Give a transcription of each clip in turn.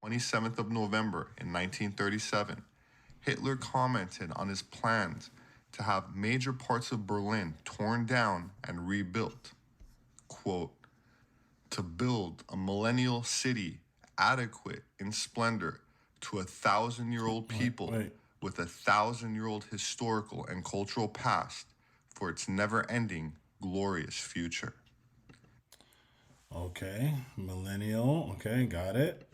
27th of November in 1937, Hitler commented on his plans to have major parts of Berlin torn down and rebuilt. Quote, to build a millennial city adequate in splendor to 1,000-year-old people Wait. with 1,000-year-old historical and cultural past for its never-ending glorious future. Okay. Millennial. Okay, got it.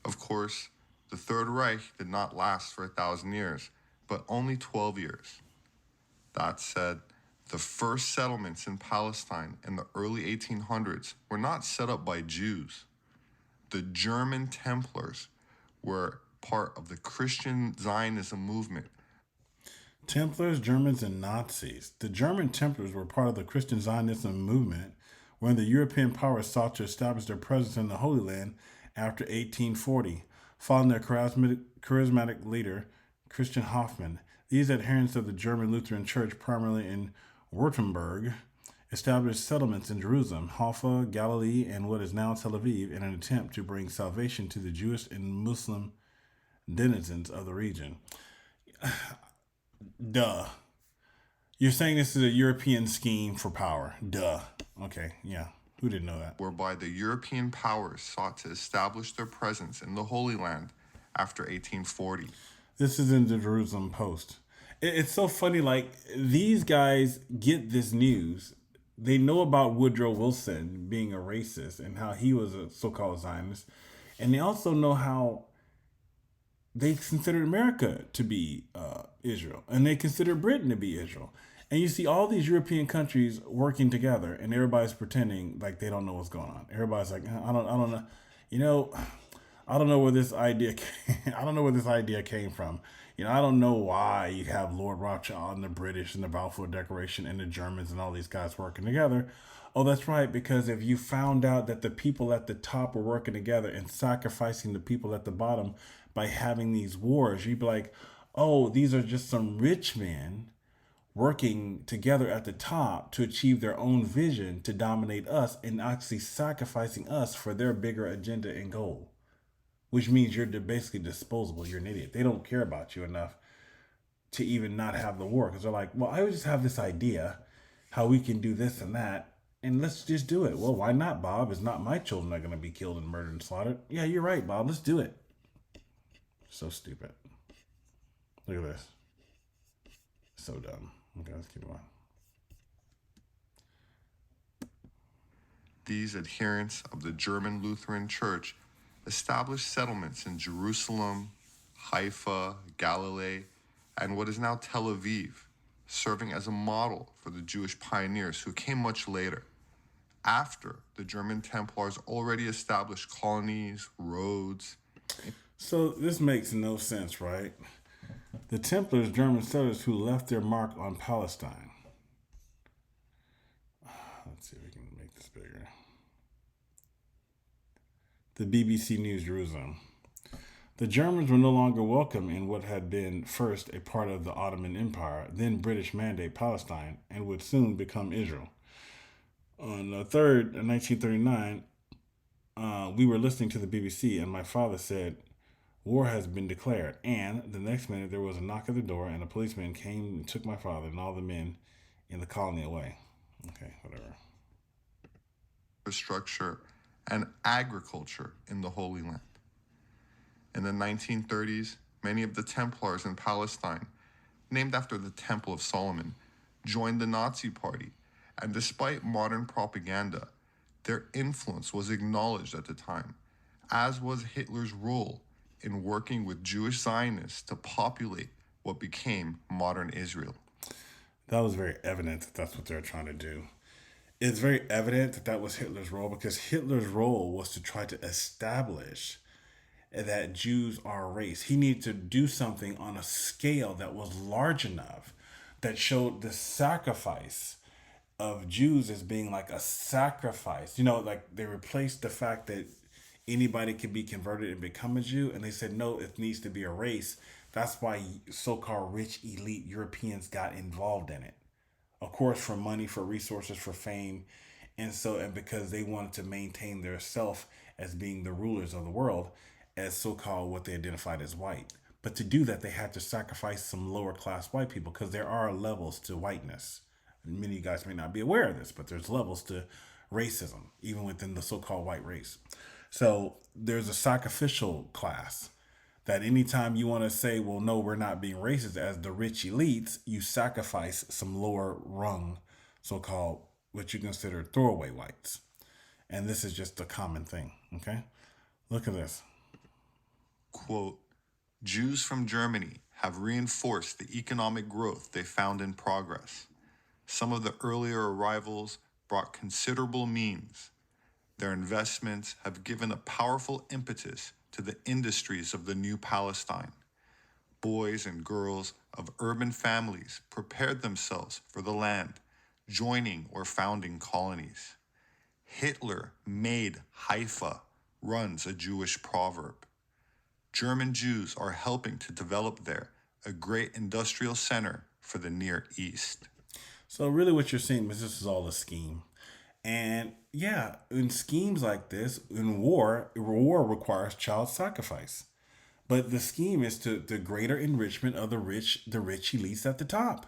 Of course, the Third Reich did not last for 1,000 years, but only 12 years. That said, the first settlements in Palestine in the early 1800s were not set up by Jews. The German Templars were part of the Christian Zionism movement. Templars, Germans, and Nazis. The German Templars were part of the Christian Zionism movement when the European powers sought to establish their presence in the Holy Land after 1840. Following their charismatic leader, Christian Hoffman, these adherents of the German Lutheran Church, primarily in Württemberg, established settlements in Jerusalem, Haifa, Galilee, and what is now Tel Aviv in an attempt to bring salvation to the Jewish and Muslim denizens of the region. Duh. You're saying this is a European scheme for power. Duh. Okay, yeah. Who didn't know that? Whereby the European powers sought to establish their presence in the Holy Land after 1840. This is in the Jerusalem Post. It's so funny, like, these guys get this news. They know about Woodrow Wilson being a racist and how he was a so called Zionist. And they also know how they considered America to be Israel, and they considered Britain to be Israel. And you see all these European countries working together, and everybody's pretending like they don't know what's going on. Everybody's like, I don't know, you know, I don't know where this idea, I don't know where this idea came from. You know, I don't know why you have Lord Rothschild and the British and the Balfour Declaration and the Germans and all these guys working together. Oh, that's right, because if you found out that the people at the top were working together and sacrificing the people at the bottom by having these wars, you'd be like, oh, these are just some rich men working together at the top to achieve their own vision to dominate us and actually sacrificing us for their bigger agenda and goal, which means you're basically disposable. You're an idiot. They don't care about you enough to even not have the war because they're like, well, I would just have this idea how we can do this and that, and let's just do it. Well, why not, Bob? It's not my children that are going to be killed and murdered and slaughtered. Yeah, you're right, Bob. Let's do it. So stupid. Look at this. So dumb. Okay, let's keep going. These adherents of the German Lutheran Church established settlements in Jerusalem, Haifa, Galilee, and what is now Tel Aviv, serving as a model for the Jewish pioneers who came much later, after the German Templars already established colonies, roads. So this makes no sense, right? The Templars, German settlers who left their mark on Palestine. Let's see if we can make this bigger. The BBC News Jerusalem. The Germans were no longer welcome in what had been first a part of the Ottoman Empire, then British Mandate Palestine, and would soon become Israel. On the 3rd, 1939, we were listening to the BBC, and my father said, war has been declared. And the next minute, there was a knock at the door, and a policeman came and took my father and all the men in the colony away. Okay, whatever. Infrastructure and agriculture in the Holy Land. In the 1930s, many of the Templars in Palestine, named after the Temple of Solomon, joined the Nazi Party, and despite modern propaganda, their influence was acknowledged at the time, as was Hitler's role in working with Jewish Zionists to populate what became modern Israel. That was very evident that that's what they're trying to do. It's very evident that that was Hitler's role because Hitler's role was to try to establish that Jews are a race. He needed to do something on a scale that was large enough that showed the sacrifice of Jews as being like a sacrifice. You know, like they replaced the fact that anybody can be converted and become a Jew, and they said no, it needs to be a race. That's why so-called rich elite Europeans got involved in it. Of course, for money, for resources, for fame, and because they wanted to maintain their self as being the rulers of the world. as so-called what they identified as white. But to do that, they had to sacrifice some lower class white people because there are levels to whiteness. And many of you guys may not be aware of this, but there's levels to racism, even within the so-called white race. So there's a sacrificial class that anytime you want to say, well, no, we're not being racist as the rich elites, you sacrifice some lower rung, so-called what you consider throwaway whites. And this is just a common thing, okay? Look at this. Quote, Jews from Germany have reinforced the economic growth they found in progress. Some of the earlier arrivals brought considerable means. Their investments have given a powerful impetus to the industries of the new Palestine. Boys and girls of urban families prepared themselves for the land, joining or founding colonies. Hitler made Haifa, runs a Jewish proverb. German Jews are helping to develop there a great industrial center for the Near East. So really what you're seeing is this is all a scheme. And yeah, in schemes like this, in war requires child sacrifice. But the scheme is to the greater enrichment of the rich elites at the top.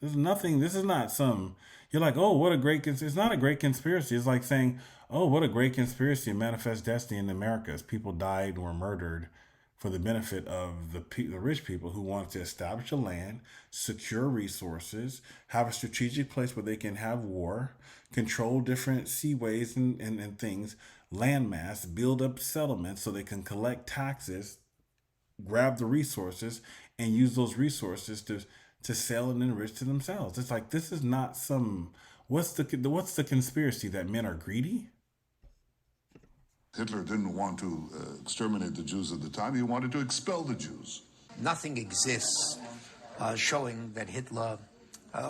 There's nothing, this is not some, you're like, oh, what a great, it's not a great conspiracy. It's like saying, oh, what a great conspiracy, manifest destiny in America as people died or murdered for the benefit of the rich people who want to establish a land, secure resources, have a strategic place where they can have war, control different seaways and things, landmass, build up settlements so they can collect taxes, grab the resources, and use those resources to sell and enrich to themselves. It's like, this is not some, what's the conspiracy that men are greedy? Hitler didn't want to exterminate the Jews at the time. He wanted to expel the Jews. Nothing exists showing that Hitler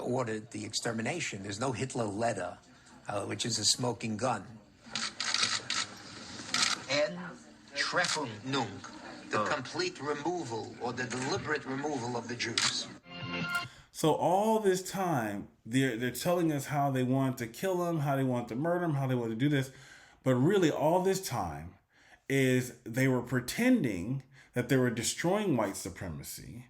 ordered the extermination. There's no Hitler letter, which is a smoking gun. Enttreffung, the complete removal or the deliberate removal of the Jews. So all this time, they're telling us how they want to kill them, how they want to murder them, how they want to do this. But really, all this time is they were pretending that they were destroying white supremacy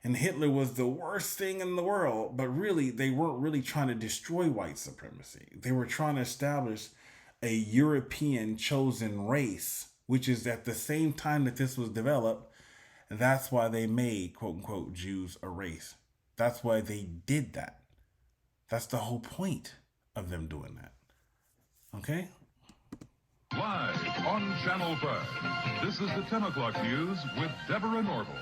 and Hitler was the worst thing in the world. But really, they weren't really trying to destroy white supremacy. They were trying to establish a European chosen race, which is at the same time that this was developed. That's why they made, quote unquote, Jews a race. That's why they did that. That's the whole point of them doing that. Okay? Live on Channel 5, this is the 10 o'clock news with Deborah Norville.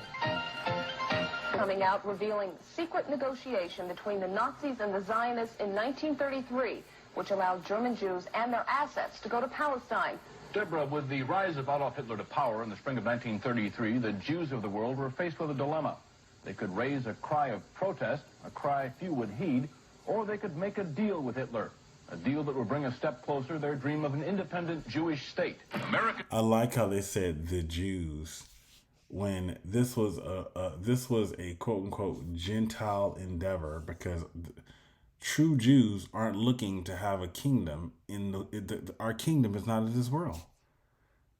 Coming out revealing secret negotiation between the Nazis and the Zionists in 1933, which allowed German Jews and their assets to go to Palestine. Deborah, with the rise of Adolf Hitler to power in the spring of 1933, the Jews of the world were faced with a dilemma. They could raise a cry of protest, a cry few would heed, or they could make a deal with Hitler. A deal that would bring a step closer their dream of an independent Jewish state. I like how they said the Jews when this was a quote unquote Gentile endeavor, because true Jews aren't looking to have a kingdom our kingdom is not of this world.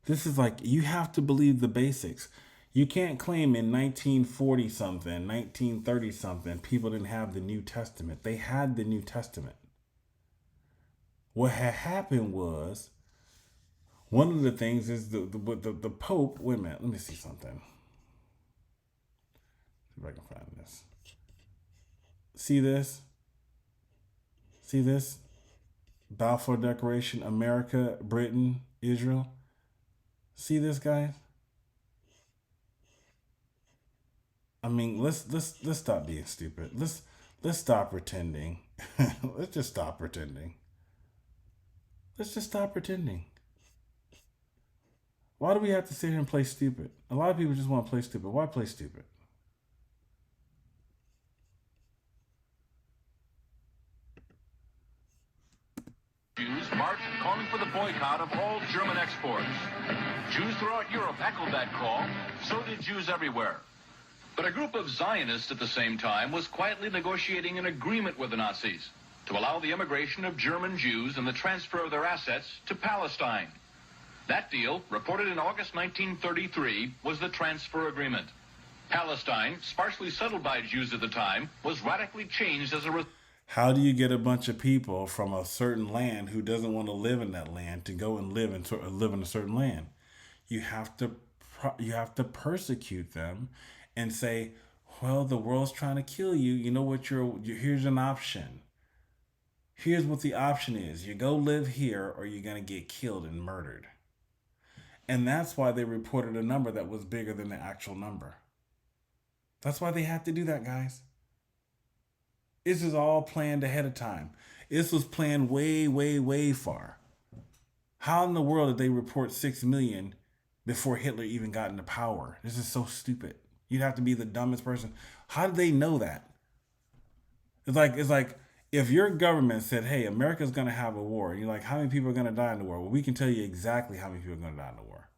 This is like, you have to believe the basics. You can't claim in 1940 something, 1930 something, people didn't have the New Testament. They had the New Testament. What had happened was, one of the things is the Pope, wait a minute, let me see something. See if I can find this. See this? See this? Balfour Declaration, America, Britain, Israel. See this, guys? I mean, let's stop being stupid. Let's stop pretending. Let's just stop pretending. Let's just stop pretending. Why do we have to sit here and play stupid? A lot of people just want to play stupid. Why play stupid? Jews marched calling for the boycott of all German exports. Jews throughout Europe echoed that call. So did Jews everywhere. But a group of Zionists at the same time was quietly negotiating an agreement with the Nazis to allow the immigration of German Jews and the transfer of their assets to Palestine. That deal, reported in August 1933, was the transfer agreement. Palestine, sparsely settled by Jews at the time, was radically changed as a result. How do you get a bunch of people from a certain land who doesn't want to live in that land to go and live in a certain land? You have to persecute them and say, well, the world's trying to kill you. You know what? Here's an option. Here's what the option is. You go live here or you're going to get killed and murdered. And that's why they reported a number that was bigger than the actual number. That's why they had to do that, guys. This is all planned ahead of time. This was planned way, way, way far. How in the world did they report 6 million before Hitler even got into power? This is so stupid. You'd have to be the dumbest person. How did they know that? It's like if your government said, hey, America's going to have a war. And you're like, how many people are going to die in the war? Well, we can tell you exactly how many people are going to die in the war.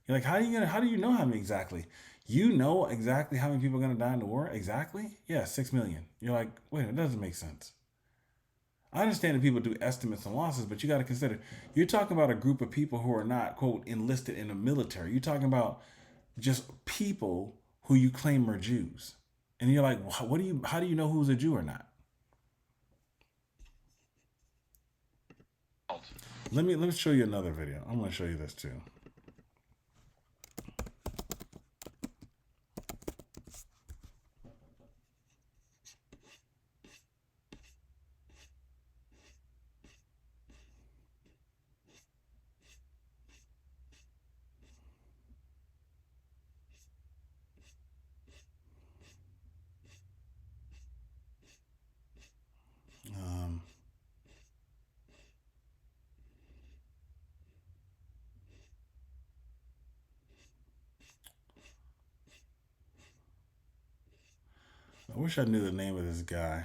You're like, how do you know how many exactly? You know exactly how many people are going to die in the war? Exactly? Yeah, 6 million. You're like, wait, it doesn't make sense. I understand that people do estimates and losses, but you got to consider, you're talking about a group of people who are not, quote, enlisted in the military. You're talking about just people who you claim are Jews. And you're like, how do you know who's a Jew or not? Let me show you another video. I'm going to show you this too. I wish I knew the name of this guy.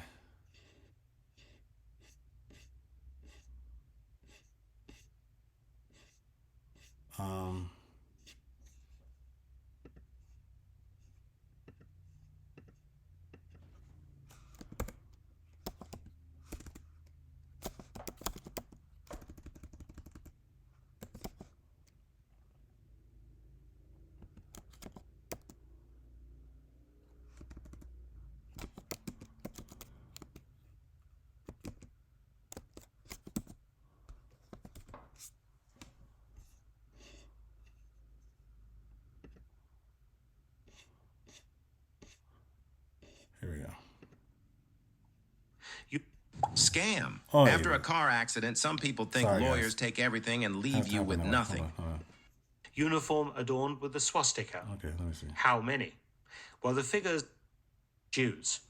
Here we go. Scam. Oh, After yeah. a car accident, some people think Sorry, lawyers guys. take everything and leave you with nothing. Hold on. Uniform adorned with the swastika. Okay, let me see. How many? Well, the figures Jews.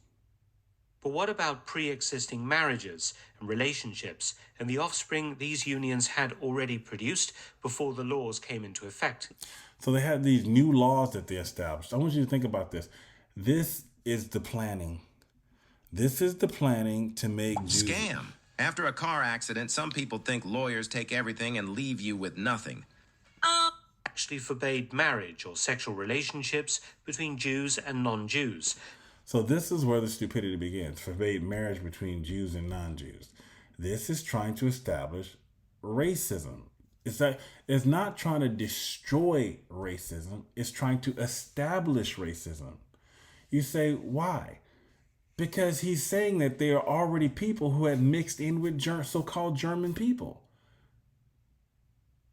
But what about pre-existing marriages and relationships and the offspring these unions had already produced before the laws came into effect? So they had these new laws that they established. I want you to think about this. This is the planning. This is the planning to make Jews... Scam. After a car accident, some people think lawyers take everything and leave you with nothing. Actually forbade marriage or sexual relationships between Jews and non-Jews. So this is where the stupidity begins. Forbade marriage between Jews and non-Jews. This is trying to establish racism. It's not trying to destroy racism. It's trying to establish racism. You say, why? Because he's saying that there are already people who have mixed in with so-called German people.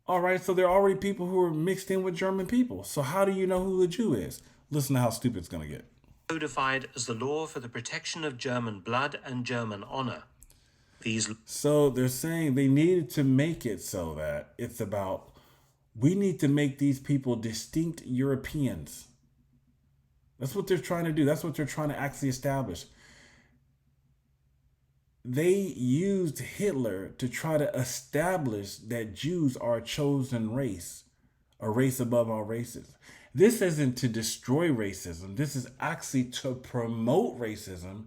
All right, so there are already people who are mixed in with German people. So how do you know who the Jew is? Listen to how stupid it's going to get. Codified as the law for the protection of German blood and German honor. So they're saying they needed to make it so that it's about, we need to make these people distinct Europeans. That's what they're trying to do. That's what they're trying to actually establish. They used Hitler to try to establish that Jews are a chosen race, a race above all races. This isn't to destroy racism. This is actually to promote racism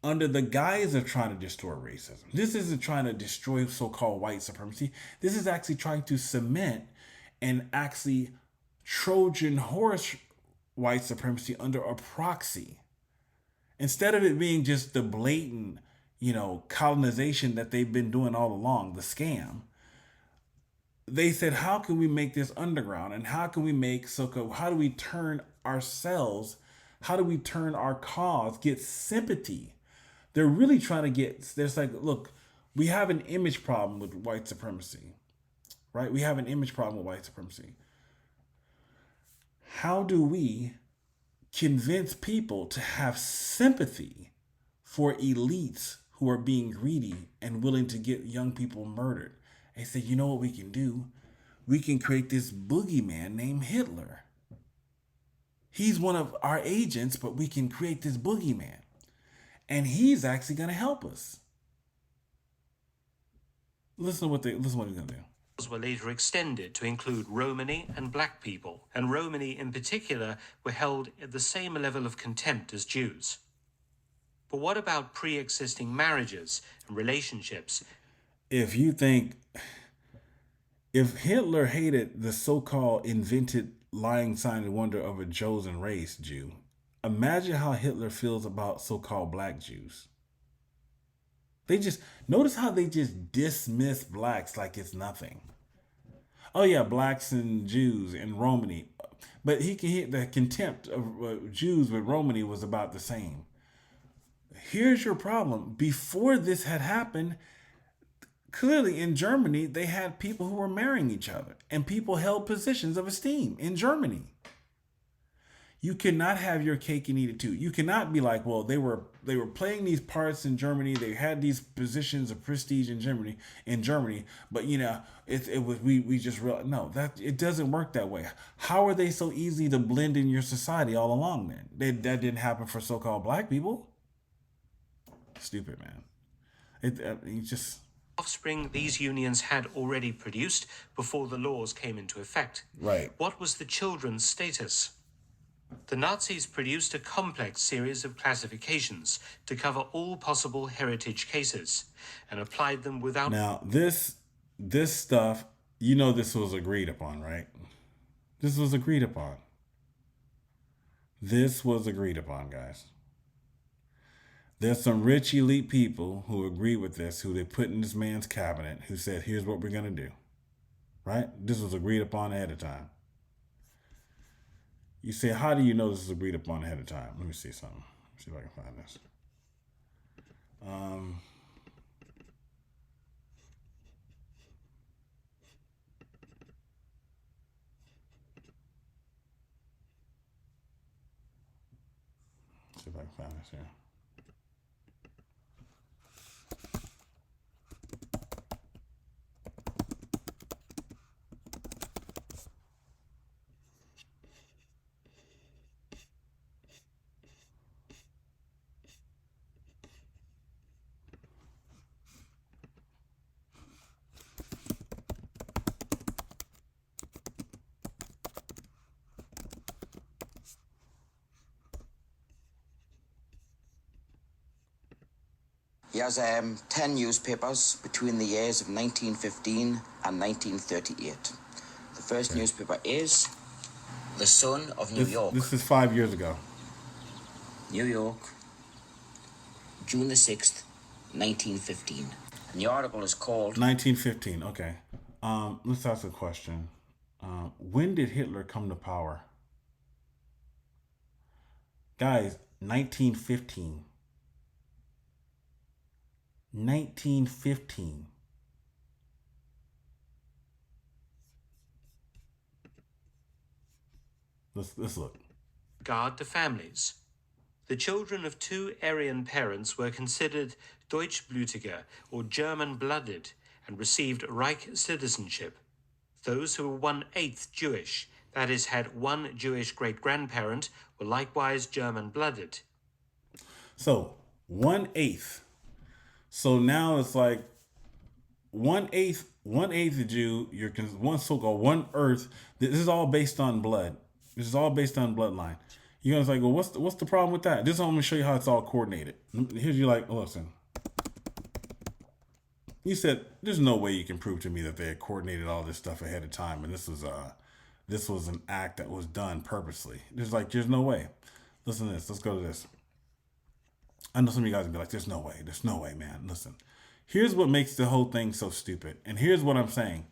under the guise of trying to destroy racism. This isn't trying to destroy so-called white supremacy. This is actually trying to cement and actually Trojan horse white supremacy under a proxy. Instead of it being just the blatant, colonization that they've been doing all along, the scam, they said, how can we make this underground? And how can we make how do we turn ourselves, how do we turn our cause, get sympathy? They're really trying to there's like, look, we have an image problem with white supremacy, right? We have an image problem with white supremacy. How do we convince people to have sympathy for elites who are being greedy and willing to get young people murdered? They said, you know what we can do? We can create this boogeyman named Hitler. He's one of our agents, but we can create this boogeyman. And he's actually going to help us. Listen to what he's going to do. Were later extended to include Romani and black people, and Romani in particular were held at the same level of contempt as Jews. But what about pre-existing marriages and relationships? If Hitler hated the so-called invented lying sign and wonder of a chosen race Jew, imagine how Hitler feels about so-called black Jews. Notice how they just dismiss blacks like it's nothing. Oh yeah, blacks and Jews and Romani. But he can hit the contempt of Jews with Romani was about the same. Here's your problem. Before this had happened, clearly in Germany, they had people who were marrying each other and people held positions of esteem in Germany. You cannot have your cake and eat it too. You cannot be like, well, they were playing these parts in Germany. They had these positions of prestige in Germany, but we just realized, no, that it doesn't work that way. How are they so easy to blend in your society all along then? That didn't happen for so-called black people. Stupid, man. Offspring these unions had already produced before the laws came into effect. Right. What was the children's status? The Nazis produced a complex series of classifications to cover all possible heritage cases and applied them without... Now, this stuff, this was agreed upon, right? This was agreed upon. This was agreed upon, guys. There's some rich elite people who agree with this, who they put in this man's cabinet, who said, here's what we're going to do. Right? This was agreed upon ahead of time. You say, how do you know this is agreed upon ahead of time? Let me see something. See if I can find this. See if I can find this here. He has 10 newspapers between the years of 1915 and 1938. The first newspaper is The Sun of New York. This is 5 years ago. New York, June the 6th, 1915. And the article is called... 1915, okay. Let's ask a question. When did Hitler come to power? Guys, 1915. 1915. Let's look. Regard to families. The children of two Aryan parents were considered Deutschblütige or German-blooded and received Reich citizenship. Those who were 1/8 Jewish, that is, had one Jewish great-grandparent, were likewise German-blooded. So, 1/8. So now it's like 1/8 Jew, you're one so-called 1/8. This is all based on blood. This is all based on bloodline. You're gonna say, well, what's the problem with that? This is I'm gonna show you how it's all coordinated. Here's you like, listen. You said there's no way you can prove to me that they had coordinated all this stuff ahead of time, and this was an act that was done purposely. There's no way. Listen to this. Let's go to this. I know some of you guys will be like, there's no way, man. Listen, here's what makes the whole thing so stupid. And here's what I'm saying.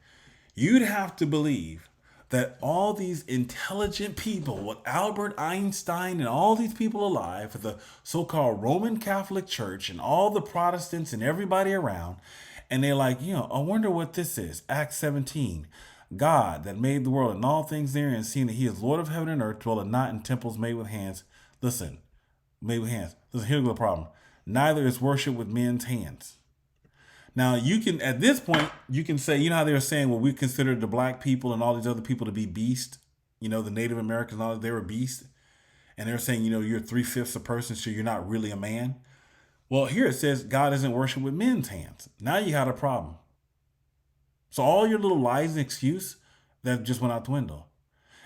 You'd have to believe that all these intelligent people, with Albert Einstein and all these people alive, with the so-called Roman Catholic Church and all the Protestants and everybody around, and they're like, I wonder what this is. Acts 17. God that made the world and all things therein, seeing that he is Lord of heaven and earth, dwelling not in temples made with hands. Listen, made with hands. Listen, here's the problem. Neither is worship with men's hands. Now, you can, at this point, you can say, how they were saying, well, we consider the black people and all these other people to be beasts. The Native Americans and all that, they were beasts. And they're saying, you're 3/5 a person, so you're not really a man. Well, here it says God isn't worshipped with men's hands. Now you got a problem. So all your little lies and excuse, that just went out the window.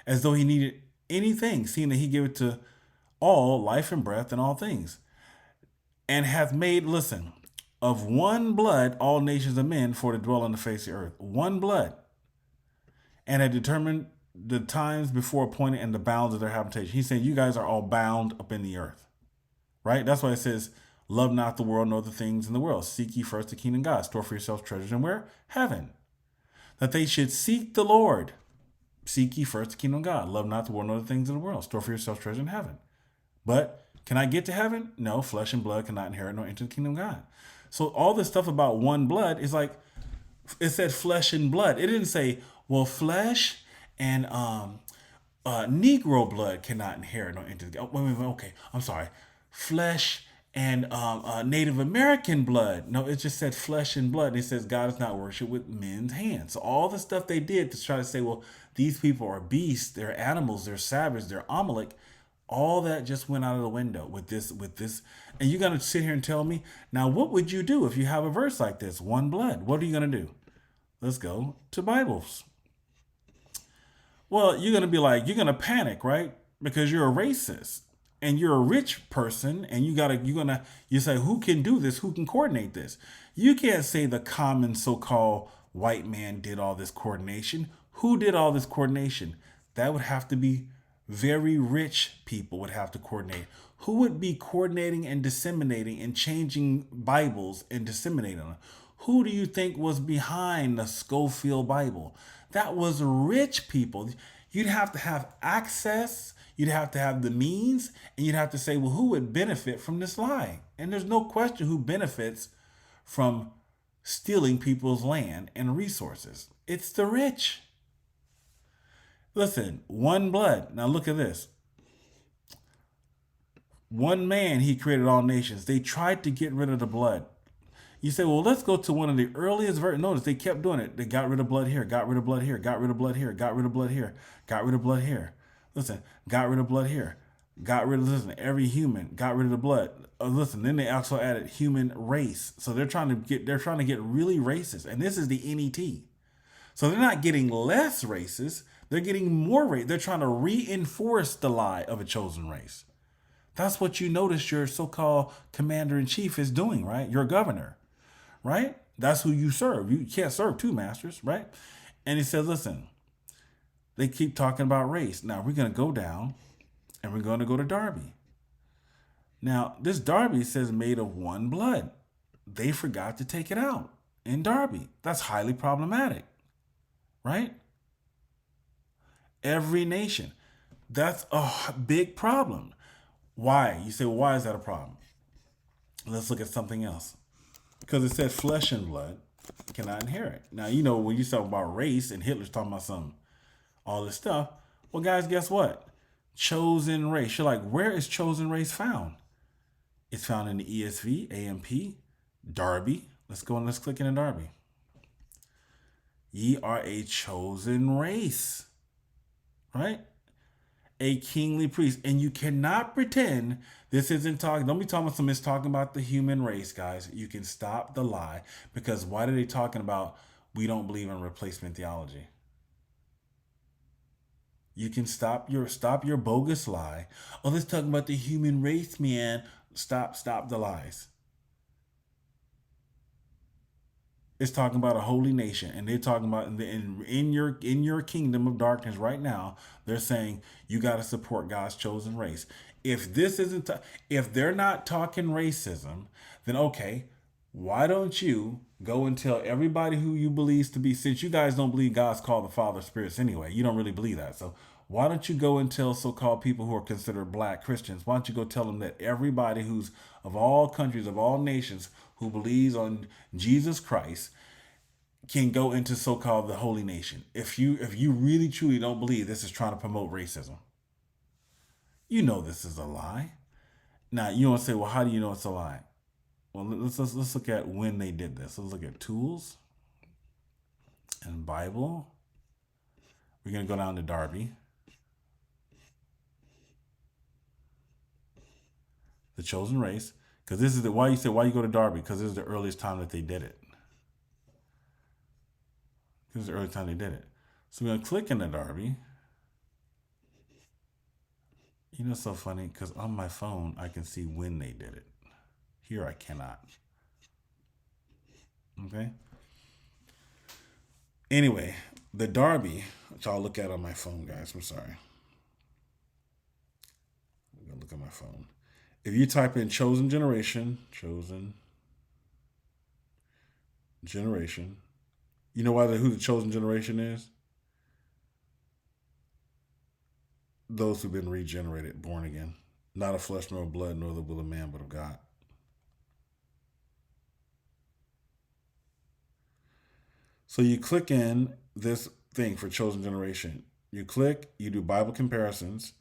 As though he needed anything, seeing that he gave it to all life and breath and all things. And hath made, listen, of one blood all nations of men for to dwell on the face of the earth. One blood. And had determined the times before appointed and the bounds of their habitation. He's saying you guys are all bound up in the earth. Right? That's why it says, love not the world nor the things in the world. Seek ye first the kingdom of God. Store for yourselves treasures in where? Heaven. That they should seek the Lord. Seek ye first the kingdom of God. Love not the world nor the things in the world. Store for yourselves treasure in heaven. But can I get to heaven? No, flesh and blood cannot inherit nor enter the kingdom of God. So all this stuff about one blood is like, it said flesh and blood. It didn't say, well, flesh and Negro blood cannot inherit nor enter the God. Wait, okay, I'm sorry. Flesh and Native American blood. No, it just said flesh and blood. And it says God is not worshipped with men's hands. So all the stuff they did to try to say, well, these people are beasts, they're animals, they're savage, they're Amalek. All that just went out of the window with this. And you're going to sit here and tell me, now what would you do if you have a verse like this? One blood. What are you going to do? Let's go to Bibles. Well, you're going to be like, you're going to panic, right? Because you're a racist and you're a rich person and you say, who can do this? Who can coordinate this? You can't say the common so-called white man did all this coordination. Who did all this coordination? That would have to be very rich people would have to coordinate. Who would be coordinating and disseminating and changing Bibles and disseminating them? Who do you think was behind the Schofield Bible? That was rich people. You'd have to have access, you'd have to have the means, and you'd have to say, well, who would benefit from this lie? And there's no question who benefits from stealing people's land and resources. It's the rich. Listen, one blood. Now look at this. One man, he created all nations. They tried to get rid of the blood. You say, well, let's go to one of the earliest verses. Notice they kept doing it. They got rid of blood here, got rid of blood here, got rid of blood here, got rid of blood here, got rid of blood here. Listen, got rid of blood here. Got rid of, listen, every human, got rid of the blood. Listen, then they also added human race. So they're trying to get really racist. And this is the NET. So they're not getting less racist. They're getting more race. They're trying to reinforce the lie of a chosen race. That's what you notice your so-called commander-in-chief is doing, right? Your governor, right? That's who you serve. You can't serve two masters, right? And he says, listen, they keep talking about race. Now we're going to go down and we're going to go to Darby. Now, this Darby says made of one blood. They forgot to take it out in Darby. That's highly problematic, right? Every nation. That's a big problem. Why? You say, well, why is that a problem? Let's look at something else. Because it said flesh and blood cannot inherit. Now, when you talk about race and Hitler's talking about all this stuff, well, guys, guess what? Chosen race. You're like, where is chosen race found? It's found in the ESV, AMP, Darby. Let's go and let's click into Darby. Ye are a chosen race. Right? A kingly priest. And you cannot pretend this isn't talking. Don't be talking about it's talking about the human race, guys. You can stop the lie. Because why are they talking about we don't believe in replacement theology? You can stop your bogus lie. Oh, let's talk about the human race, man. Stop the lies. It's talking about a holy nation, and they're talking about in your kingdom of darkness right now. They're saying you got to support God's chosen race. If this isn't, if they're not talking racism, then okay, why don't you go and tell everybody who you believe to be, since you guys don't believe God's called the Father of spirits anyway, you don't really believe that. So why don't you go and tell so-called people who are considered black Christians, why don't you go tell them that everybody who's of all countries, of all nations, who believes on Jesus Christ can go into so-called the holy nation. If you really truly don't believe this is trying to promote racism, you know this is a lie. Now you want to say, well, how do you know it's a lie? Well, let's look at when they did this. Let's look at tools and Bible. We're gonna go down to Darby, the chosen race, because this is the why you go to Darby, because this is the earliest time that they did it. This is the earliest time they did it. So we're gonna click into Darby. You know, it's so funny because on my phone I can see when they did it. Here I cannot. Okay. Anyway, the Darby, which I'll look at on my phone, guys. I'm sorry. I'm gonna look at my phone. If you type in chosen generation, you know who the chosen generation is? Those who've been regenerated, born again, not of flesh nor of blood, nor the will of man, but of God. So you click in this thing for chosen generation. You click, you do Bible comparisons,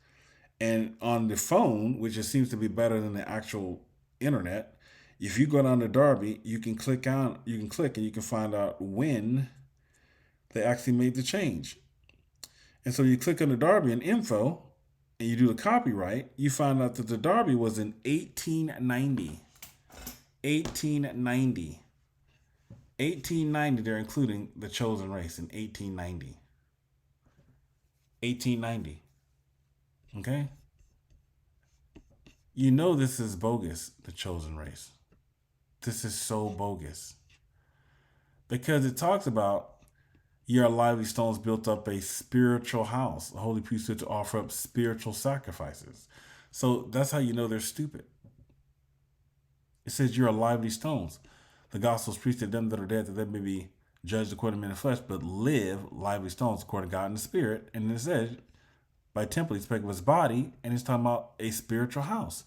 and on the phone, which it seems to be better than the actual internet, if you go down to Darby, you can click and you can find out when they actually made the change. And so you click on the Darby and info, and you do the copyright, you find out that the Darby was in 1890. 1890. 1890, they're including the chosen race in 1890. 1890. Okay? You know this is bogus, the chosen race. This is so bogus. Because it talks about your lively stones built up a spiritual house, a holy priesthood to offer up spiritual sacrifices. So that's how you know they're stupid. It says you're a lively stones. The gospel is preached to them that are dead, that they may be judged according to men in flesh, but live lively stones according to God in the spirit. And it says, by temple, he's speaking of his body, and he's talking about a spiritual house.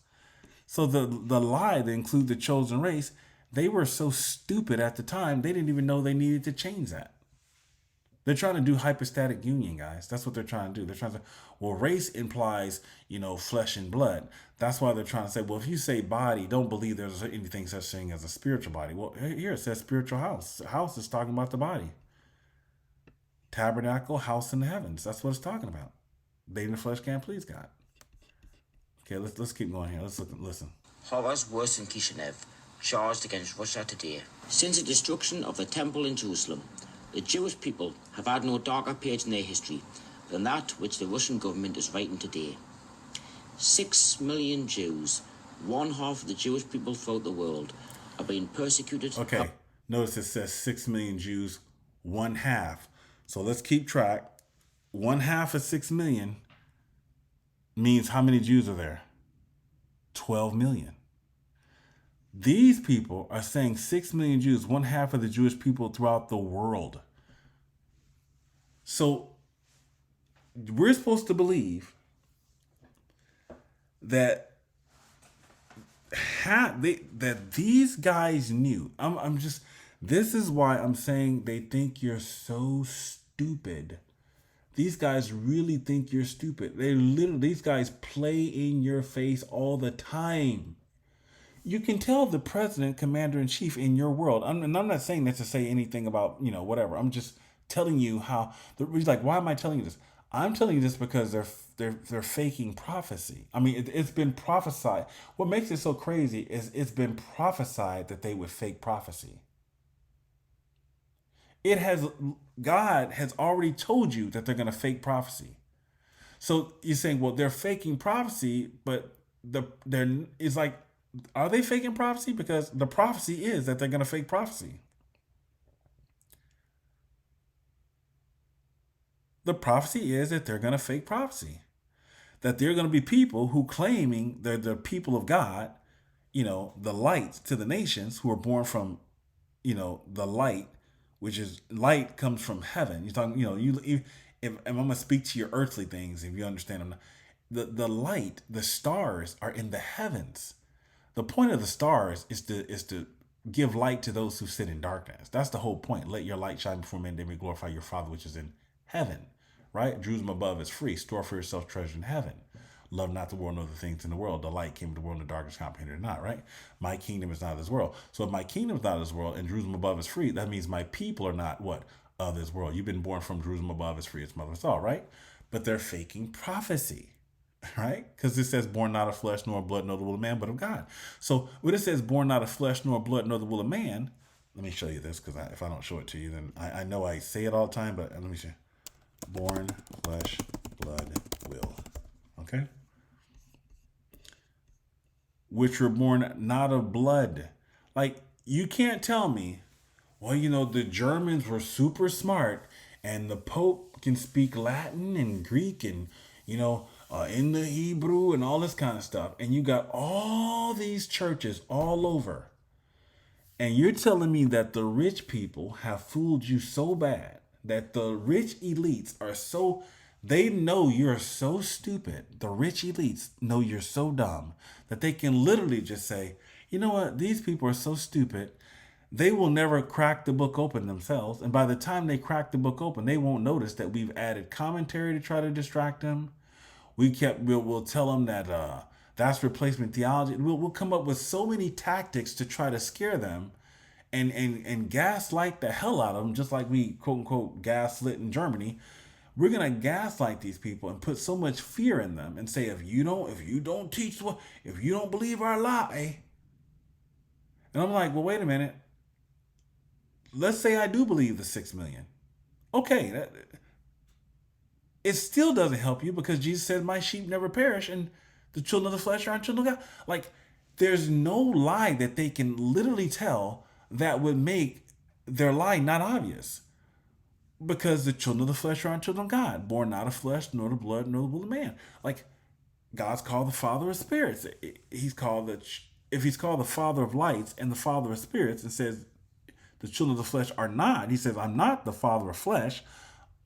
So the lie that include the chosen race, they were so stupid at the time, they didn't even know they needed to change that. They're trying to do hypostatic union, guys. That's what they're trying to do. They're trying to, well, race implies, flesh and blood. That's why they're trying to say, well, if you say body, don't believe there's anything such thing as a spiritual body. Well, here it says spiritual house. House is talking about the body. Tabernacle, house in the heavens. That's what it's talking about. They in the flesh can't please God. Okay, let's keep going here. Let's listen. Horrors worse than Kishinev, charged against Russia today. Since the destruction of the temple in Jerusalem, the Jewish people have had no darker page in their history than that which the Russian government is writing today. 6 million Jews, one half of the Jewish people throughout the world, are being persecuted. Okay, notice it says 6 million Jews, one half. So let's keep track. One half of 6 million means how many Jews are there? 12 million. These people are saying 6 million Jews, one half of the Jewish people throughout the world. So we're supposed to believe that that these guys knew. This is why I'm saying they think you're so stupid. These guys really think you're stupid. These guys play in your face all the time. You can tell the president, commander-in-chief in your world. I'm not saying that to say anything about, whatever. I'm just telling you how. He's like, why am I telling you this? I'm telling you this because they're faking prophecy. I mean, it's been prophesied. What makes it so crazy is it's been prophesied that they would fake prophecy. God has already told you that they're going to fake prophecy. So you're saying, well, they're faking prophecy, but it's like, are they faking prophecy? Because the prophecy is that they're going to fake prophecy. The prophecy is that they're going to fake prophecy. That there are going to be people who claiming they're the people of God, the light to the nations who are born from, the light, which is light comes from heaven. You're talking, if I'm going to speak to your earthly things, if you understand them, the light, the stars are in the heavens. The point of the stars is to give light to those who sit in darkness. That's the whole point. Let your light shine before men, they may glorify your Father which is in heaven. Right? Jerusalem above is free. Store for yourself treasure in heaven. Love not the world nor the things in the world. The light came to the world, and the darkness comprehended it not, right? My kingdom is not of this world. So if my kingdom is not of this world and Jerusalem above is free, that means my people are not what? Of this world. You've been born from Jerusalem above is free, its mother is all, right? But they're faking prophecy, right? Because it says born not of flesh nor blood nor the will of man, but of God. So when it says born not of flesh nor blood nor the will of man, let me show you this, because if I don't show it to you, then I know I say it all the time, but let me show you. Born, flesh, blood, will. Okay? Which were born not of blood. Like, you can't tell me, well, the Germans were super smart and the Pope can speak Latin and Greek and, in the Hebrew and all this kind of stuff. And you got all these churches all over. And you're telling me that the rich people have fooled you so bad, that the rich elites they know you're so stupid. The rich elites know you're so dumb that they can literally just say, you know what? These people are so stupid. They will never crack the book open themselves. And by the time they crack the book open, they won't notice that we've added commentary to try to distract them. We'll tell them that that's replacement theology. We'll come up with so many tactics to try to scare them and gaslight the hell out of them, just like we quote unquote gaslit in Germany. We're gonna gaslight these people and put so much fear in them and say, if you don't believe our lie. And I'm like, well, wait a minute. Let's say I do believe the 6 million. Okay, it still doesn't help you, because Jesus said, my sheep never perish, and the children of the flesh are children of God. Like, there's no lie that they can literally tell that would make their lie not obvious. Because the children of the flesh are children of God, born not of flesh, nor the blood, nor the will of man. Like, God's called the Father of spirits. If he's called the Father of lights and the Father of spirits, and says the children of the flesh are not, he says, I'm not the Father of flesh,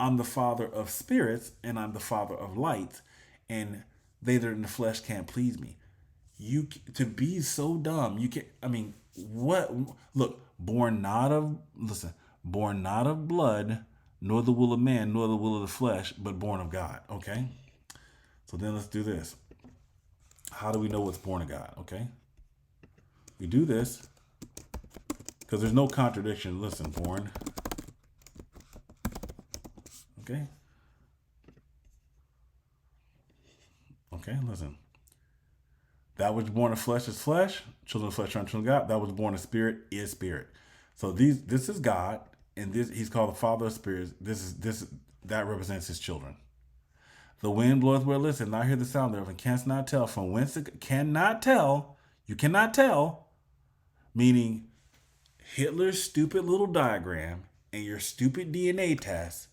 I'm the Father of spirits, and I'm the Father of lights, and they that are in the flesh can't please me. To be so dumb, what? Look, born not of blood, nor the will of man, nor the will of the flesh, but born of God. Okay? So then let's do this. How do we know what's born of God? Okay? We do this because there's no contradiction. Listen, born. Okay? Okay, listen. That which born of flesh is flesh. Children of flesh are children of God. That which born of spirit is spirit. So this is God. And he's called the Father of spirits. That represents his children. The wind bloweth where it listeth, and I hear the sound thereof, and canst not tell from whence it cannot tell. You cannot tell. Meaning Hitler's stupid little diagram and your stupid DNA test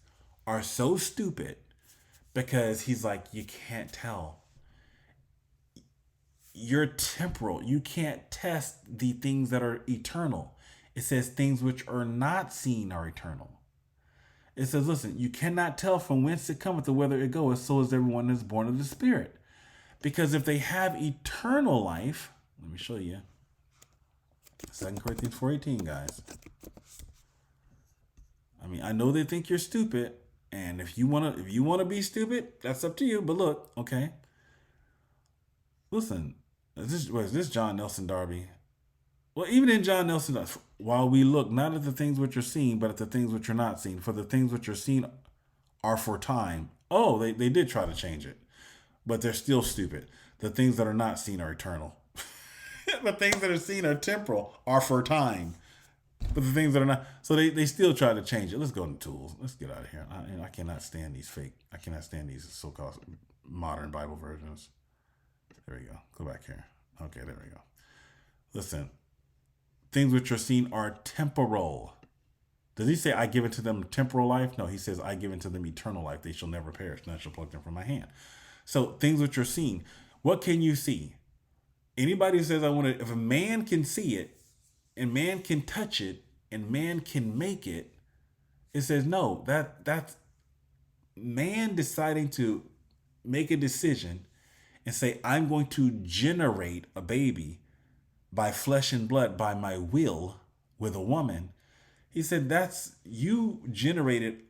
are so stupid because he's like, you can't tell. You're temporal. You can't test the things that are eternal. It says things which are not seen are eternal. It says, listen, you cannot tell from whence it cometh or whither it goeth, so is everyone that is born of the Spirit. Because if they have eternal life, let me show you. 2 Corinthians 4:18, guys. I know they think you're stupid, and if you wanna be stupid, that's up to you. But look, okay. Listen, is this John Nelson Darby? Well, even in John Nelson, while we look not at the things which are seen, but at the things which are not seen, for the things which are seen are for time. Oh, they did try to change it, but they're still stupid. The things that are not seen are eternal. The things that are seen are temporal, are for time. But the things that are not, so they still try to change it. Let's go into tools. Let's get out of here. I cannot stand these I cannot stand these so-called modern Bible versions. There we go. Go back here. Okay, there we go. Listen. Things which are seen are temporal. Does he say, I give unto them temporal life? No, he says, I give unto them eternal life. They shall never perish. None shall pluck them from my hand. So things which are seen. What can you see? Anybody who says I want to, if a man can see it and man can touch it and man can make it, it says no. That's man deciding to make a decision and say, I'm going to generate a baby by flesh and blood, by my will, with a woman. He said, that's, you generated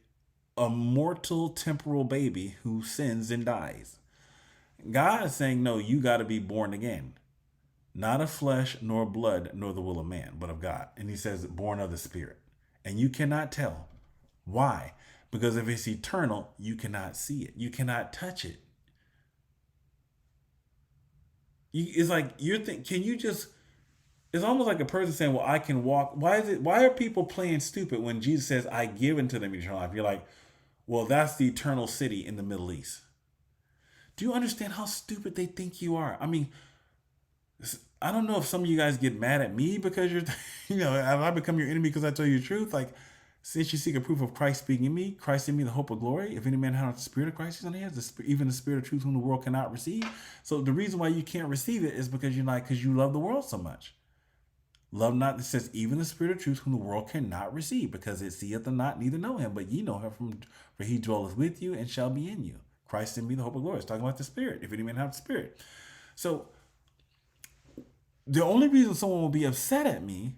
a mortal temporal baby who sins and dies. God is saying, no, you got to be born again. Not of flesh, nor blood, nor the will of man, but of God. And he says, born of the Spirit. And you cannot tell. Why? Because if it's eternal, you cannot see it. You cannot touch it. It's like you're thinking, can you just, it's almost like a person saying, well, I can walk. Why are people playing stupid when Jesus says, I give unto them eternal life? You're like, well, that's the eternal city in the Middle East. Do you understand how stupid they think you are? I mean, I don't know if some of you guys get mad at me because you're, have I become your enemy because I tell you the truth? Like, since you seek a proof of Christ speaking in me, Christ in me, the hope of glory. If any man has the spirit of Christ, he's on his, even the spirit of truth whom the world cannot receive. So the reason why you can't receive it is because because you love the world so much. Love not, it says, even the spirit of truth whom the world cannot receive, because it seeth them not, neither know him. But ye know him, for he dwelleth with you and shall be in you. Christ in me, the hope of glory. It's talking about the spirit. If any man have the spirit. So the only reason someone will be upset at me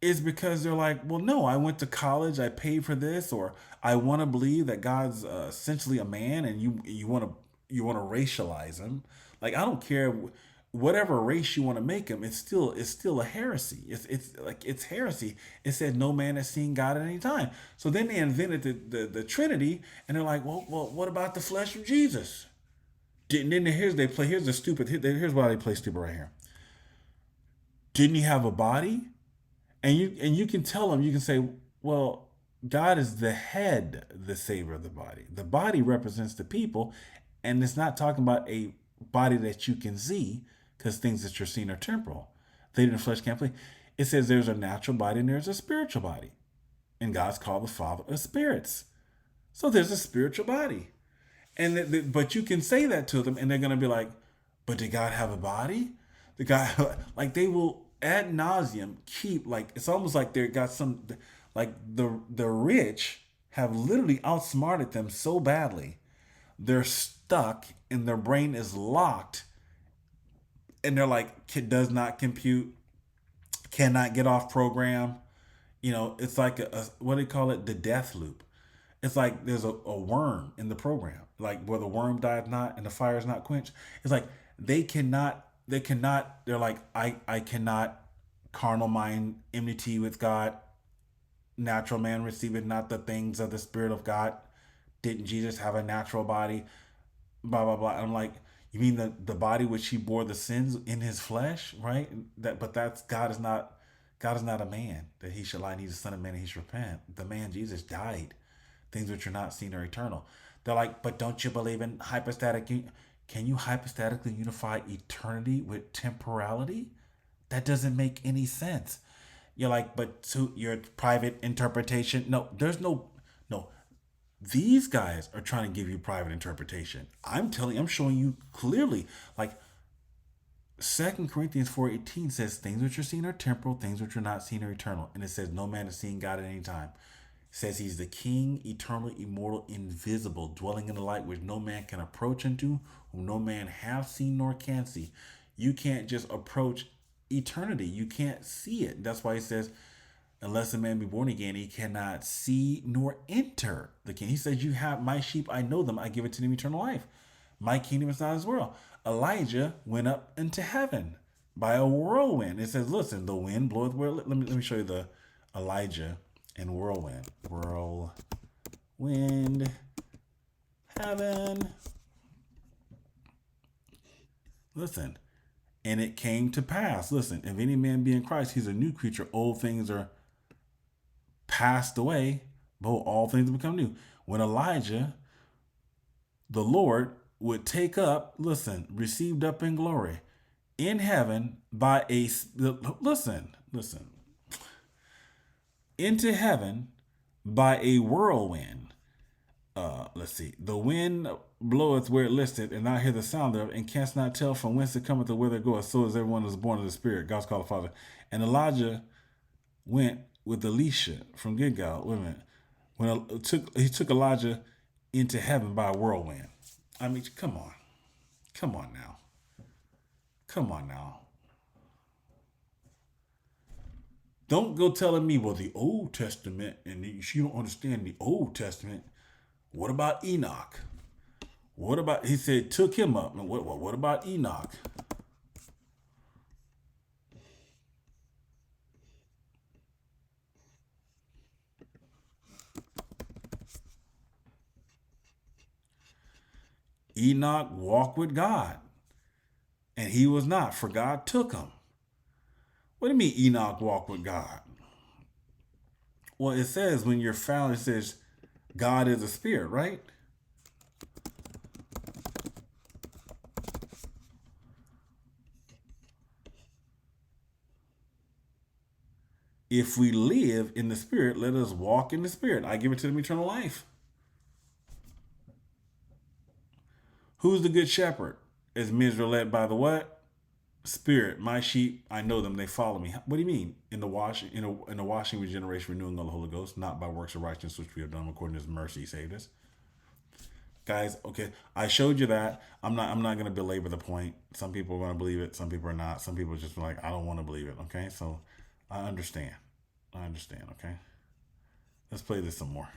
is because they're like, well, no, I went to college, I paid for this, or I want to believe that God's essentially a man, and you want to racialize him. Like, I don't care whatever race you want to make him. It's still a heresy. It's heresy. It said no man has seen God at any time. So then they invented the Trinity, and they're like, well, what about the flesh of Jesus? And then here's why they play stupid right here. Didn't he have a body? And you can tell them, you can say, well, God is the head, the savior of the body. The body represents the people, and it's not talking about a body that you can see, because things that you're seeing are temporal. They in the flesh can't play. It says there's a natural body and there's a spiritual body. And God's called the Father of spirits. So there's a spiritual body. But you can say that to them, and they're going to be like, but did God have a body? The guy, like, they will ad nauseum keep, like, it's almost like they got some, like the rich have literally outsmarted them so badly. They're stuck and their brain is locked, and they're like, does not compute, cannot get off program. It's like what do they call it? The death loop. It's like there's a worm in the program, like where the worm dies not and the fire is not quenched. It's like they're like, I cannot, carnal mind, enmity with God, natural man receiveth not the things of the Spirit of God. Didn't Jesus have a natural body? Blah, blah, blah. I'm like, you mean the body which he bore the sins in his flesh, right? But God is not a man that he should lie, and he's the son of man and he should repent. The man Jesus died. Things which are not seen are eternal. They're like, but don't you believe in hypostatic? Can you hypostatically unify eternity with temporality? That doesn't make any sense. You're like, but to your private interpretation. No, there's no. These guys are trying to give you private interpretation. I'm showing you clearly. Like 2 Corinthians 4:18 says, things which are seen are temporal, things which are not seen are eternal. And it says, no man has seen God at any time. It says he's the King, eternal, immortal, invisible, dwelling in the light which no man can approach unto, whom no man have seen nor can see. You can't just approach eternity. You can't see it. That's why he says, unless a man be born again, he cannot see nor enter the kingdom. He says, you have my sheep, I know them, I give it to them eternal life. My kingdom is not his world. Elijah went up into heaven by a whirlwind. It says, listen, the wind bloweth where. Let me show you the Elijah and whirlwind. Whirlwind, heaven. Listen. And it came to pass. Listen, if any man be in Christ, he's a new creature. Old things are passed away. Behold, all things have become new. When Elijah, the Lord, would take up, received up in glory in heaven by into heaven by a whirlwind. Let's see. The wind bloweth where it listeth, and I hear the sound thereof, and canst not tell from whence it cometh or whither it goeth. So is everyone that is born of the Spirit. God's called the Father. And Elijah went with Elisha from Gilgal. Wait a minute. He took Elijah into heaven by a whirlwind. I mean, come on. Come on now. Come on now. Don't go telling me, well, the Old Testament, and you don't understand the Old Testament. What about Enoch? What about, he said, took him up. And what about Enoch? Enoch walked with God, and he was not, for God took him. What do you mean Enoch walked with God? Well, it says when you're found, it says God is a spirit, right? If we live in the Spirit, let us walk in the Spirit. I give it to them eternal life. Who's the good shepherd? Is Israel led by the what? Spirit. My sheep, I know them, they follow me. What do you mean? In the washing, regeneration, renewing of the Holy Ghost, not by works of righteousness which we have done according to his mercy, he saved us. Guys, okay, I showed you that. I'm not going to belabor the point. Some people are going to believe it, some people are not. Some people are just like, I don't want to believe it. Okay, so I understand. Okay, let's play this some more.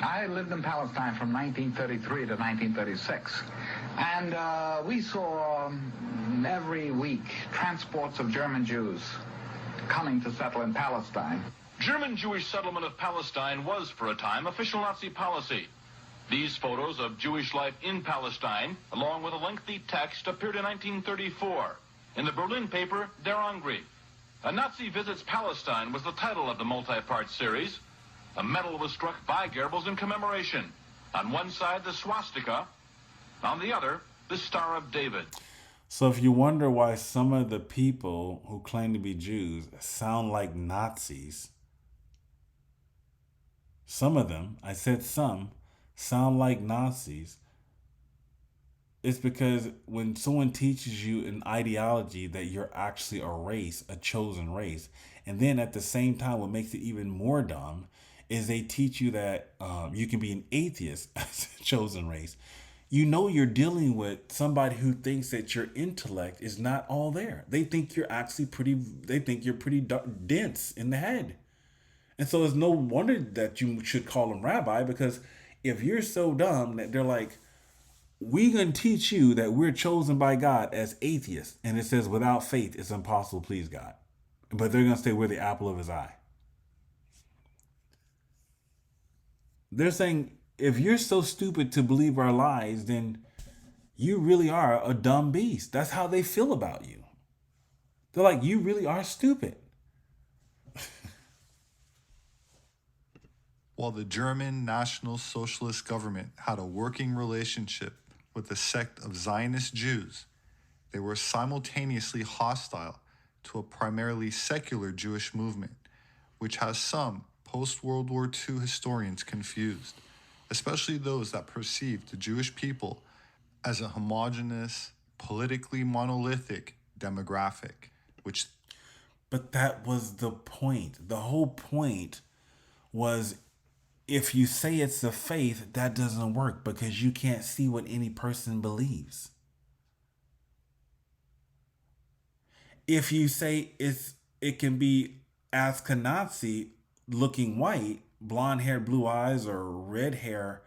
I lived in Palestine from 1933 to 1936, and we saw every week transports of German Jews coming to settle in Palestine. German Jewish settlement of Palestine was, for a time, official Nazi policy. These photos of Jewish life in Palestine, along with a lengthy text, appeared in 1934 in the Berlin paper Der Angry. A Nazi Visits Palestine was the title of the multi-part series. A medal was struck by Goebbels in commemoration. On one side, the swastika. On the other, the Star of David. So if you wonder why some of the people who claim to be Jews sound like Nazis, some of them, I said some, sound like Nazis, it's because when someone teaches you an ideology that you're actually a race, a chosen race, and then at the same time, what makes it even more dumb is they teach you that you can be an atheist as a chosen race. You know you're dealing with somebody who thinks that your intellect is not all there. They think you're actually pretty dense in the head. And so it's no wonder that you should call them rabbi, because if you're so dumb that they're like, we're going to teach you that we're chosen by God as atheists. And it says without faith, it's impossible to please God. But they're going to say we're the apple of his eye. They're saying, if you're so stupid to believe our lies, then you really are a dumb beast. That's how they feel about you. They're like, you really are stupid. While the German National Socialist government had a working relationship with the sect of Zionist Jews, they were simultaneously hostile to a primarily secular Jewish movement, which has some post-World War II historians confused, especially those that perceived the Jewish people as a homogeneous, politically monolithic demographic, which... But that was the point. The whole point was, if you say it's a faith, that doesn't work because you can't see what any person believes. If you say it can be Ashkenazi looking white, blonde hair, blue eyes, or red hair,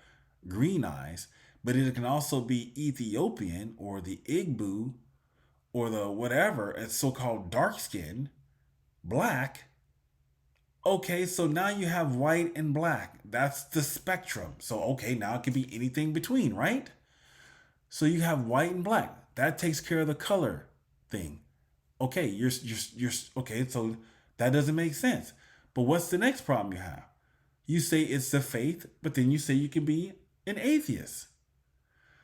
green eyes, but it can also be Ethiopian or the Igbo or the whatever, it's so-called dark skin, black. Okay, so now you have white and black. That's the spectrum. So, okay, now it could be anything between, right? So you have white and black. That takes care of the color thing. Okay, you're okay, so that doesn't make sense. But what's the next problem you have? You say it's the faith, but then you say you can be an atheist.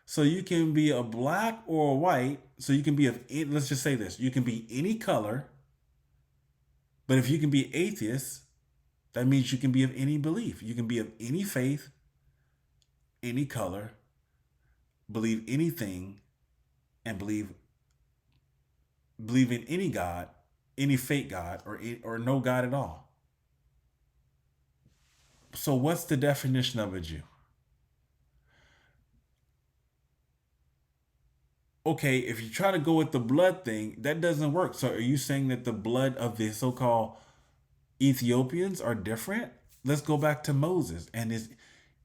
So you can be a black or a white. So you can be let's just say this. You can be any color. But if you can be atheist, that means you can be of any belief. You can be of any faith any color, believe anything, and believe in any God, any fake God, or no God at all. So what's the definition of a Jew? Okay, if you try to go with the blood thing, that doesn't work. So are you saying that the blood of the so-called Ethiopians are different? Let's go back to Moses and his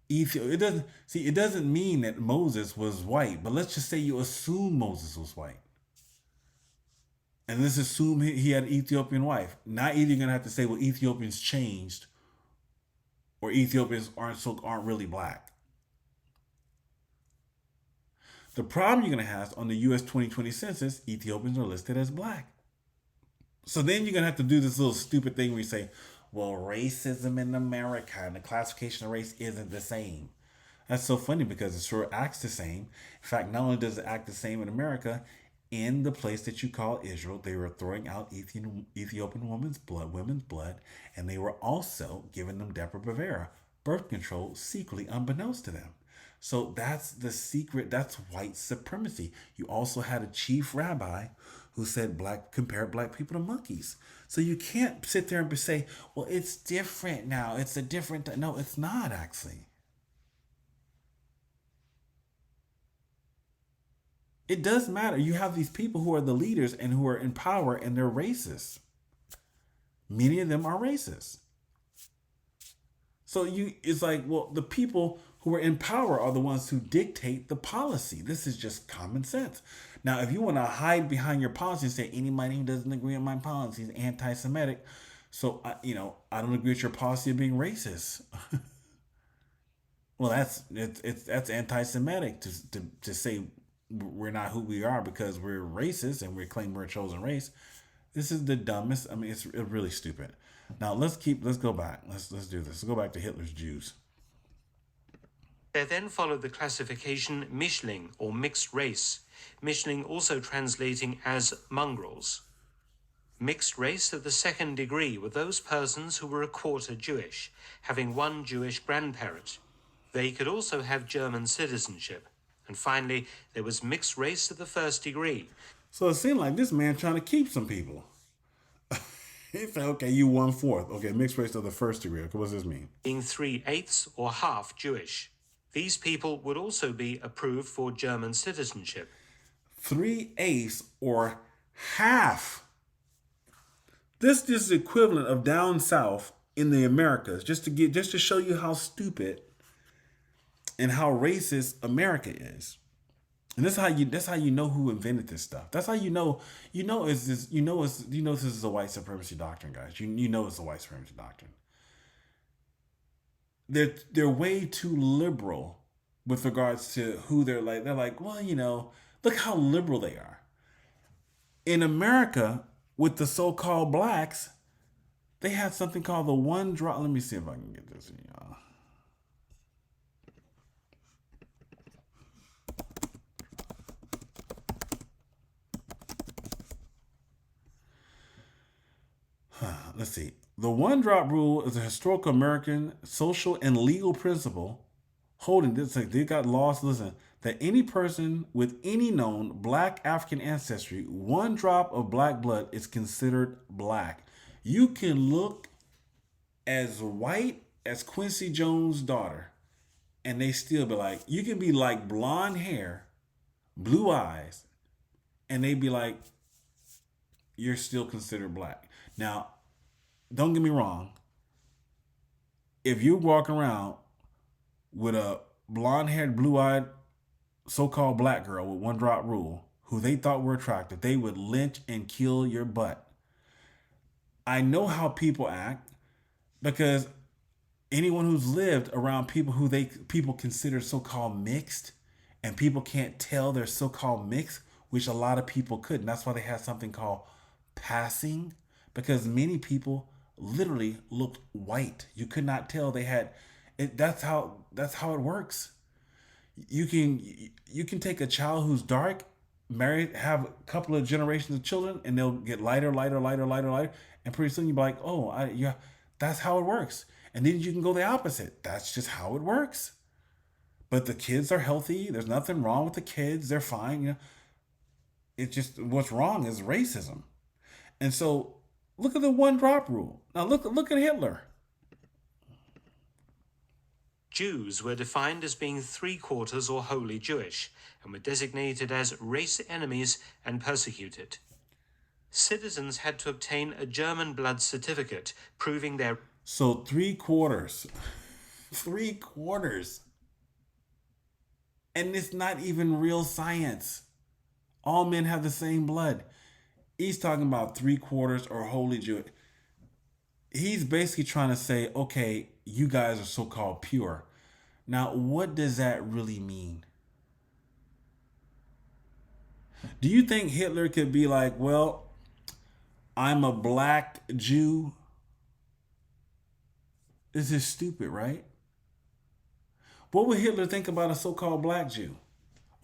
it doesn't mean that Moses was white, but let's just say you assume Moses was white. And let's assume he had an Ethiopian wife. Now either you're gonna have to say, well, Ethiopians changed, or Ethiopians aren't really black. The problem you're going to have is on the US 2020 census, Ethiopians are listed as black. So then you're going to have to do this little stupid thing where you say, well, racism in America and the classification of race isn't the same. That's so funny because it sure acts the same. In fact, not only does it act the same in America, in the place that you call Israel, they were throwing out Ethiopian women's blood, and they were also giving them Depo-Provera, birth control, secretly unbeknownst to them. So that's the secret. That's white supremacy. You also had a chief rabbi who said compared black people to monkeys. So you can't sit there and say, well, it's different now. It's a different. No, it's not actually. It does matter. You have these people who are the leaders and who are in power, and they're racist. Many of them are racist. So it's like, well, the people who are in power are the ones who dictate the policy. This is just common sense. Now, if you want to hide behind your policy and say anybody who doesn't agree with my policy is anti-Semitic, so I don't agree with your policy of being racist. Well, that's anti-Semitic to say we're not who we are because we're racist and we claim we're a chosen race. This is the dumbest. I mean, it's really stupid. Now let's go back. Let's do this. Let's go back to Hitler's Jews. There then followed the classification Mischling, or mixed race. Mischling also translating as mongrels. Mixed race of the second degree were those persons who were a quarter Jewish, having one Jewish grandparent. They could also have German citizenship. And finally, there was mixed race of the first degree. So it seemed like this man trying to keep some people. He said, okay, you 1/4. Okay, mixed race of the first degree. Okay, what does this mean? Being 3/8 or half Jewish. These people would also be approved for German citizenship. 3/8 or half. This is the equivalent of down south in the Americas, just to show you how stupid and how racist America is. And that's how you know who invented this stuff. That's how this is a white supremacy doctrine, guys. You know it's a white supremacy doctrine. They're way too liberal with regards to who they're like. They're like, well, look how liberal they are. In America, with the so-called blacks, they had something called the one drop. Let me see if I can get this in, y'all. Let's see. The one-drop rule is a historical American social and legal principle holding this. Like they got laws. Listen, that any person with any known black African ancestry, one drop of black blood is considered black. You can look as white as Quincy Jones' daughter, and they still be like, you can be like blonde hair, blue eyes, and they be like, you're still considered black. Now, don't get me wrong. If you walk around with a blonde-haired, blue-eyed, so-called black girl with one drop rule, who they thought were attractive, they would lynch and kill your butt. I know how people act because anyone who's lived around people who people consider so-called mixed, and people can't tell they're so-called mixed, which a lot of people couldn't. That's why they had something called passing, because many people literally looked white. You could not tell they had it. That's how it works. You can take a child who's dark, married, have a couple of generations of children, and they'll get lighter, and pretty soon you'll be like, oh, that's how it works. And then you can go the opposite. That's just how it works. but the kids are healthy. There's nothing wrong with the kids. They're fine. You know, it's just what's wrong is racism. And so look at the one drop rule. Now look at Hitler. Jews were defined as being 3/4 or wholly Jewish and were designated as race enemies and persecuted. Citizens had to obtain a German blood certificate proving their... So 3/4. 3/4. And it's not even real science. All men have the same blood. He's talking about 3/4 or wholly Jewish. He's basically trying to say, okay, you guys are so-called pure. Now, what does that really mean? Do you think Hitler could be like, well, I'm a black Jew? This is stupid, right? What would Hitler think about a so-called black Jew?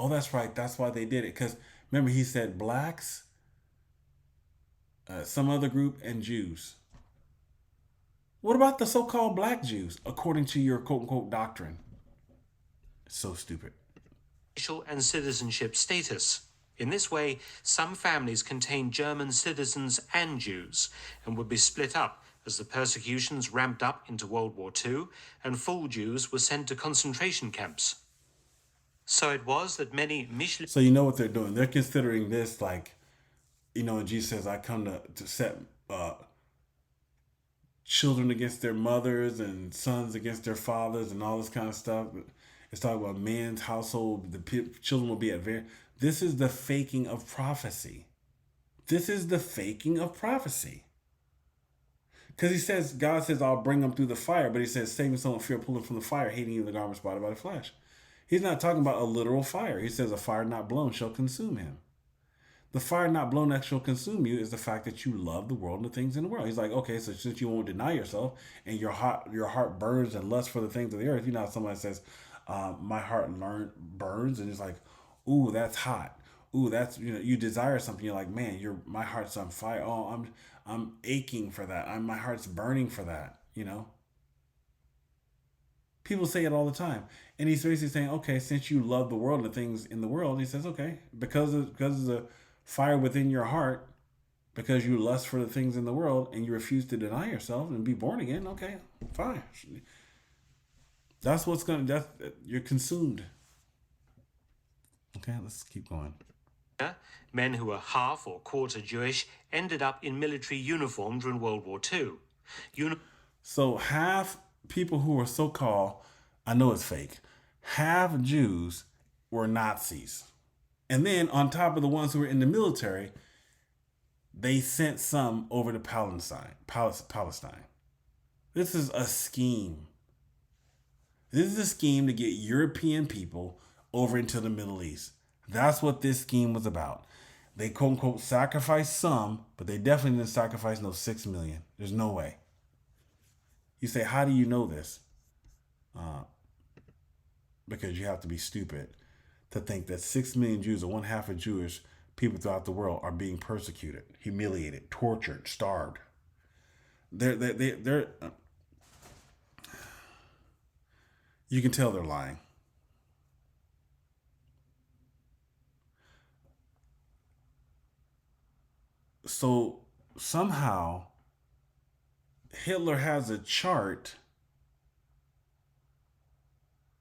Oh, that's right. That's why they did it. Because remember, he said blacks, some other group, and Jews. What about the so-called black Jews, according to your quote-unquote doctrine? So stupid. Racial and citizenship status. In this way, some families contained German citizens and Jews and would be split up as the persecutions ramped up into World War II and full Jews were sent to concentration camps. So it was that many Michelin... So you know what they're doing? They're considering this like, you know, Jesus says, I come to set children against their mothers and sons against their fathers and all this kind of stuff. It's talking about man's household. The children will be at variance. This is the faking of prophecy. This is the faking of prophecy. Because he says, God says, I'll bring them through the fire. But he says, saving someone fear, pulling from the fire, hating you in the garment spotted by the flesh. He's not talking about a literal fire. He says, a fire not blown shall consume him. The fire not blown that shall consume you is the fact that you love the world and the things in the world. He's like, okay, so since you won't deny yourself and your heart burns and lusts for the things of the earth, you know how somebody says, my heart burns, and it's like, ooh, that's hot. Ooh, that's, you know, you desire something. You're like, man, my heart's on fire. Oh, I'm aching for that. My heart's burning for that. You know, people say it all the time, and he's basically saying, okay, since you love the world and the things in the world, he says, okay, because of the fire within your heart, because you lust for the things in the world and you refuse to deny yourself and be born again. Okay, fine. That's what's you're consumed. Okay, let's keep going. Men who were half or quarter Jewish ended up in military uniform during World War II. So half people who were so-called, I know it's fake, half Jews were Nazis. And then on top of the ones who were in the military, they sent some over to Palestine. This is a scheme. This is a scheme to get European people over into the Middle East. That's what this scheme was about. They quote unquote sacrificed some, but they definitely didn't sacrifice no 6 million. There's no way. You say, how do you know this? Because you have to be stupid to think that 6 million Jews, or one half of Jewish people throughout the world, are being persecuted, humiliated, tortured, starved. They're you can tell they're lying. So somehow Hitler has a chart,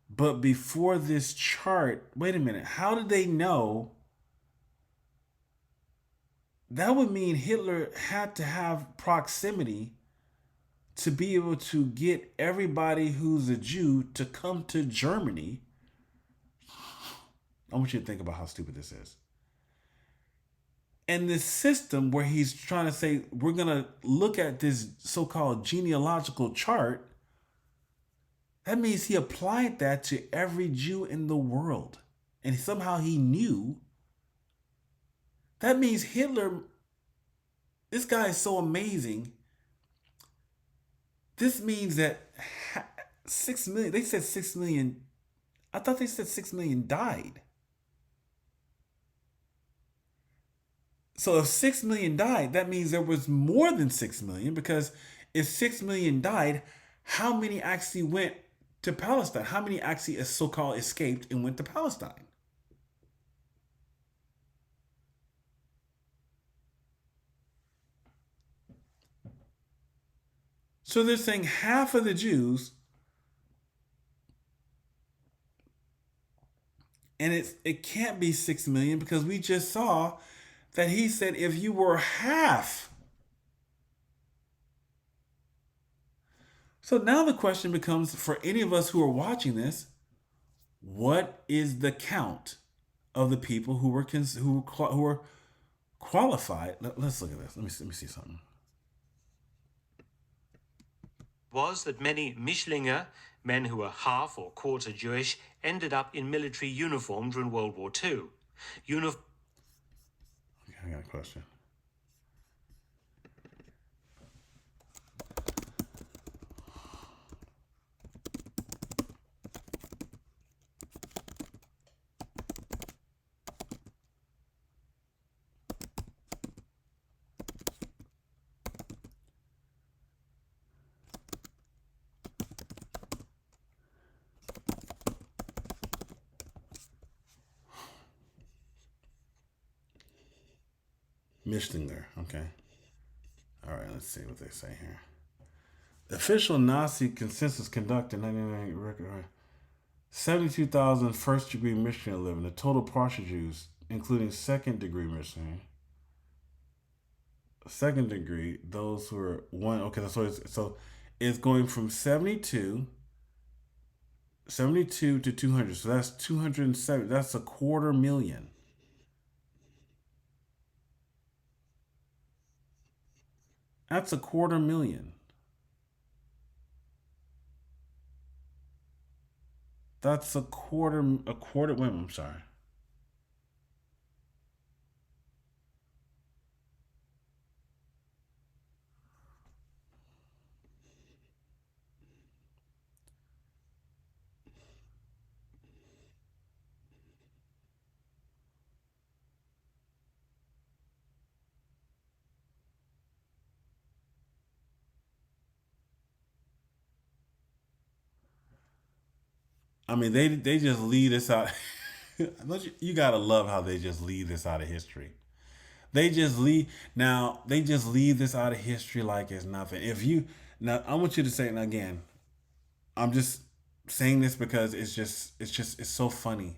but before this chart, wait a minute, how did they know? That would mean Hitler had to have proximity to be able to get everybody who's a Jew to come to Germany. I want you to think about how stupid this is. And this system where he's trying to say, we're going to look at this so-called genealogical chart, that means he applied that to every Jew in the world. And somehow he knew. That means Hitler, this guy is so amazing. This means that 6 million, they said 6 million, I thought they said 6 million died. So if 6 million died, that means there was more than 6 million, because if 6 million died, how many actually went to Palestine? How many actually so-called escaped and went to Palestine? So they're saying half of the Jews, and it can't be 6 million because we just saw that he said if you were half. So now the question becomes for any of us who are watching this, what is the count of the people who were qualified? Let's look at this. Let me see something. Was that many Mischlinge, men who were half or quarter Jewish, ended up in military uniform during World War II. Okay, I got a question. Mischlinger, okay. All right, let's see what they say here. The official Nazi consensus conducted 1998 record 72,000 first-degree Mischlinger living. The total partial Jews, including second-degree Mischlinger. Second degree, those who are one. Okay, so it's going from 72 to 200. So that's 207. That's 250,000. That's 250,000. That's a quarter. Wait, I'm sorry. I mean, they just leave this out. You gotta love how they just leave this out of history. They just leave this out of history like it's nothing. I want you to say it again. I'm just saying this because it's so funny.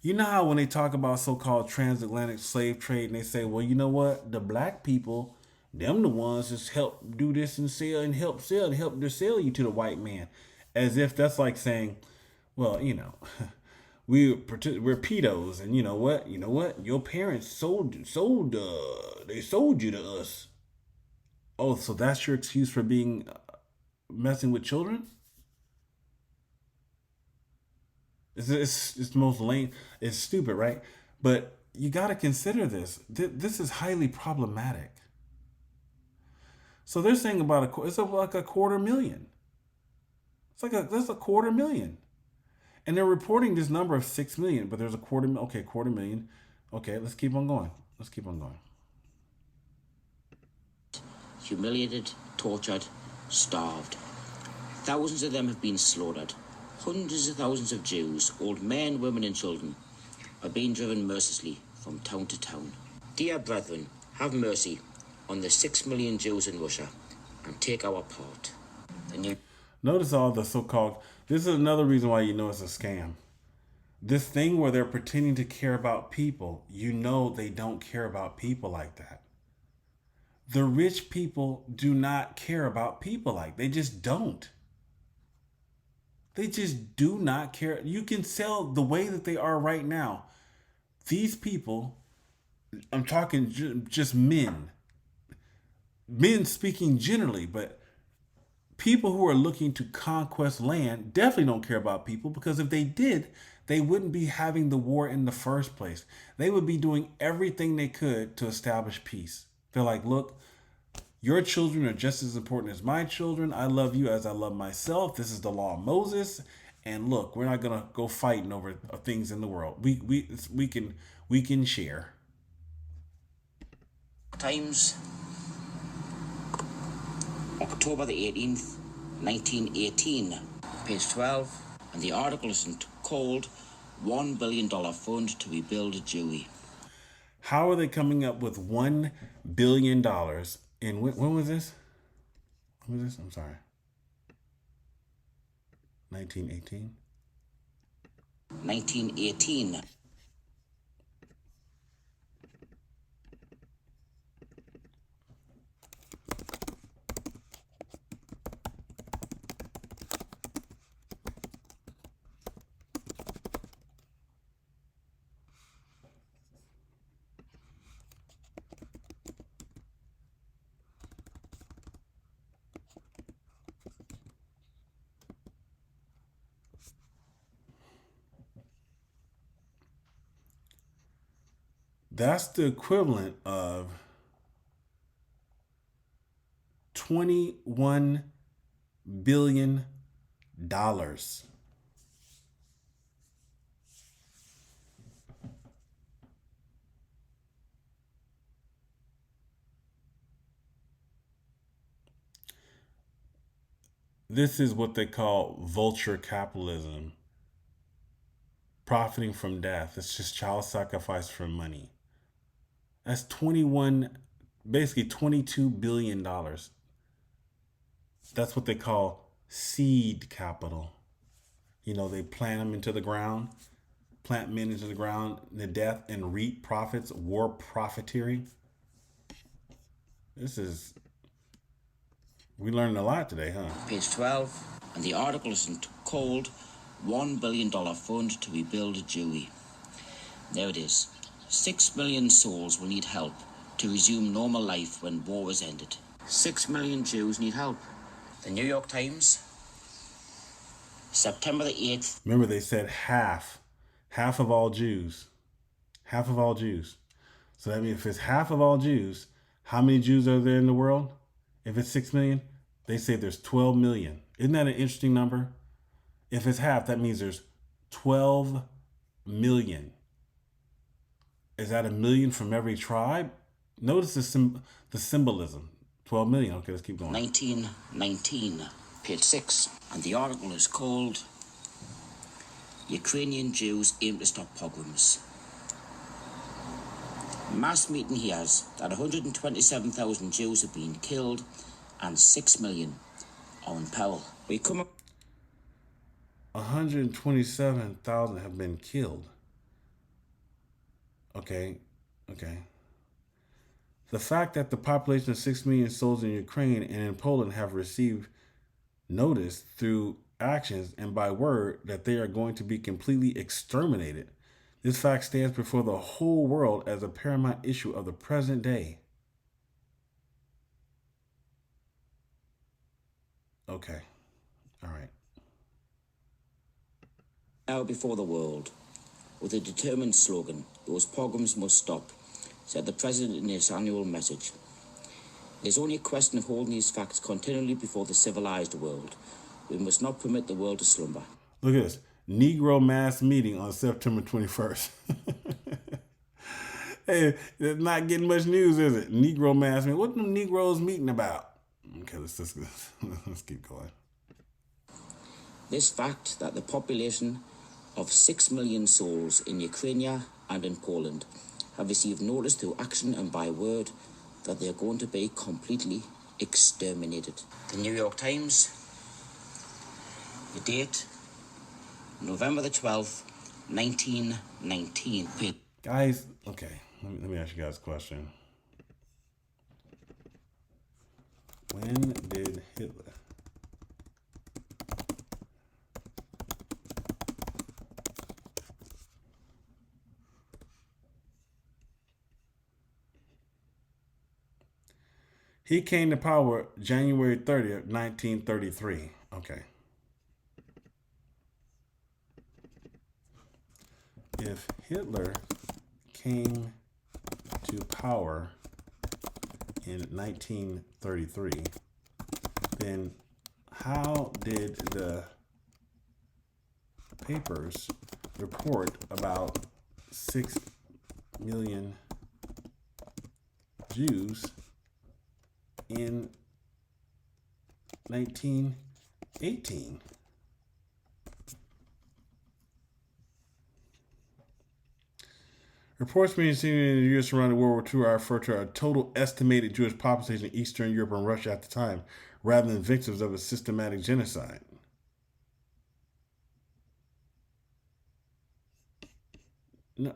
You know how when they talk about so-called transatlantic slave trade and they say, well, you know what? The black people, them the ones just help do this and sell and help sell to sell you to the white man. As if that's like saying, well, we're pedos, and you know what? Your parents sold you to us. Oh, so that's your excuse for being messing with children? It's the most lame. It's stupid, right? But you got to consider this. This is highly problematic. So they're saying about it's like 250,000. That's 250,000. And they're reporting this number of 6 million, but there's a quarter. Okay, 250,000. Okay, let's keep on going. Humiliated, tortured, starved. Thousands of them have been slaughtered. Hundreds of thousands of Jews, old men, women and children, are being driven mercilessly from town to town. Dear brethren, have mercy on the 6 million Jews in Russia and take our part. Notice all the so-called... This is another reason why you know it's a scam. This thing where they're pretending to care about people, they don't care about people like that. The rich people do not care about people like they just don't. They just do not care. You can tell the way that they are right now. These people, I'm talking just men speaking generally, but people who are looking to conquest land definitely don't care about people, because if they did, they wouldn't be having the war in the first place. They would be doing everything they could to establish peace. They're like, look, your children are just as important as my children. I love you as I love myself. This is the law of Moses. And look, we're not going to go fighting over things in the world. We can share. Times, October the 18th, 1918. Page 12, and the article is called $1 billion fund to rebuild Jewry. How are they coming up with $1 billion? And when was this? When was this? I'm sorry. 1918? 1918. That's the equivalent of $21 billion. This is what they call vulture capitalism. Profiting from death. It's just child sacrifice for money. That's basically $22 billion. That's what they call seed capital. You know, they plant them into the ground, plant men into the ground, the death, and reap profits, war profiteering. We learned a lot today, huh? Page 12, and the article is called $1 billion fund to rebuild Jewry. There it is. 6 million souls will need help to resume normal life when war is ended. 6 million Jews need help. The New York Times, September the 8th. Remember, they said half of all Jews. Half of all Jews. So that means if it's half of all Jews, how many Jews are there in the world? If it's 6 million, they say there's 12 million. Isn't that an interesting number? If it's half, that means there's 12 million. Is that a million from every tribe? Notice the symbolism. 12 million. Okay, let's keep going. 1919, page 6. And the article is called Ukrainian Jews Aim to Stop Pogroms. Mass meeting hears that 127,000 Jews have been killed and 6 million are in peril. We come up 127,000 have been killed. Okay. The fact that the population of 6 million souls in Ukraine and in Poland have received notice through actions and by word that they are going to be completely exterminated. This fact stands before the whole world as a paramount issue of the present day. Okay. All right. Now before the world, with a determined slogan, those pogroms must stop, said the President in his annual message. It is only a question of holding these facts continually before the civilized world. We must not permit the world to slumber. Look at this. Negro mass meeting on September 21st. Hey, it's not getting much news, is it? Negro mass meeting. What are the Negroes meeting about? Okay, let's keep going. This fact that the population of 6 million souls in Ukraine and in Poland have received notice through action and by word that they are going to be completely exterminated. The New York Times, the date, November the 12th, 1919. Guys, okay, let me ask you guys a question. When did Hitler... He came to power January 30th, 1933. Okay. If Hitler came to power in 1933, then how did the papers report about 6 million Jews in 1918? Reports being seen in the years surrounding World War II are referred to a total estimated Jewish population in Eastern Europe and Russia at the time, rather than victims of a systematic genocide. No,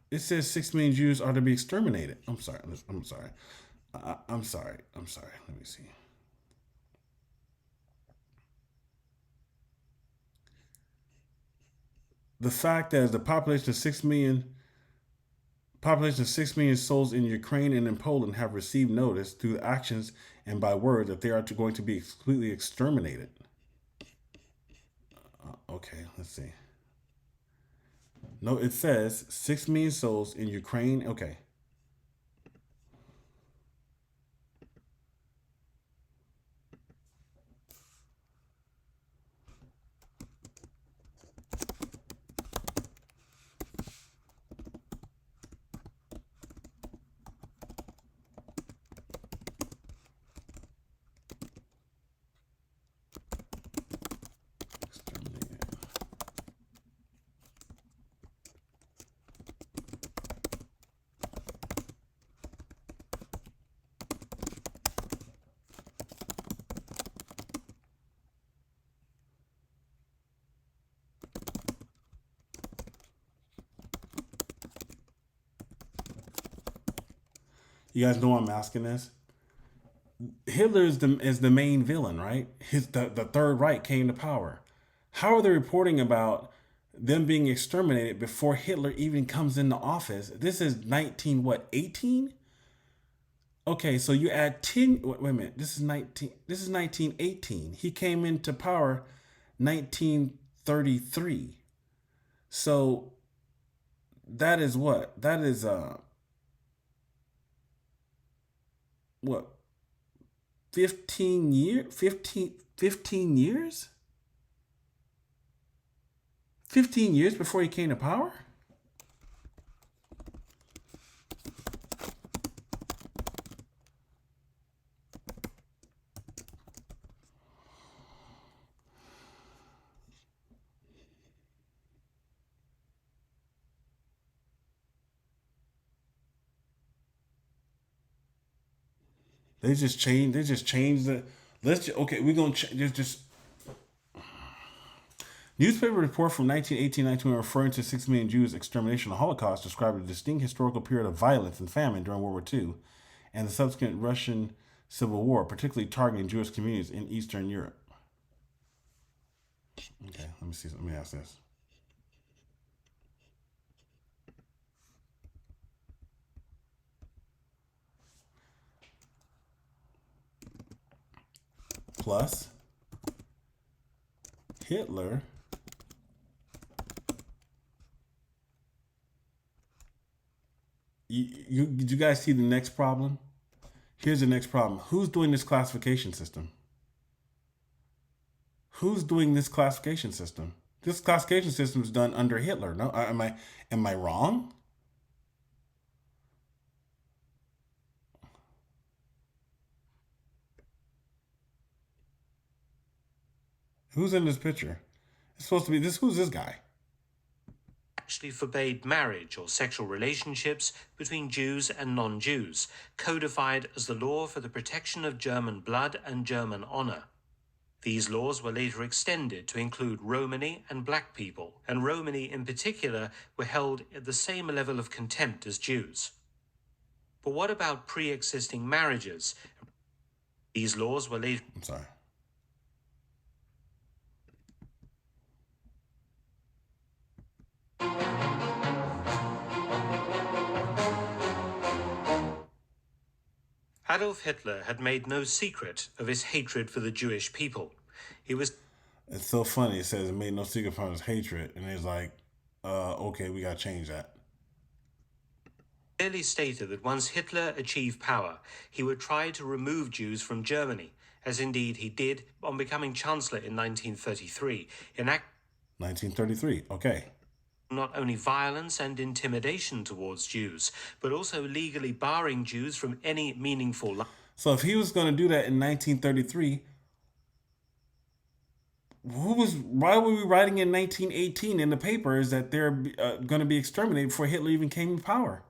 it says 6 million Jews are to be exterminated. I'm sorry. I'm sorry. I'm sorry. I'm sorry. Let me see. The fact that the population of 6 million souls in Ukraine and in Poland have received notice through actions and by word that they are going to be completely exterminated. Okay, let's see. No, it says 6 million souls in Ukraine. Okay. You guys know why I'm asking this? Hitler is the main villain, right? The Third Reich came to power. How are they reporting about them being exterminated before Hitler even comes into office? This is 18? Okay, so you add 10. Wait a minute. This is 1918. He came into power 1933. So that is what? That is what? 15 years? 15 years? 15 years before he came to power? They just changed the. Okay, we're gonna just. Newspaper report from 1918-19 referring to 6 million Jews extermination of the Holocaust described a distinct historical period of violence and famine during World War II and the subsequent Russian Civil War, particularly targeting Jewish communities in Eastern Europe. Okay, let me see. Let me ask this. Plus, Hitler did you guys see the next problem? Here's the next problem. Who's doing this classification system? Who's doing this classification system? This classification system is done under Hitler. No, am I wrong? Who's in this picture? It's supposed to be this. Who's this guy? Actually forbade marriage or sexual relationships between Jews and non-Jews, codified as the law for the protection of German blood and German honor. These laws were later extended to include Romani and black people, and Romani in particular were held at the same level of contempt as Jews. But what about pre-existing marriages? These laws were later... I'm sorry. Adolf Hitler had made no secret of his hatred for the Jewish people. It's so funny. It says it made no secret from his hatred, and it's like, okay, we gotta change that. Clearly stated that once Hitler achieved power, he would try to remove Jews from Germany, as indeed he did on becoming Chancellor in 1933. 1933, okay. Not only violence and intimidation towards Jews, but also legally barring Jews from any meaningful life. So if he was going to do that in 1933, Why were we writing in 1918 in the papers that they're going to be exterminated before Hitler even came to power?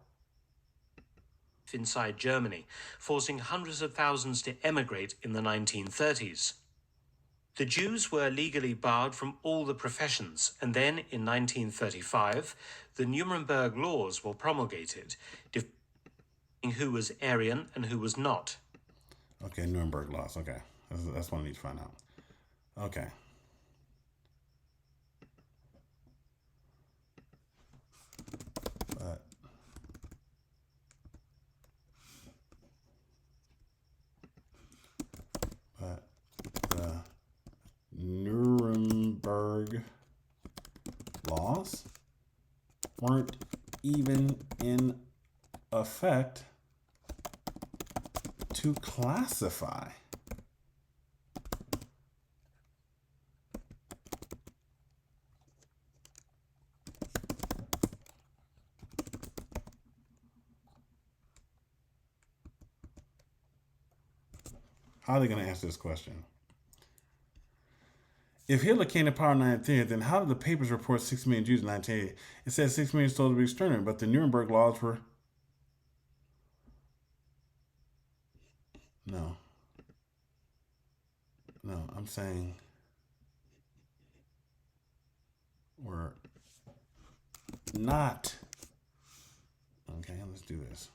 Inside Germany, forcing hundreds of thousands to emigrate in the 1930s. The Jews were legally barred from all the professions, and then in 1935, the Nuremberg laws were promulgated, defining who was Aryan and who was not. Okay, Nuremberg laws. Okay, that's what I need to find out. Okay. But the Nuremberg laws weren't even in effect to classify how are they going to answer this question? If Hitler came to power in 1930, then how did the papers report 6 million Jews in 1980? It said 6 million told to be exterminated, but the Nuremberg laws were... No, I'm saying we're not. Okay, let's do this.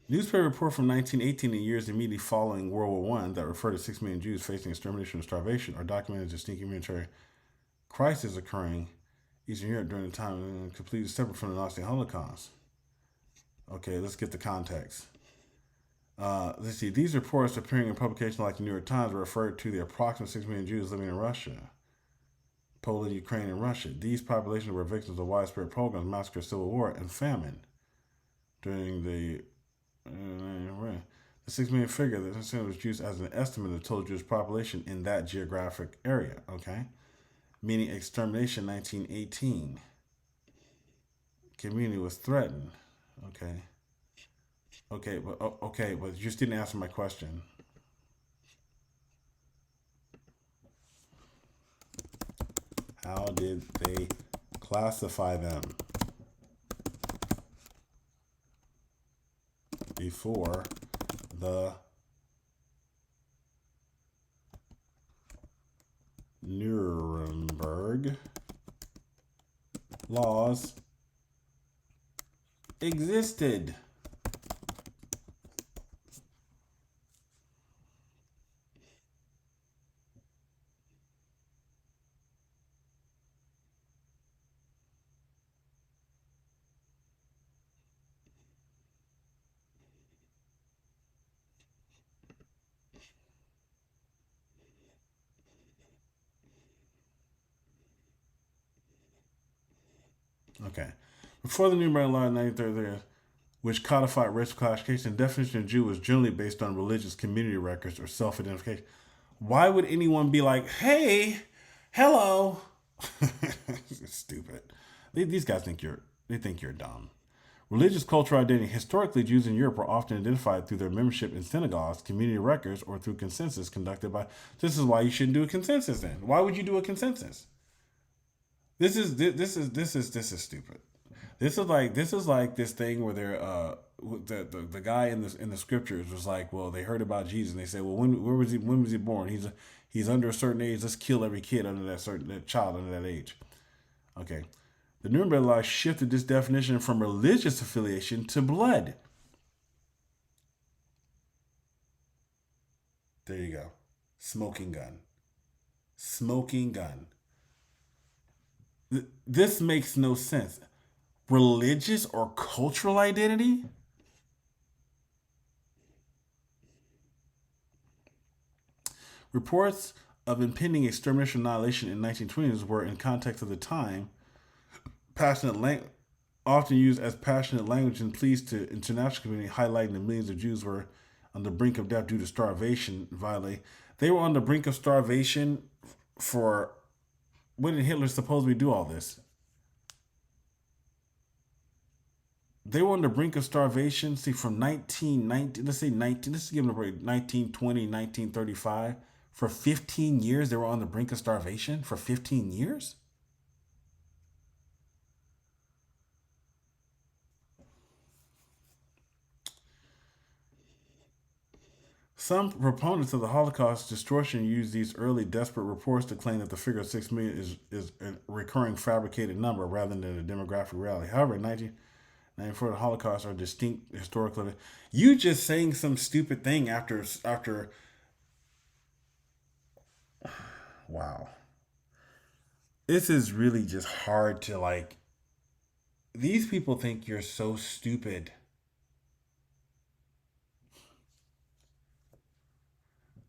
Newspaper report from 1918, the years immediately following World War I, that refer to 6 million Jews facing extermination or starvation, are documented as a sneaky military crisis occurring in Eastern Europe during the time completely separate from the Nazi Holocaust. Okay, let's get the context. Let's see. These reports appearing in publications like the New York Times refer to the approximate 6 million Jews living in Russia, Poland, Ukraine, and Russia. These populations were victims of widespread pogroms, massacre, civil war, and famine during the 6 million figure that was used as an estimate of the total Jewish population in that geographic area, okay? Meaning extermination 1918. Community was threatened, okay? Okay, but you just didn't answer my question. How did they classify them before the Nuremberg laws existed? Okay. Before the Nuremberg Law in 1933, which codified racial classification, the definition of Jew was generally based on religious community records or self-identification. Why would anyone be like, hey, hello? It's stupid. These guys think you're dumb. Religious cultural identity. Historically, Jews in Europe were often identified through their membership in synagogues, community records, or through consensus conducted by... This is why you shouldn't do a consensus then. Why would you do a consensus? This is stupid. This is like this thing where they're the guy in the scriptures was like, well, they heard about Jesus and they said, well, when was he born? He's under a certain age. Let's kill every kid under that child under that age. Okay, the Nuremberg Law shifted this definition from religious affiliation to blood. There you go, smoking gun. This makes no sense. Religious or cultural identity? Reports of impending extermination and annihilation in 1920s were, in context of the time, often used as passionate language and pleas to international community, highlighting the millions of Jews were on the brink of death due to starvation. They were on the brink of starvation for... When did Hitler supposedly do all this? They were on the brink of starvation. See, from 1919, let's say 19, let's give them a break, 1920, 1935. For 15 years, they were on the brink of starvation? For 15 years? Some proponents of the Holocaust distortion use these early desperate reports to claim that the figure of 6 million is a recurring fabricated number rather than a demographic reality. However, in 1994, the Holocaust are distinct historical events. You just saying some stupid thing after wow. This is really just hard to like. These people think you're so stupid.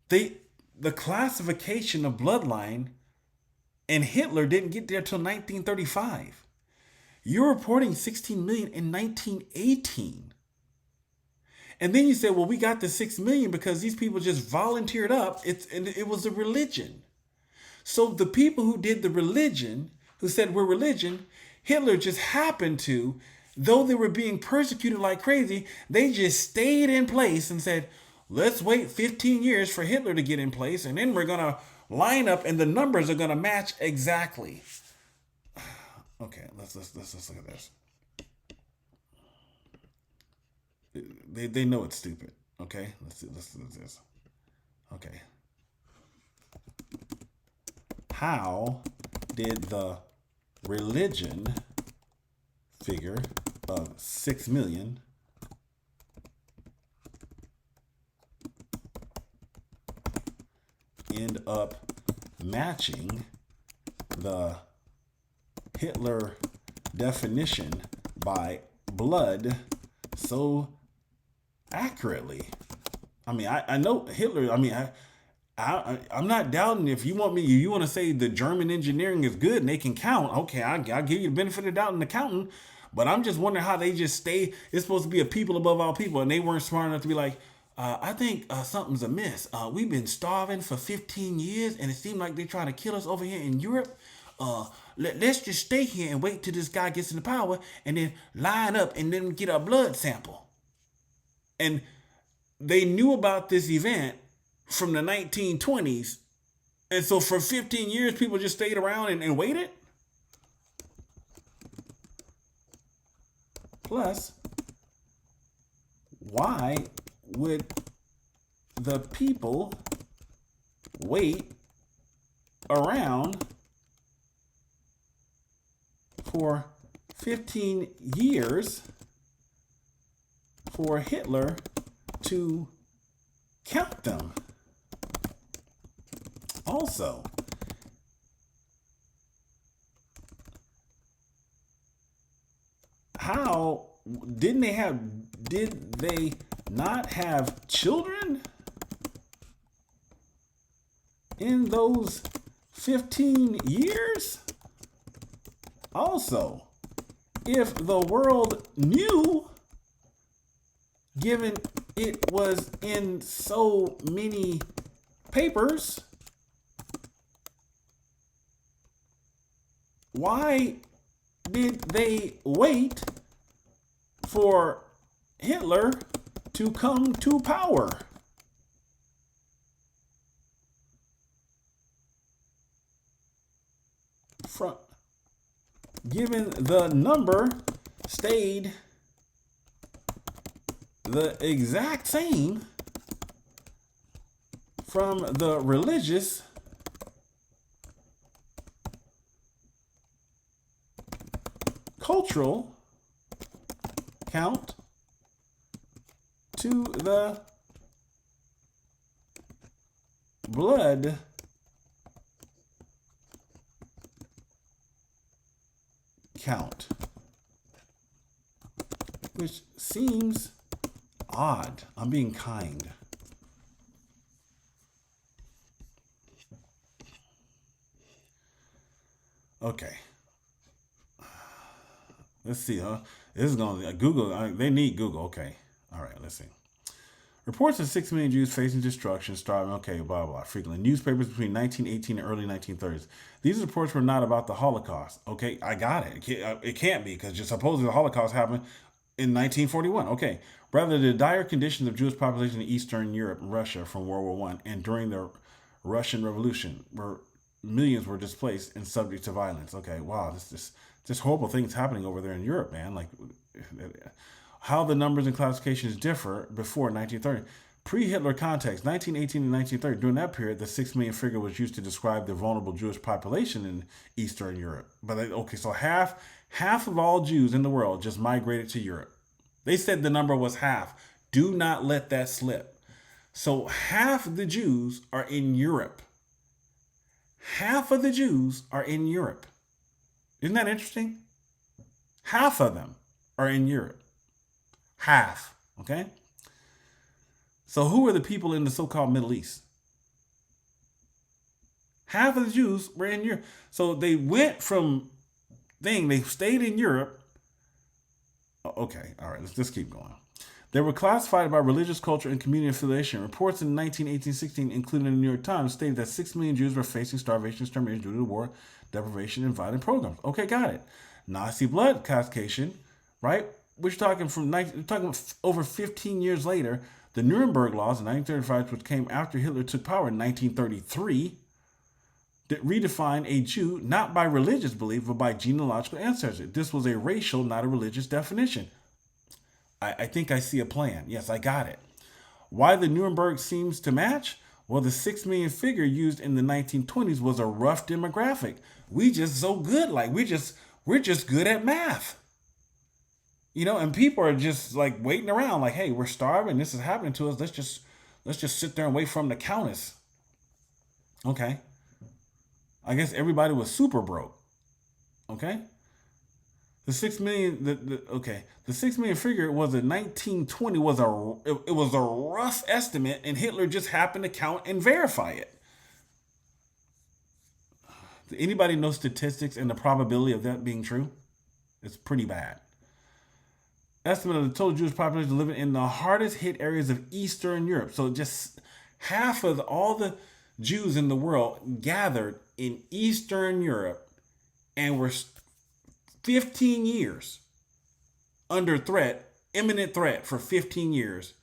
The classification of bloodline and Hitler didn't get there till 1935. You're reporting 16 million in 1918. And then you say, well, we got the 6 million because these people just volunteered up. It was a religion. So the people who did the religion, who said we're religion, Hitler just happened to, though they were being persecuted like crazy, they just stayed in place and said, let's wait 15 years for Hitler to get in place, and then we're going to line up and the numbers are going to match exactly. Okay, let's look at this. They know it's stupid. Okay, let's do this. Okay. How did the religion figure of 6 million end up matching the Hitler definition by blood so accurately? I mean, I know Hitler. I mean, I'm not doubting if you want to say the German engineering is good and they can count. Okay, I'll give you the benefit of the doubt in accounting. But I'm just wondering how they just stay. It's supposed to be a people above all people, and they weren't smart enough to be like, I think something's amiss. We've been starving for 15 years, and it seemed like they're trying to kill us over here in Europe. Let's just stay here and wait till this guy gets into power, and then line up and then get a blood sample. And they knew about this event from the 1920s, and so for 15 years, people just stayed around and waited. Plus, why would the people wait around for 15 years for Hitler to count them? Also, how did they not have children in those 15 years? Also, if the world knew, given it was in so many papers, why did they wait for Hitler to come to power? Given the number stayed the exact same from the religious cultural count to the blood count, which seems odd. I'm being kind. Okay. Let's see, huh? This is going to Google. They need Google. Okay. All right. Let's see. Reports of 6 million Jews facing destruction, starving. Okay, blah, blah. Frequently. Newspapers between 1918 and early 1930s. These reports were not about the Holocaust. Okay, I got it. It can't be because just supposedly the Holocaust happened In 1941, okay. Rather, the dire conditions of Jewish population in Eastern Europe and Russia from World War I and during the Russian Revolution, where millions were displaced and subject to violence. Okay, wow, this horrible things happening over there in Europe, man. Like how the numbers and classifications differ before 1930. Pre-Hitler context, 1918 and 1930. During that period, the 6 million figure was used to describe the vulnerable Jewish population in Eastern Europe. But okay, so half of all Jews in the world just migrated to Europe. They said the number was half. Do not let that slip. So half of the Jews are in Europe. Half of the Jews are in Europe. Isn't that interesting? Half of them are in Europe. Half, okay? So who are the people in the so-called Middle East? Half of the Jews were in Europe. So they went from they stayed in Europe. Okay, all right, let's just keep going. They were classified by religious culture and community affiliation. Reports in 1918-16, including the New York Times, stated that 6 million Jews were facing starvation and extermination due to the war, deprivation, and violent programs. Okay, got it. Nazi blood classification, right? We're talking over 15 years later. The Nuremberg laws in 1935, which came after Hitler took power in 1933, that redefined a Jew not by religious belief, but by genealogical ancestry. This was a racial, not a religious definition. I think I see a plan. Yes, I got it. Why the Nuremberg seems to match? Well, the 6 million figure used in the 1920s was a rough demographic. We just so good. Like we're just good at math. And people are just like waiting around like, hey, we're starving. This is happening to us. Let's just sit there and wait for them to count us. Okay. I guess everybody was super broke. Okay. The 6 million, the 6 million figure was in 1920 it was a rough estimate, and Hitler just happened to count and verify it. Does anybody know statistics and the probability of that being true? It's pretty bad. Estimate of the total Jewish population living in the hardest hit areas of Eastern Europe. So just half of all the Jews in the world gathered in Eastern Europe and were 15 years under threat, imminent threat for 15 years.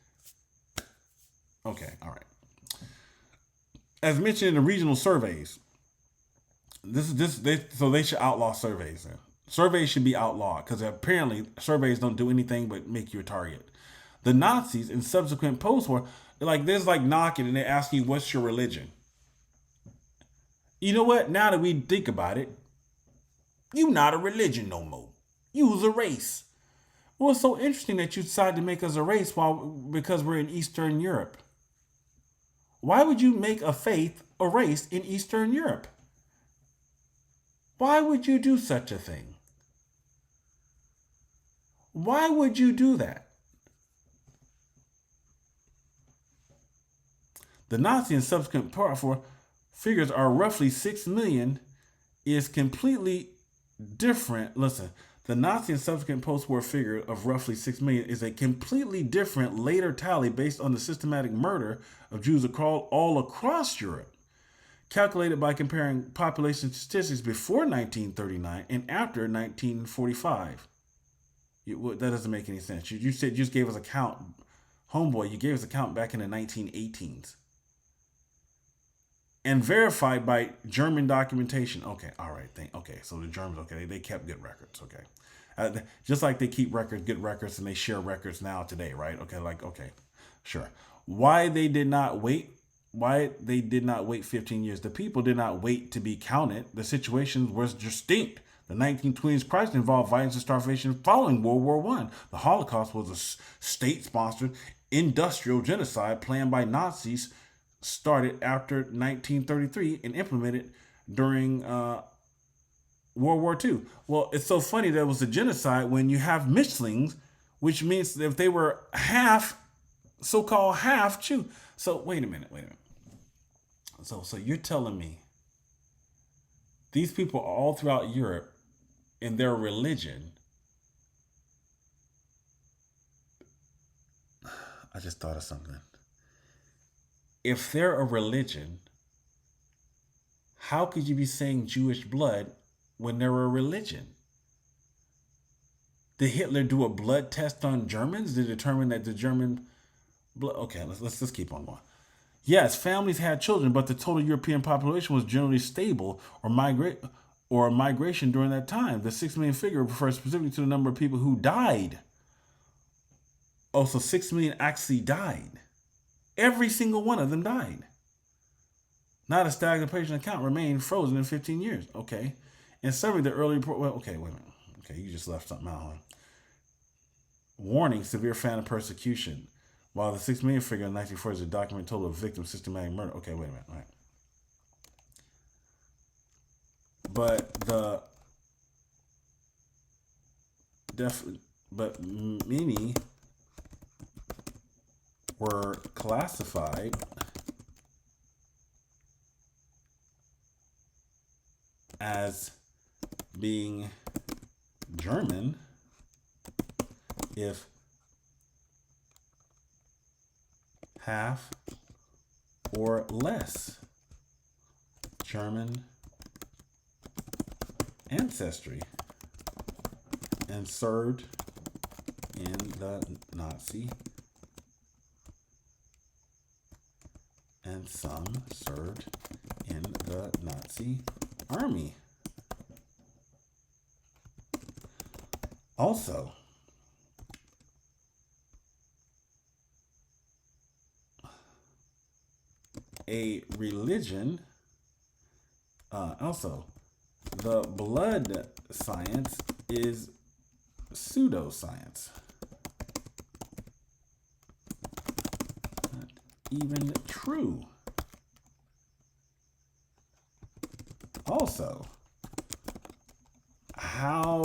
Okay, all right. As mentioned in the regional surveys, so they should outlaw surveys. Surveys should be outlawed because apparently surveys don't do anything but make you a target. The Nazis in subsequent post-war, there's knocking and they're asking you, what's your religion? You know what? Now that we think about it, you not a religion no more. You's a race. Well, it's so interesting that you decided to make us a race because we're in Eastern Europe. Why would you make a faith a race in Eastern Europe? Why would you do such a thing? Why would you do that? The Nazi and subsequent powerful figures are roughly 6 million is completely different. Listen, the Nazi and subsequent post-war figure of roughly 6 million is a completely different later tally based on the systematic murder of Jews all across Europe, calculated by comparing population statistics before 1939 and after 1945. That doesn't make any sense. You said you just gave us a count. Homeboy, you gave us a count back in the 1918s. And verified by German documentation. Okay, all right. Okay, so the Germans, okay, they kept good records. Okay, just like they keep good records, and they share records now today, right? Okay, sure. Why they did not wait 15 years? The people did not wait to be counted. The situation was distinct. The 1920s crisis involved violence and starvation following World War I. The Holocaust was a state-sponsored industrial genocide planned by Nazis, started after 1933 and implemented during World War II. Well, it's so funny that it was a genocide when you have Mischlings, which means that if they were so-called half Jew. So wait a minute. So you're telling me these people all throughout Europe in their religion, I just thought of something. If they're a religion, how could you be saying Jewish blood when they're a religion? Did Hitler do a blood test on Germans to determine that the German blood? Okay, let's just keep on going. Yes, families had children, but the total European population was generally stable or migration during that time. The 6 million figure refers specifically to the number of people who died. Oh, so 6 million actually died. Every single one of them died. Not a stagnant patient account remained frozen in 15 years. Okay. And several the early report. Well, okay, wait a minute. Okay, you just left something out. Huh? Warning: severe phantom persecution. While the 6 million figure in 1940 is a document total of victims' systematic murder. Okay, wait a minute. All right. But many were classified as being German if half or less German ancestry and served in the Nazi, and some served in the Nazi army. Also, a religion, the blood science is pseudoscience. Not even true. Also, how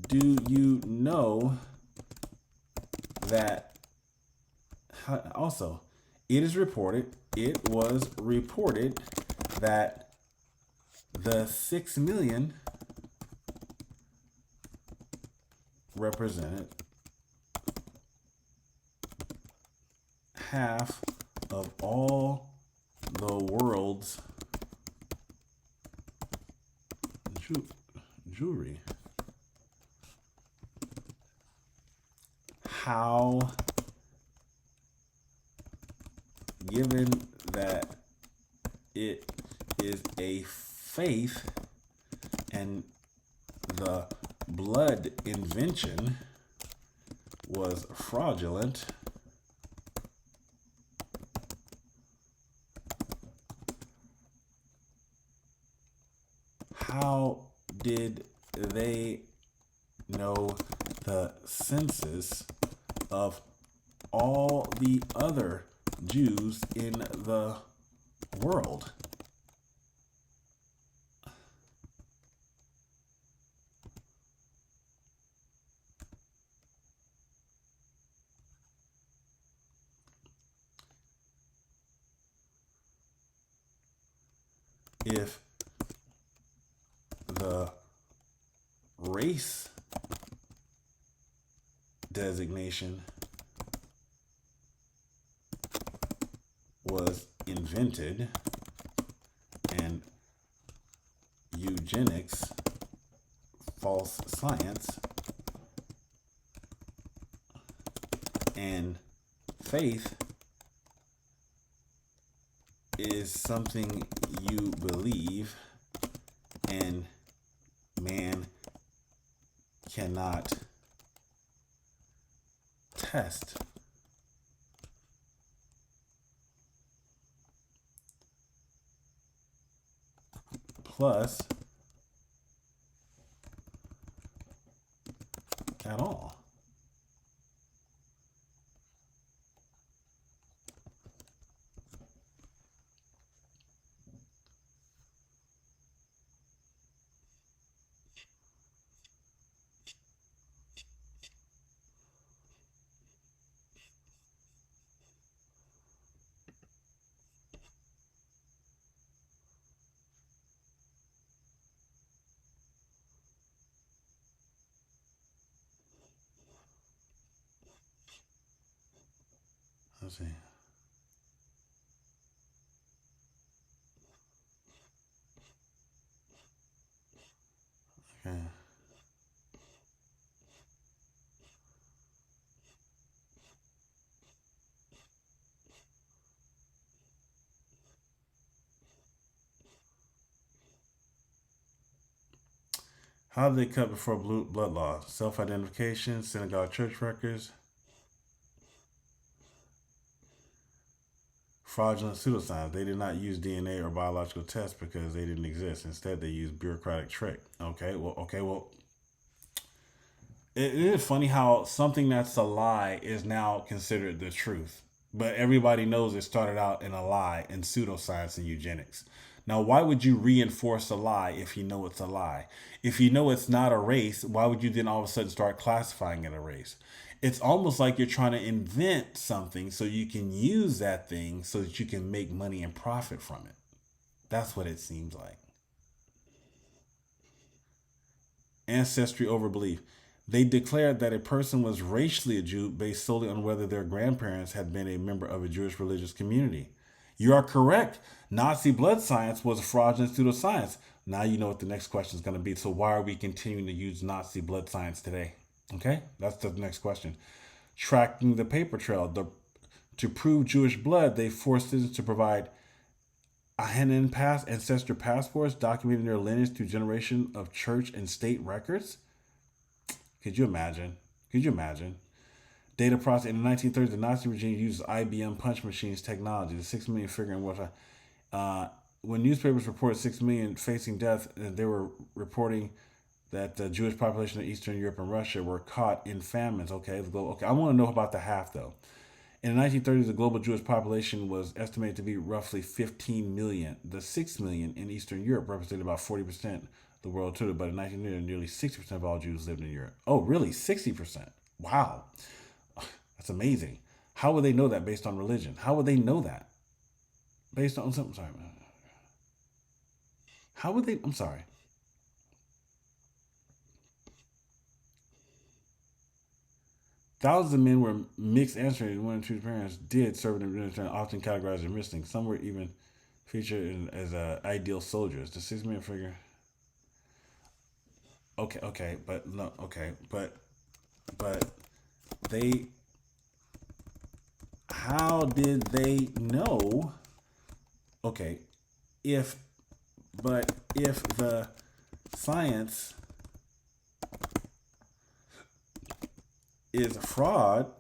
do you know that? Also, it was reported that the 6 million represented half of all the world's Jewry. How, given that it is a faith and the blood invention was fraudulent, how did they know the census of all the other Jews in the world? If the race designation was invented and eugenics false science and faith is something you believe and man cannot test. Plus, at all. Let's see. Okay. How did they cut before blood law? Self-identification, synagogue church records, fraudulent pseudoscience. They did not use DNA or biological tests because they didn't exist. Instead, they used bureaucratic trick. Okay, well. It is funny how something that's a lie is now considered the truth. But everybody knows it started out in a lie in pseudoscience and eugenics. Now, why would you reinforce a lie if you know it's a lie? If you know it's not a race, why would you then all of a sudden start classifying it a race? It's almost like you're trying to invent something so you can use that thing so that you can make money and profit from it. That's what it seems like. Ancestry over belief. They declared that a person was racially a Jew based solely on whether their grandparents had been a member of a Jewish religious community. You are correct. Nazi blood science was a fraudulent pseudoscience. Now you know what the next question is going to be. So why are we continuing to use Nazi blood science today? Okay, that's the next question. Tracking the paper trail. To prove Jewish blood, they forced citizens to provide ancestor passports documenting their lineage through generation of church and state records. Could you imagine? Data processing in the 1930s, the Nazi regime used IBM punch machines technology. The 6 million figure in wartime. When newspapers reported 6 million facing death, they were reporting that the Jewish population of Eastern Europe and Russia were caught in famines. Okay, I want to know about the half though. In the 1930s, the global Jewish population was estimated to be roughly 15 million. The 6 million in Eastern Europe represented about 40% of the world total, but in 1930, nearly 60% of all Jews lived in Europe. Oh, really? 60%? Wow. That's amazing. How would they know that based on religion? How would they know that? Based on something? Sorry. How would they? I'm sorry. Thousands of men were mixed answering. One or two parents did serve in the military, often categorized as missing. Some were even featured as ideal soldiers. The 6 million figure. Okay, but they. How did they know? Okay, if the science is fraudulent,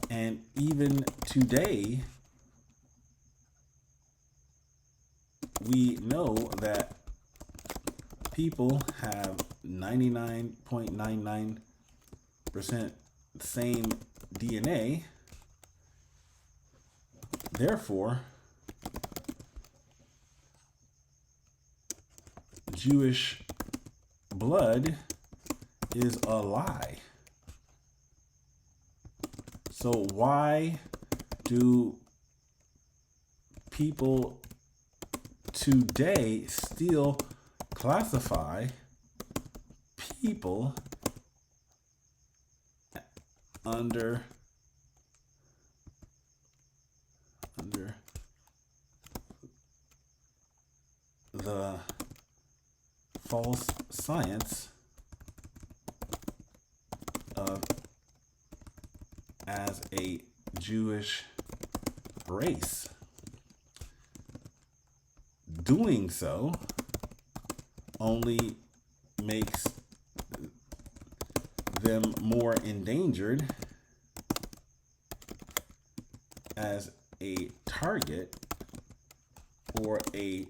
and even today we know that people have 99.99% same DNA. Therefore, Jewish blood is a lie. So why do people today still classify people under the false science as a Jewish race? Doing so only makes them more endangered as a target or a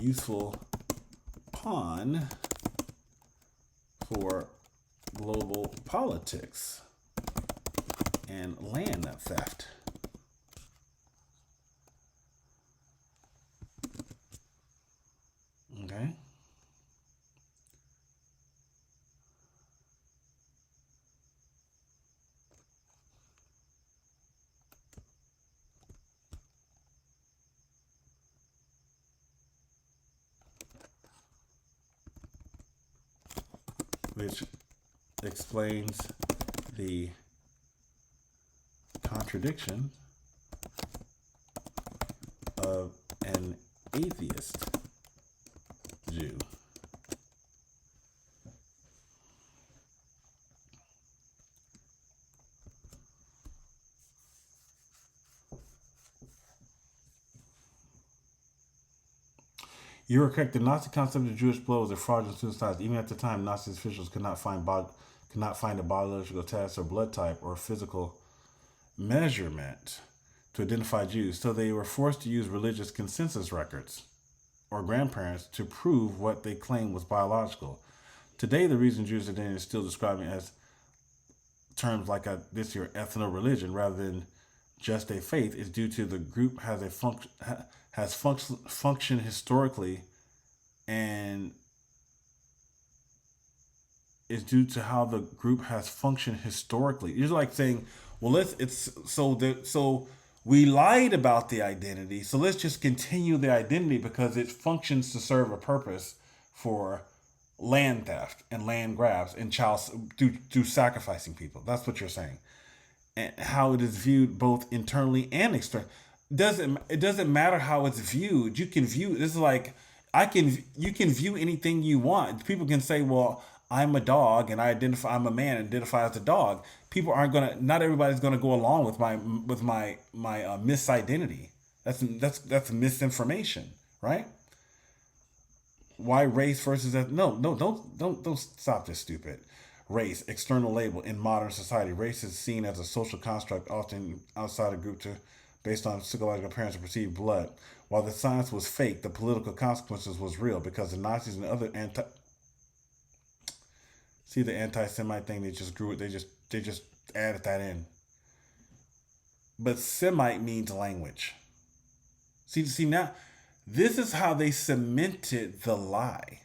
useful pawn for global politics and land theft. Okay. Which explains the contradiction of an atheist Jew. You are correct. The Nazi concept of Jewish blood was a fraudulent suicide. Even at the time, Nazi officials could not find a biological test or blood type or physical measurement to identify Jews, so they were forced to use religious consensus records or grandparents to prove what they claimed was biological. Today, the reason Jewish identity is still describing as terms like this year ethno-religion rather than just a faith is due to the group has functioned historically, and is due to how the group has functioned historically. It's like saying, well, so we lied about the identity, so let's just continue the identity because it functions to serve a purpose for land theft and land grabs and through sacrificing people. That's what you're saying. And how it is viewed both internally and externally. It doesn't matter how it's viewed. You can view this is like you can view anything you want. People can say, well, I'm a dog and I'm a man and identify as a dog. Not everybody's gonna go along with my misidentity. That's misinformation, right? Why race versus that? No, don't stop this stupid. Race, external label in modern society. Race is seen as a social construct, often outside a group based on psychological appearance and perceived blood. While the science was fake, the political consequences was real because the Nazis and other the anti-Semite thing, they just grew it. They just added that in. But Semite means language. See now, this is how they cemented the lie.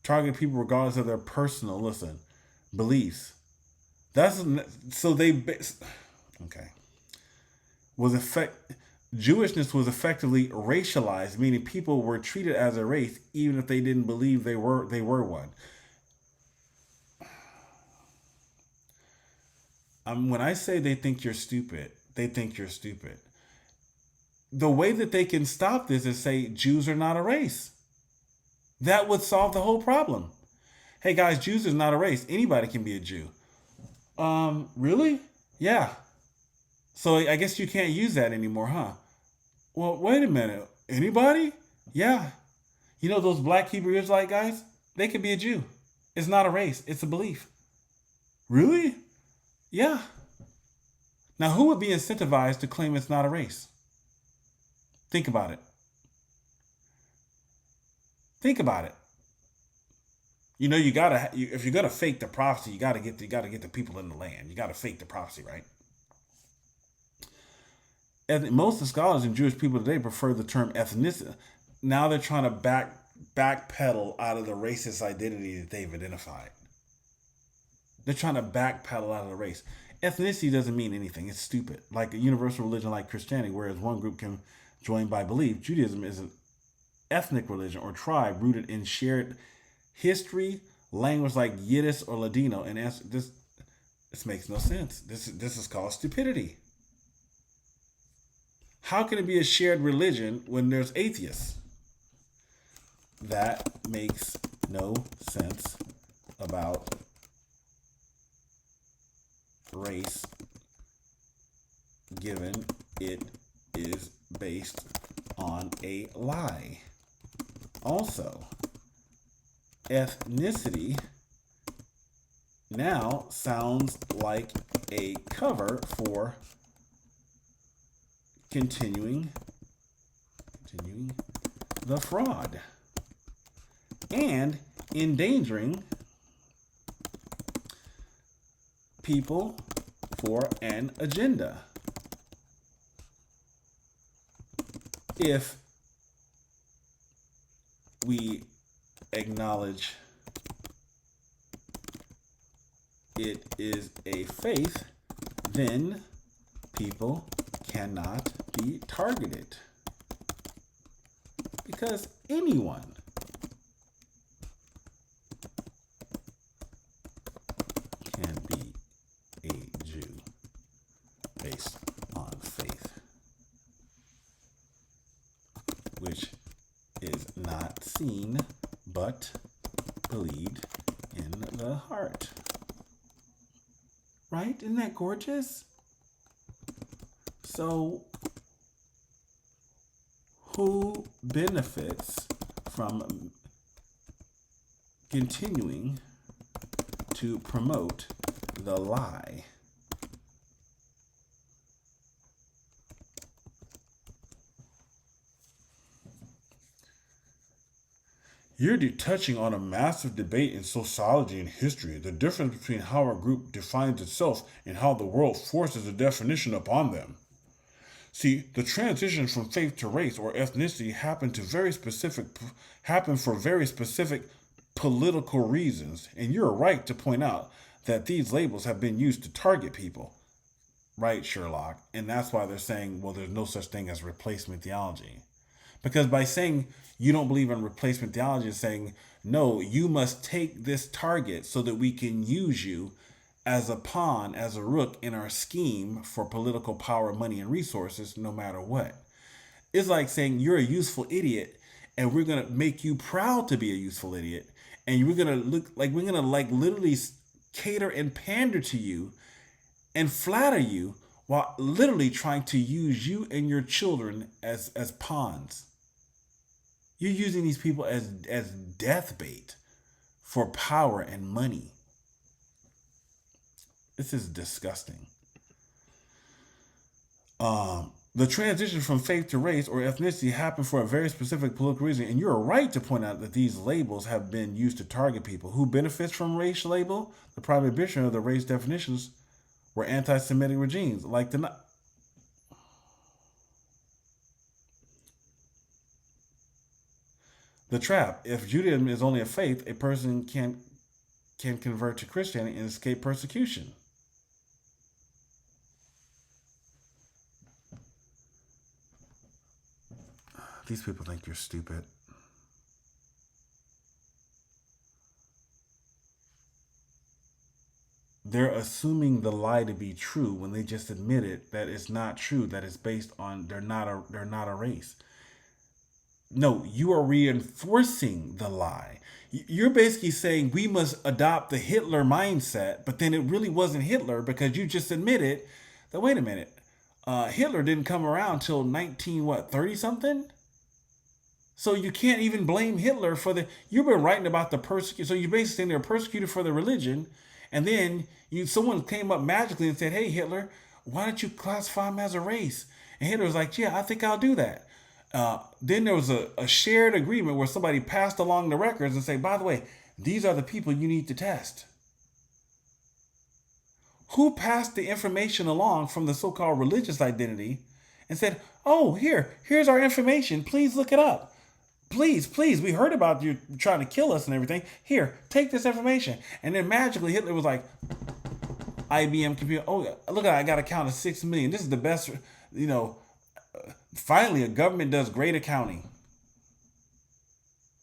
Targeting people regardless of their personal, beliefs. Jewishness was effectively racialized, meaning people were treated as a race even if they didn't believe they were one. When I say they think you're stupid, they think you're stupid. The way that they can stop this is say Jews are not a race. That would solve the whole problem. Hey guys, Jews is not a race. Anybody can be a Jew. Really? Yeah. So I guess you can't use that anymore, huh? Well, wait a minute. Anybody? Yeah. You know those black Hebrew Israelite guys? They could be a Jew. It's not a race. It's a belief. Really? Yeah. Now, who would be incentivized to claim it's not a race? Think about it. Think about it. You know, if you're gonna fake the prophecy, you gotta get the people in the land. You gotta fake the prophecy, right? And most of the scholars and Jewish people today prefer the term ethnicity. Now they're trying to backpedal out of the racist identity that they've identified. They're trying to backpedal out of the race. Ethnicity doesn't mean anything. It's stupid. Like a universal religion like Christianity, whereas one group can join by belief, Judaism is an ethnic religion or tribe rooted in shared history, language like Yiddish or Ladino. And this makes no sense. This is called stupidity. How can it be a shared religion when there's atheists? That makes no sense about race, given it is based on a lie. Also, ethnicity now sounds like a cover for continuing the fraud and endangering people for an agenda. If we acknowledge it is a faith, then people cannot be targeted. Because anyone can be a Jew based on faith, which is not seen but believed in the heart. Right? Isn't that gorgeous? So, Who benefits from continuing to promote the lie? You're touching on a massive debate in sociology and history, the difference between how a group defines itself and how the world forces a definition upon them. See, the transition from faith to race or ethnicity happened for very specific political reasons, and you're right to point out that these labels have been used to target people. Right, Sherlock? And that's why they're saying, well, there's no such thing as replacement theology. Because by saying you don't believe in replacement theology, is saying, no, you must take this target so that we can use you as a pawn, as a rook in our scheme for political power, money, and resources, no matter what. It's like saying you're a useful idiot, and we're going to make you proud to be a useful idiot. And we're going to literally cater and pander to you and flatter you while literally trying to use you and your children as pawns. You're using these people as death bait for power and money. This is disgusting. The transition from faith to race or ethnicity happened for a very specific political reason, and you're right to point out that these labels have been used to target people. Who benefits from race label? The prohibition of the race definitions were anti-Semitic regimes like the trap. If Judaism is only a faith, a person can convert to Christianity and escape persecution. These people think you're stupid. They're assuming the lie to be true when they just admitted that it's not true, that it's based on they're not a race. No, you are reinforcing the lie. You're basically saying we must adopt the Hitler mindset, but then it really wasn't Hitler because you just admitted that, wait a minute, Hitler didn't come around till 30 something? So you can't even blame Hitler for you've been writing about the persecution. So you're basically saying they're persecuted for their religion. And then someone came up magically and said, hey, Hitler, why don't you classify them as a race? And Hitler was like, yeah, I think I'll do that. Then there was a shared agreement where somebody passed along the records and say, by the way, these are the people you need to test. Who passed the information along from the so-called religious identity and said, oh, here's our information. Please look it up. Please, we heard about you trying to kill us and everything. Here, take this information. And then magically Hitler was like, IBM computer. Oh, look, I got a count of 6 million. This is the best, finally a government does great accounting.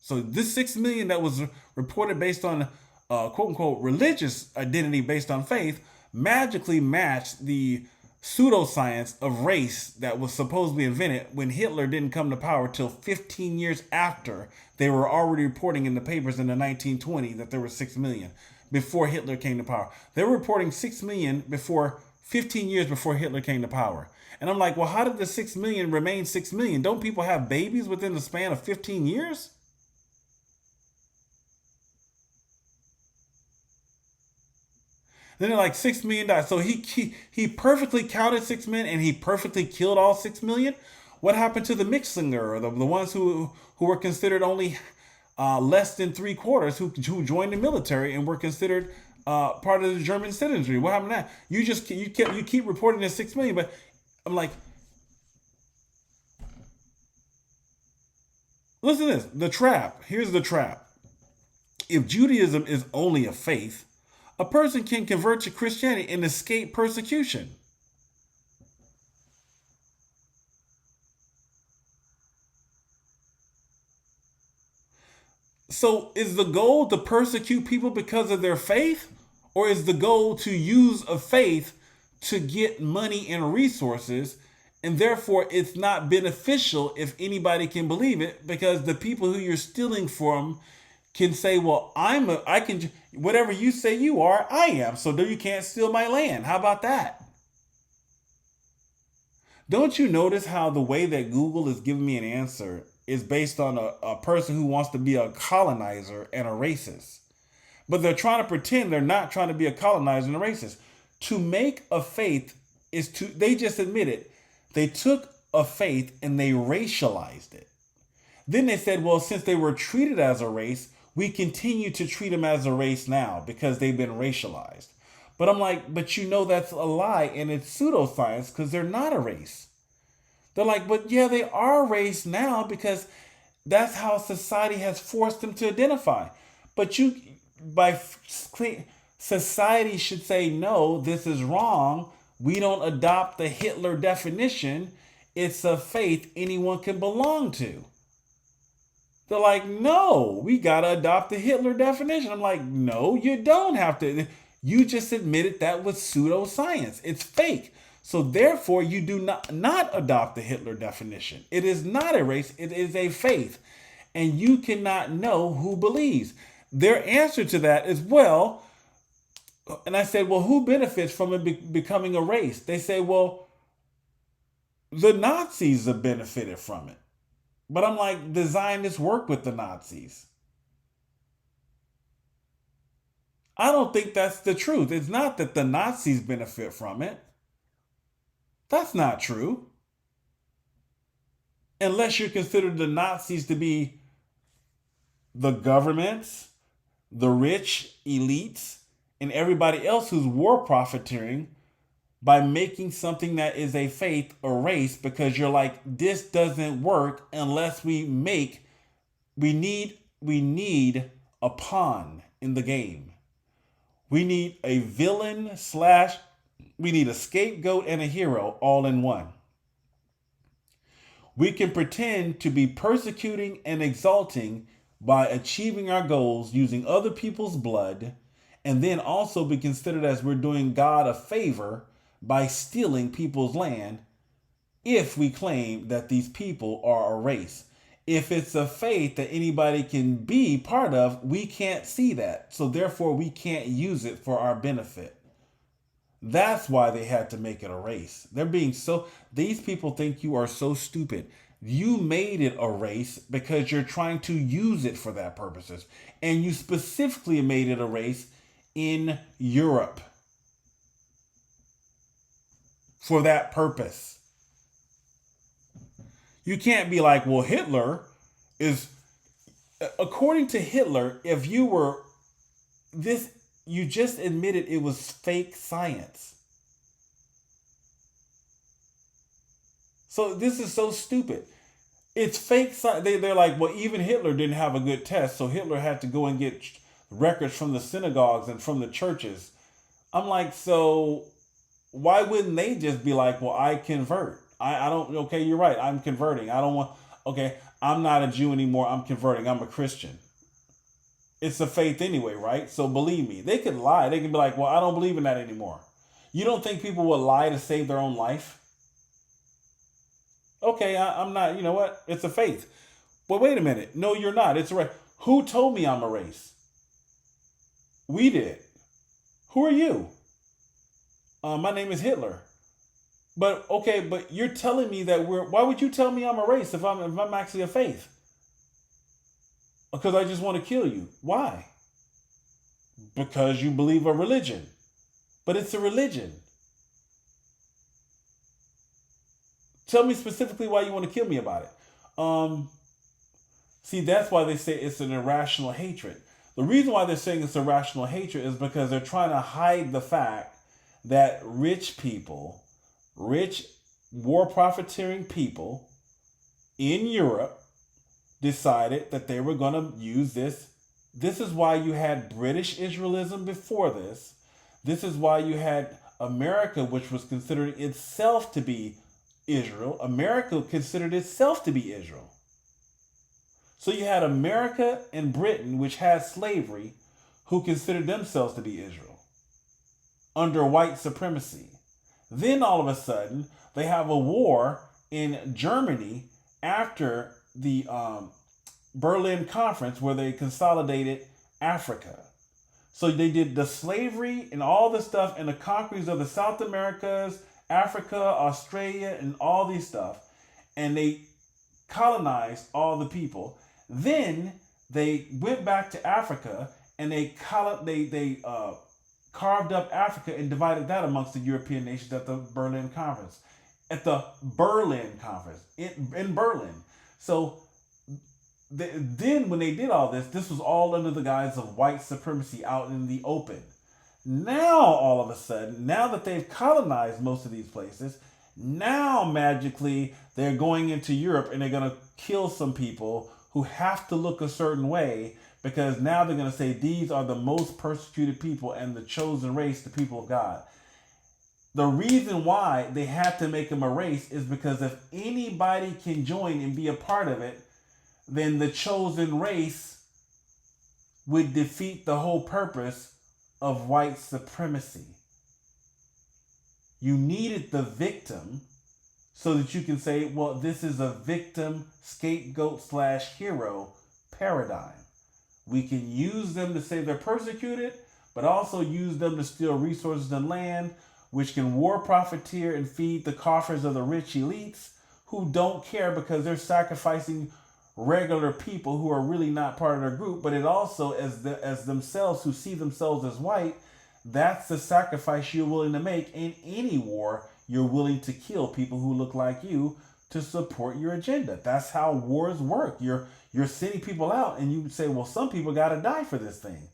So this 6 million that was reported based on quote unquote religious identity based on faith magically matched the pseudoscience of race that was supposedly invented when Hitler didn't come to power till 15 years after they were already reporting in the papers in the 1920s that there were 6 million before Hitler came to power. They were reporting 6 million 15 years before Hitler came to power. And I'm like, well, how did the 6 million remain 6 million? Don't people have babies within the span of 15 years? Then they're like 6 million died. So he perfectly counted 6 million and he perfectly killed all 6 million. What happened to the Mixlinger, or the ones who were considered only less than 3/4 who joined the military and were considered part of the German citizenry? What happened to that? You keep reporting the 6 million, but I'm like, listen to this. The trap. Here's the trap. If Judaism is only a faith, a person can convert to Christianity and escape persecution. So is the goal to persecute people because of their faith? Or is the goal to use a faith to get money and resources? And therefore it's not beneficial if anybody can believe it, because the people who you're stealing from can say, well, whatever you say you are, I am. So you can't steal my land. How about that? Don't you notice how the way that Google is giving me an answer is based on a person who wants to be a colonizer and a racist? But they're trying to pretend they're not trying to be a colonizer and a racist. To make a faith is to, they just admitted, they took a faith and they racialized it. Then they said, well, since they were treated as a race, we continue to treat them as a race now because they've been racialized. But I'm like, but you know that's a lie and it's pseudoscience because they're not a race. They're like, but yeah, they are a race now because that's how society has forced them to identify. But society should say, no, this is wrong. We don't adopt the Hitler definition. It's a faith anyone can belong to. They're like, no, we got to adopt the Hitler definition. I'm like, no, you don't have to. You just admitted that was pseudoscience. It's fake. So therefore, you do not adopt the Hitler definition. It is not a race. It is a faith. And you cannot know who believes. Their answer to that is, well, and I said, well, who benefits from it becoming a race? They say, well, the Nazis have benefited from it. But I'm like, the Zionists work with the Nazis. I don't think that's the truth. It's not that the Nazis benefit from it. That's not true. Unless you consider the Nazis to be the governments, the rich elites, and everybody else who's war profiteering by making something that is a faith a race, because you're like, this doesn't work unless we need a pawn in the game. We need a villain / we need a scapegoat and a hero all in one. We can pretend to be persecuting and exalting by achieving our goals using other people's blood, and then also be considered as we're doing God a favor by stealing people's land if we claim that these people are a race. If it's a faith that anybody can be part of, we can't see that. So therefore, we can't use it for our benefit. That's why they had to make it a race. These people think you are so stupid. You made it a race because you're trying to use it for that purposes. And you specifically made it a race in Europe for that purpose. You can't be like, well, Hitler is, according to Hitler, if you were this, you just admitted it was fake science. So this is so stupid. It's fake science. They're like, well, even Hitler didn't have a good test, so Hitler had to go and get records from the synagogues and from the churches. I'm like, so why wouldn't they just be like, well, I convert. I don't, okay, you're right. I'm converting. I'm not a Jew anymore. I'm converting. I'm a Christian. It's a faith anyway, right? So believe me, they could lie. They can be like, well, I don't believe in that anymore. You don't think people would lie to save their own life? Okay, I'm not, you know what? It's a faith. But wait a minute. No, you're not. It's a race. Who told me I'm a race? We did. Who are you? My name is Hitler. But okay, but you're telling me that why would you tell me I'm a race if I'm actually a faith? Because I just want to kill you. Why? Because you believe a religion. But it's a religion. Tell me specifically why you want to kill me about it. See, that's why they say it's an irrational hatred. The reason why they're saying it's irrational hatred is because they're trying to hide the fact that rich war profiteering people in Europe decided that they were going to use this. This is why you had British Israelism before this. This is why you had America, which was considering itself to be Israel. America considered itself to be Israel. So you had America and Britain, which had slavery, who considered themselves to be Israel under white supremacy. Then all of a sudden, they have a war in Germany after the Berlin Conference where they consolidated Africa. So they did the slavery and all the stuff and the conquests of the South Americas, Africa, Australia, and all these stuff, and they colonized all the people. Then they went back to Africa and they carved up Africa and divided that amongst the European nations at the Berlin Conference. In Berlin. So then when they did all this, this was all under the guise of white supremacy out in the open. Now, all of a sudden, now that they've colonized most of these places, now magically they're going into Europe and they're going to kill some people who have to look a certain way, because now they're going to say these are the most persecuted people and the chosen race, the people of God. The reason why they had to make them a race is because if anybody can join and be a part of it, then the chosen race would defeat the whole purpose of white supremacy. You needed the victim so that you can say, well, this is a victim, scapegoat / hero paradigm. We can use them to say they're persecuted, but also use them to steal resources and land, which can war profiteer and feed the coffers of the rich elites who don't care because they're sacrificing regular people who are really not part of their group. But it also, as themselves who see themselves as white, that's the sacrifice you're willing to make in any war. You're willing to kill people who look like you to support your agenda. That's how wars work. You're sending people out and you say, well, some people got to die for this thing.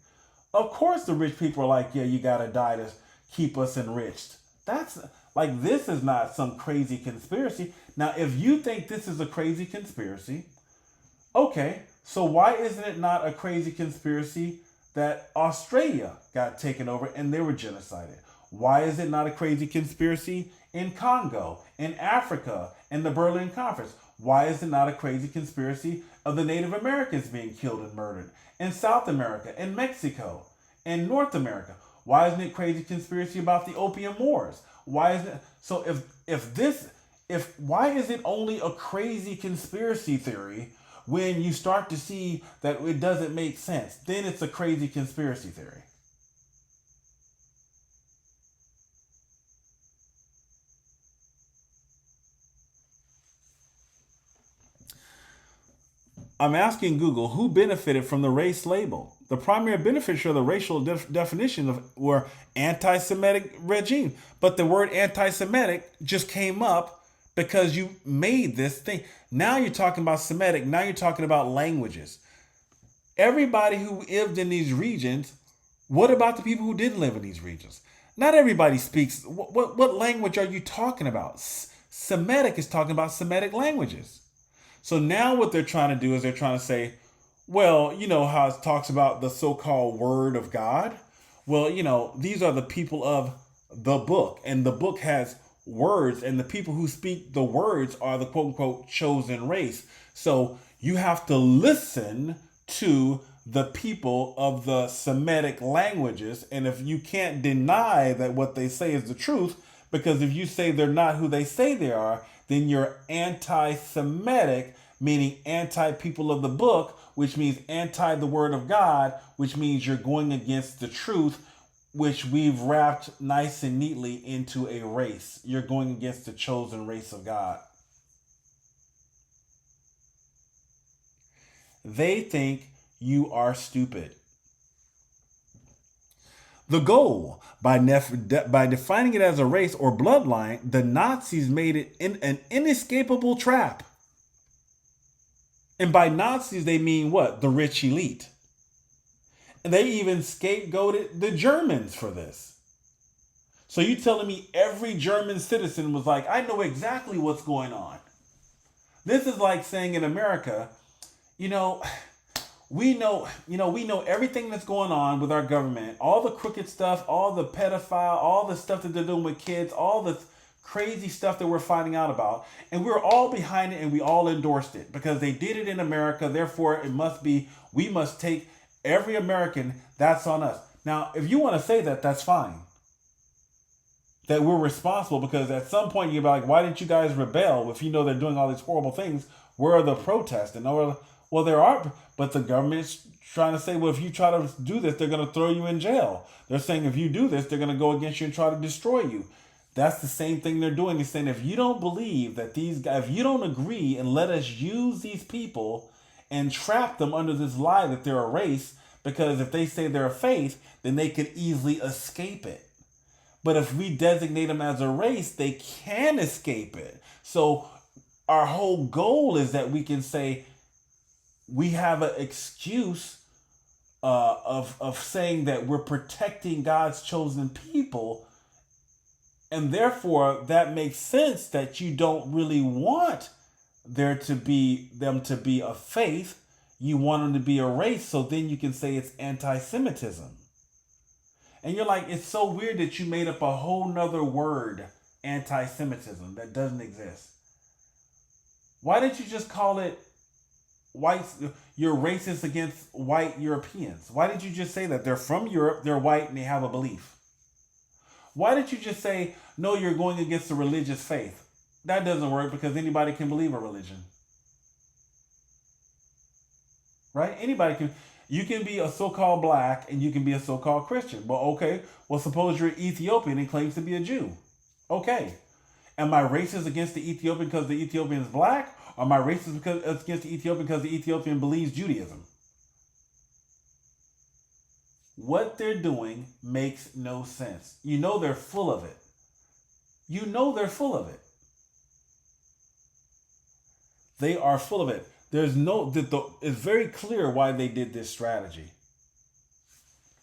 Of course the rich people are like, yeah, you got to die to keep us enriched. That's like, this is not some crazy conspiracy. Now, if you think this is a crazy conspiracy, okay, so why isn't it not a crazy conspiracy that Australia got taken over and they were genocided? Why is it not a crazy conspiracy in Congo, in Africa, in the Berlin Conference? Why is it not a crazy conspiracy of the Native Americans being killed and murdered in South America, in Mexico, in North America? Why isn't it crazy conspiracy about the Opium Wars? Why isn't it? So why is it only a crazy conspiracy theory when you start to see that it doesn't make sense? Then it's a crazy conspiracy theory. I'm asking Google who benefited from the race label. The primary beneficiary of the racial definition were anti-Semitic regime. But the word anti-Semitic just came up because you made this thing. Now you're talking about Semitic. Now you're talking about languages. Everybody who lived in these regions, what about the people who didn't live in these regions? Not everybody speaks. What language are you talking about? Semitic is talking about Semitic languages. So now what they're trying to do is they're trying to say, well, you know how it talks about the so-called word of God? Well, you know, these are the people of the book, and the book has words, and the people who speak the words are the quote-unquote chosen race. So you have to listen to the people of the Semitic languages, and if you can't deny that what they say is the truth, because if you say they're not who they say they are, then you're anti-Semitic, meaning anti-people of the book, which means anti the word of God, which means you're going against the truth, which we've wrapped nice and neatly into a race. You're going against the chosen race of God. They think you are stupid. The goal, by defining it as a race or bloodline, the Nazis made it an inescapable trap. And by Nazis, they mean what? The rich elite. And they even scapegoated the Germans for this. So you telling me every German citizen was like, I know exactly what's going on. This is like saying in America, we know everything that's going on with our government, all the crooked stuff, all the pedophile, all the stuff that they're doing with kids, all the crazy stuff that we're finding out about, and we're all behind it and we all endorsed it because they did it in America. Therefore, we must take every American, that's on us. Now, if you want to say that, that's fine. That we're responsible, because at some point you'll be like, why didn't you guys rebel if you know they're doing all these horrible things? Where are the protests? And well, there are, but the government's trying to say, well, if you try to do this, they're going to throw you in jail. They're saying if you do this, they're going to go against you and try to destroy you. That's the same thing they're doing. They're saying, if you don't believe that these guys, if you don't agree and let us use these people and trap them under this lie that they're a race, because if they say they're a faith, then they could easily escape it. But if we designate them as a race, they can escape it. So our whole goal is that we can say we have an excuse of saying that we're protecting God's chosen people. And therefore, that makes sense that you don't really want them to be a faith. You want them to be a race, so then you can say it's anti-Semitism. And you're like, it's so weird that you made up a whole nother word, anti-Semitism, that doesn't exist. Why didn't you just call it whites? You're racist against white Europeans. Why did you just say that? They're from Europe, they're white, and they have a belief. Why did you just say, no, you're going against the religious faith? That doesn't work because anybody can believe a religion. Right? Anybody can. You can be a so-called black and you can be a so-called Christian. Well, okay. Well, suppose you're Ethiopian and claims to be a Jew. Okay. Am I racist against the Ethiopian because the Ethiopian is black? Or am I racist against the Ethiopian because the Ethiopian believes Judaism? What they're doing makes no sense. You know they're full of it. You know they're full of it. They are full of it. It's very clear why they did this strategy.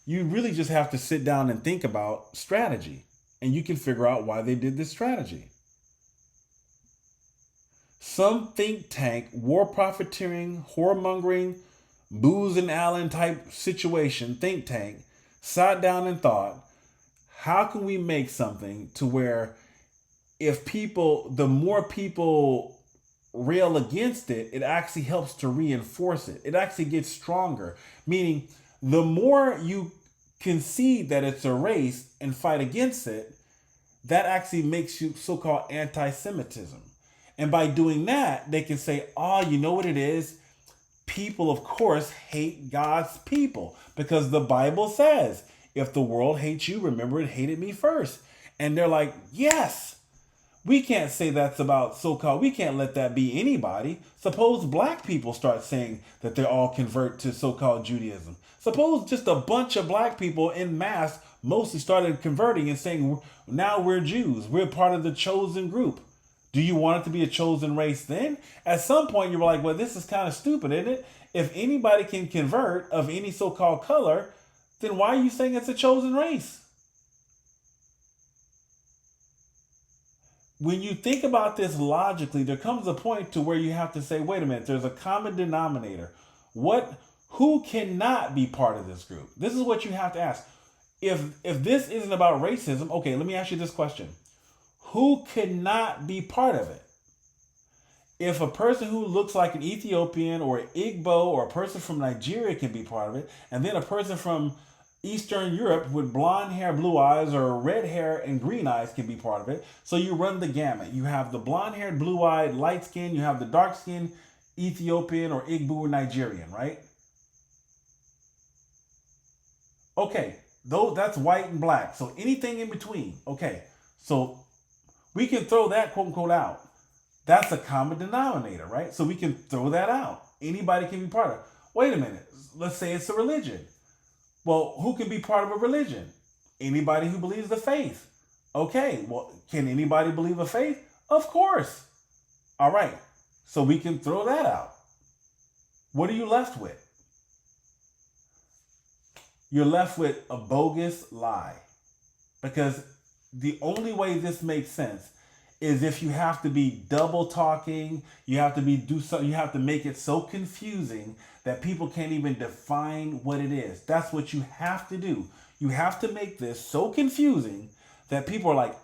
You really just have to sit down and think about strategy, and you can figure out why they did this strategy. Some think tank, war profiteering, whoremongering, Booz and Allen type situation, think tank, sat down and thought, how can we make something to where the more people rail against it, it actually helps to reinforce it. It actually gets stronger. Meaning, the more you concede that it's a race and fight against it, that actually makes you so-called anti-Semitism. And by doing that, they can say, oh, you know what it is? People, of course, hate God's people because the Bible says, if the world hates you, remember it hated me first. And they're like, yes, we can't say that's about so-called, we can't let that be anybody. Suppose black people start saying that they all convert to so-called Judaism. Suppose just a bunch of black people en masse mostly started converting and saying, now we're Jews. We're part of the chosen group. Do you want it to be a chosen race then? At some point, you were like, well, this is kind of stupid, isn't it? If anybody can convert of any so-called color, then why are you saying it's a chosen race? When you think about this logically, there comes a point to where you have to say, wait a minute, there's a common denominator. Who cannot be part of this group? This is what you have to ask. If this isn't about racism, okay, let me ask you this question. Who cannot be part of it? If a person who looks like an Ethiopian or an Igbo or a person from Nigeria can be part of it, and then a person from Eastern Europe with blonde hair, blue eyes, or red hair and green eyes can be part of it. So you run the gamut. You have the blonde-haired, blue-eyed, light skin. You have the dark-skinned Ethiopian or Igbo or Nigerian, right? Okay, that's white and black. So anything in between. Okay, so we can throw that quote-unquote out. That's a common denominator, right? So we can throw that out. Anybody can be part of it. Wait a minute. Let's say it's a religion. Well, who can be part of a religion? Anybody who believes the faith. Okay, well, can anybody believe a faith? Of course. All right, so we can throw that out. What are you left with? You're left with a bogus lie. Because the only way this makes sense is if you have to be double talking, you have to make it so confusing that people can't even define what it is. That's what you have to do. You have to make this so confusing that people are like,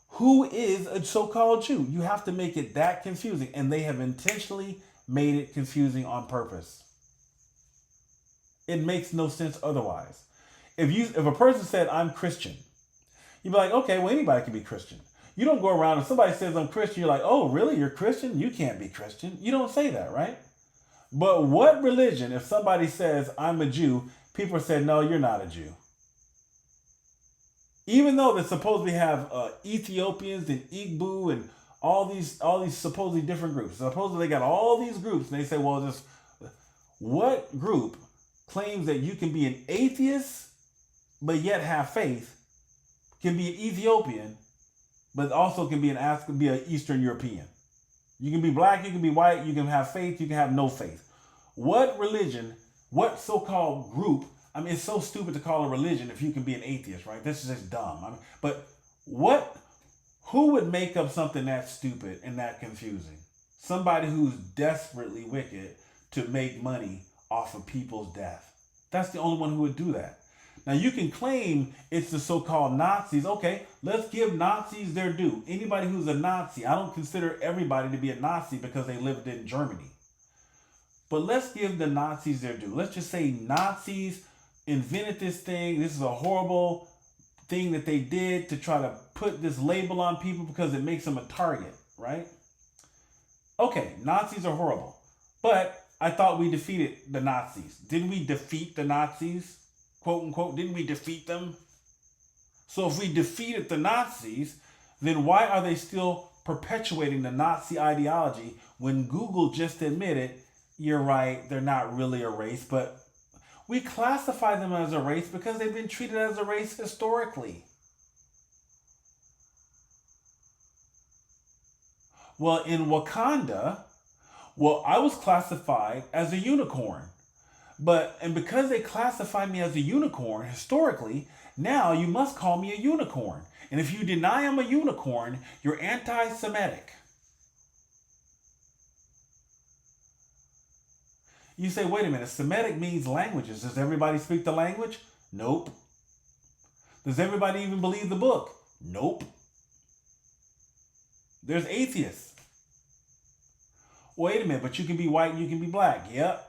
who is a so-called Jew? You have to make it that confusing, and they have intentionally made it confusing on purpose. It makes no sense otherwise. If a person said, I'm Christian, you'd be like, okay, well, anybody can be Christian. You don't go around and somebody says I'm Christian, you're like, oh, really? You're Christian? You can't be Christian. You don't say that, right? But what religion, if somebody says I'm a Jew, people say, no, you're not a Jew. Even though they supposedly have Ethiopians and Igbo and all these supposedly different groups. Supposedly they got all these groups, and they say, well, just what group claims that you can be an atheist but yet have faith, can be an Ethiopian, but also can be an Eastern European. You can be black, you can be white, you can have faith, you can have no faith. What religion, what so-called group, I mean, it's so stupid to call a religion if you can be an atheist, right? This is just dumb. I mean, but who would make up something that stupid and that confusing? Somebody who's desperately wicked to make money off of people's death. That's the only one who would do that. Now you can claim it's the so-called Nazis. Okay, let's give Nazis their due. Anybody who's a Nazi, I don't consider everybody to be a Nazi because they lived in Germany. But let's give the Nazis their due. Let's just say Nazis invented this thing. This is a horrible thing that they did to try to put this label on people because it makes them a target, right? Okay, Nazis are horrible. But I thought we defeated the Nazis. Didn't we defeat the Nazis? Quote unquote, didn't we defeat them? So if we defeated the Nazis, then why are they still perpetuating the Nazi ideology when Google just admitted, you're right, they're not really a race, but we classify them as a race because they've been treated as a race historically. Well, in Wakanda, I was classified as a unicorn. And because they classified me as a unicorn historically, now you must call me a unicorn. And if you deny I'm a unicorn, you're anti-Semitic. You say, wait a minute, Semitic means languages. Does everybody speak the language? Nope. Does everybody even believe the book? Nope. There's atheists. Wait a minute, but you can be white and you can be black. Yep.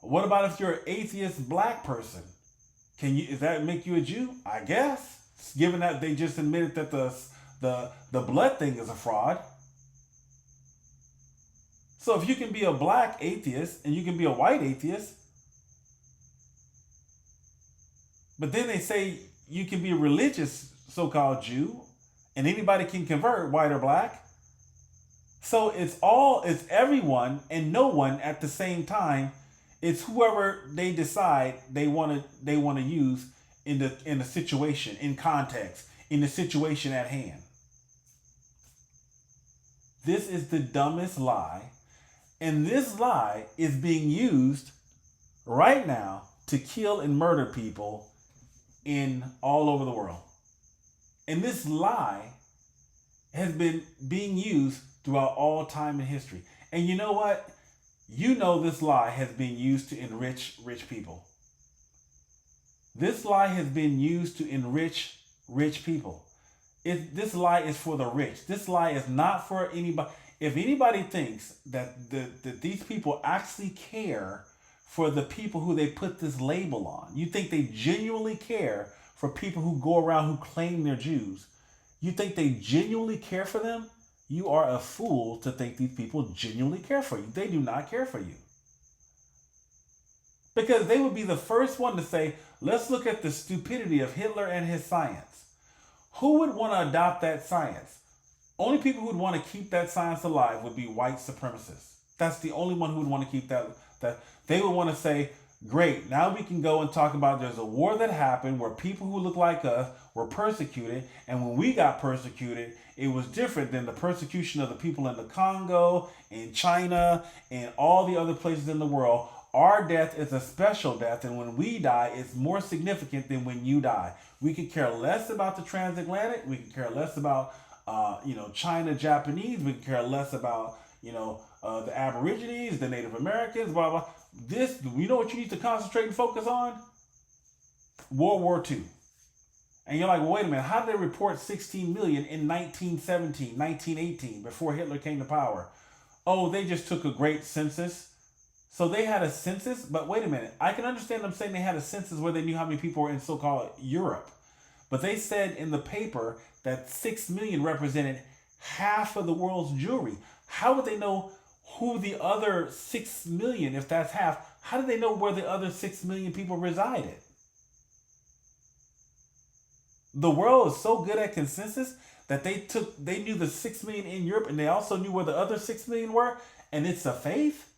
What about if you're an atheist black person? Does that make you a Jew? I guess. Given that they just admitted that the blood thing is a fraud. So if you can be a black atheist and you can be a white atheist, but then they say you can be a religious so-called Jew and anybody can convert, white or black. So it's everyone and no one at the same time. It's whoever they decide they want to use in the situation, in context, in the situation at hand. This is the dumbest lie, and this lie is being used right now to kill and murder people in all over the world. And this lie has been being used throughout all time in history. And you know what? You know this lie has been used to enrich rich people. This lie has been used to enrich rich people. This lie is for the rich. This lie is not for anybody. If anybody thinks that these people actually care for the people who they put this label on, you think they genuinely care for people who go around who claim they're Jews, you think they genuinely care for them? You are a fool to think these people genuinely care for you. They do not care for you. Because they would be the first one to say, let's look at the stupidity of Hitler and his science. Who would want to adopt that science? Only people who would want to keep that science alive would be white supremacists. That's the only one who would want to keep that. They would want to say, great, now we can go and talk about there's a war that happened where people who look like us were persecuted, and when we got persecuted, it was different than the persecution of the people in the Congo, in China, and all the other places in the world. Our death is a special death, and when we die, it's more significant than when you die. We could care less about the transatlantic. We could care less about, China, Japanese. We could care less about, the Aborigines, the Native Americans, blah, blah. You know what you need to concentrate and focus on? World War II. And you're like, well, wait a minute, how did they report 16 million in 1917, 1918, before Hitler came to power? Oh, they just took a great census. So they had a census, but wait a minute. I can understand them saying they had a census where they knew how many people were in so-called Europe. But they said in the paper that 6 million represented half of the world's Jewry. How would they know who the other 6 million, if that's half, how did they know where the other 6 million people resided? The world is so good at consensus that they knew the 6 million in Europe, and they also knew where the other 6 million were, and it's a faith.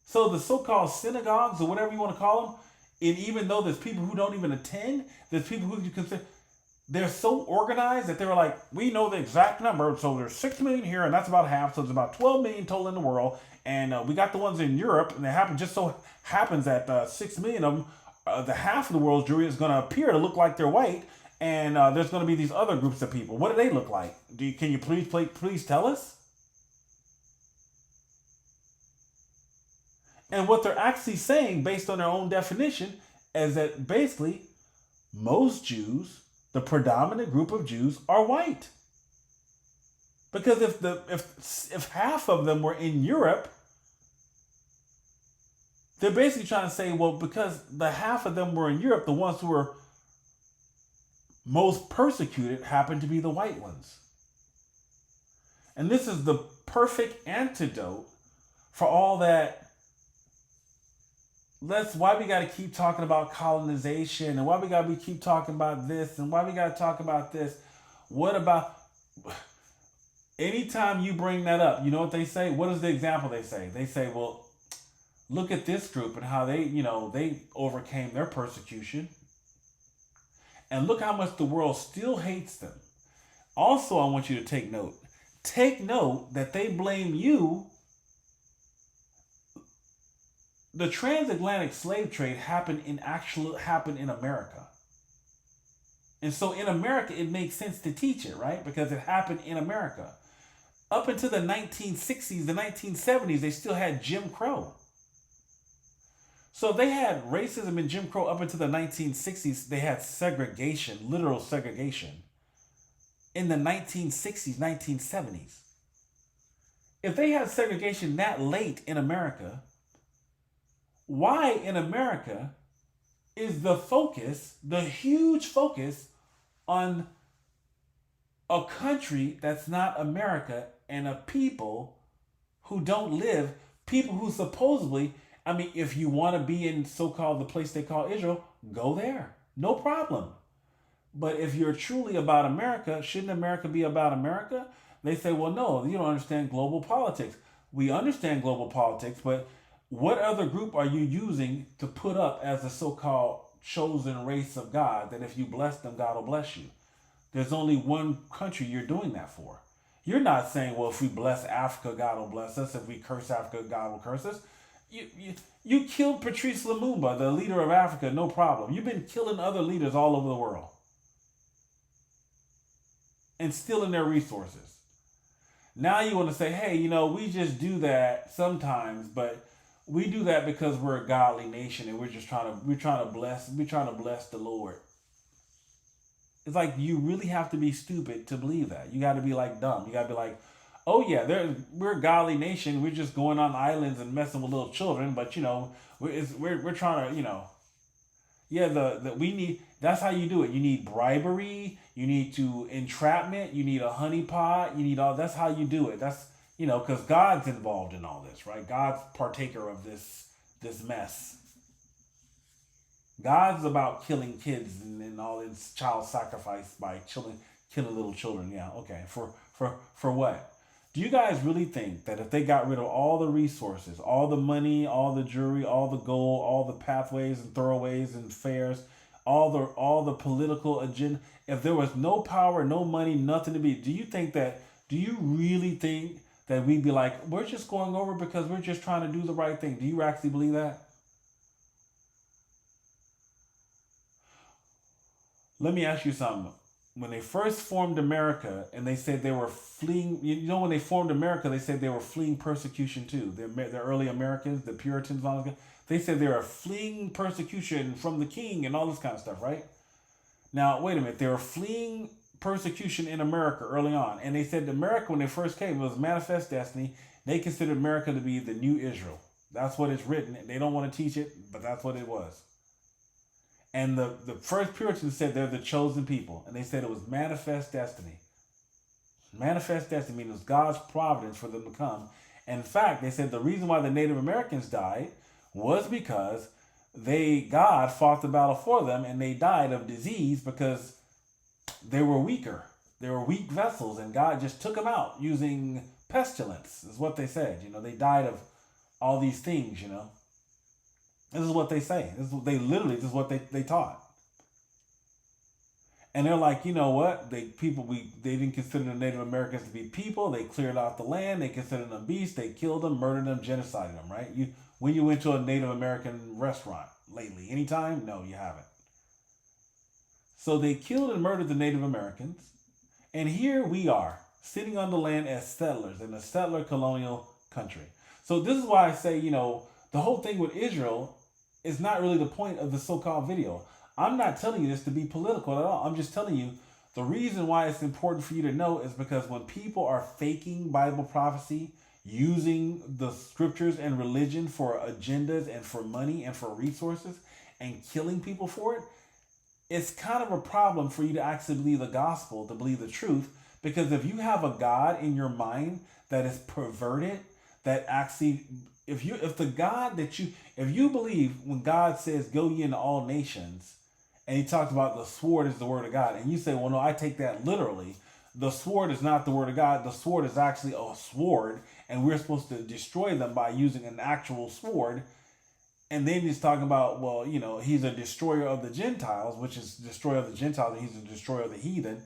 So the so-called synagogues, or whatever you want to call them, and even though there's people who don't even attend, there's people who you consider, they're so organized that they were like, we know the exact number, so there's 6 million here, and that's about half, so there's about 12 million total in the world, and we got the ones in Europe, and it just so happens that 6 million of them, the half of the world's Jewry is going to appear to look like they're white, and there's going to be these other groups of people. What do they look like? Can you please tell us? And what they're actually saying, based on their own definition, is that basically most Jews, the predominant group of Jews, are white. Because if half of them were in Europe, they're basically trying to say, well, because the half of them were in Europe, the ones who were most persecuted happen to be the white ones. And this is the perfect antidote for all that. Why we got to keep talking about colonization, and why we got to keep talking about this, and why we got to talk about this. What about, anytime you bring that up, you know what they say? What is the example they say? They say, well, look at this group and how they overcame their persecution. And look how much the world still hates them. Also, I want you to take note. Take note that they blame you. The transatlantic slave trade happened in America. And so in America, it makes sense to teach it, right? Because it happened in America. Up until the 1960s, the 1970s, they still had Jim Crow. So they had racism and Jim Crow up until the 1960s. They had segregation, literal segregation, in the 1960s, 1970s. If they had segregation that late in America, why in America is the huge focus on a country that's not America and a people who don't live, people who supposedly, I mean, if you want to be in so-called the place they call Israel, go there. No problem. But if you're truly about America, shouldn't America be about America? They say, well, no, you don't understand global politics. We understand global politics, but what other group are you using to put up as a so-called chosen race of God that if you bless them, God will bless you? There's only one country you're doing that for. You're not saying, well, if we bless Africa, God will bless us. If we curse Africa, God will curse us. You killed Patrice Lumumba, the leader of Africa, no problem. You've been killing other leaders all over the world and stealing their resources. Now you want to say, hey, we just do that sometimes, but we do that because we're a godly nation and we're trying to bless the Lord. It's like you really have to be stupid to believe that. You got to be like dumb. You got to be like, oh yeah, we're a godly nation. We're just going on islands and messing with little children. But we're trying to we need. That's how you do it. You need bribery. You need to entrapment. You need a honeypot. You need all. That's how you do it. That's because God's involved in all this, right? God's partaker of this mess. God's about killing kids and all this child sacrifice by killing little children. Yeah, okay. For what? Do you guys really think that if they got rid of all the resources, all the money, all the jewelry, all the gold, all the pathways and thoroughways and fairs, all the political agenda, if there was no power, no money, nothing to be, do you really think that we'd be like, we're just going over because we're just trying to do the right thing? Do you actually believe that? Let me ask you something. When they first formed America and they said they were fleeing, when they formed America, they said they were fleeing persecution too. The early Americans, the Puritans, all that, they said they were fleeing persecution from the king and all this kind of stuff, right? Now, wait a minute. They were fleeing persecution in America early on. And they said America, when they first came, it was manifest destiny. They considered America to be the new Israel. That's what it's written. They don't want to teach it, but that's what it was. And the first Puritans said they're the chosen people. And they said it was manifest destiny. Manifest destiny means it was God's providence for them to come. And in fact, they said the reason why the Native Americans died was because God fought the battle for them and they died of disease because they were weaker. They were weak vessels, and God just took them out using pestilence, is what they said. They died of all these things, This is what they say. This is what they taught. And they're like, you know what? They didn't consider the Native Americans to be people. They cleared out the land. They considered them beasts. They killed them, murdered them, genocided them, right? When you went to a Native American restaurant lately, anytime? No, you haven't. So they killed and murdered the Native Americans. And here we are, sitting on the land as settlers in a settler colonial country. So this is why I say, the whole thing with Israel is not really the point of the so-called video. I'm not telling you this to be political at all. I'm just telling you the reason why it's important for you to know is because when people are faking Bible prophecy, using the scriptures and religion for agendas and for money and for resources and killing people for it, it's kind of a problem for you to actually believe the gospel, to believe the truth. Because if you have a God in your mind that is perverted, that actually, if you believe when God says, go ye into all nations, and he talks about the sword is the word of God, and you say, well, no, I take that literally. The sword is not the word of God. The sword is actually a sword, and we're supposed to destroy them by using an actual sword. And then he's talking about, well, he's a destroyer of the Gentiles, which is destroyer of the Gentiles, and he's a destroyer of the heathen.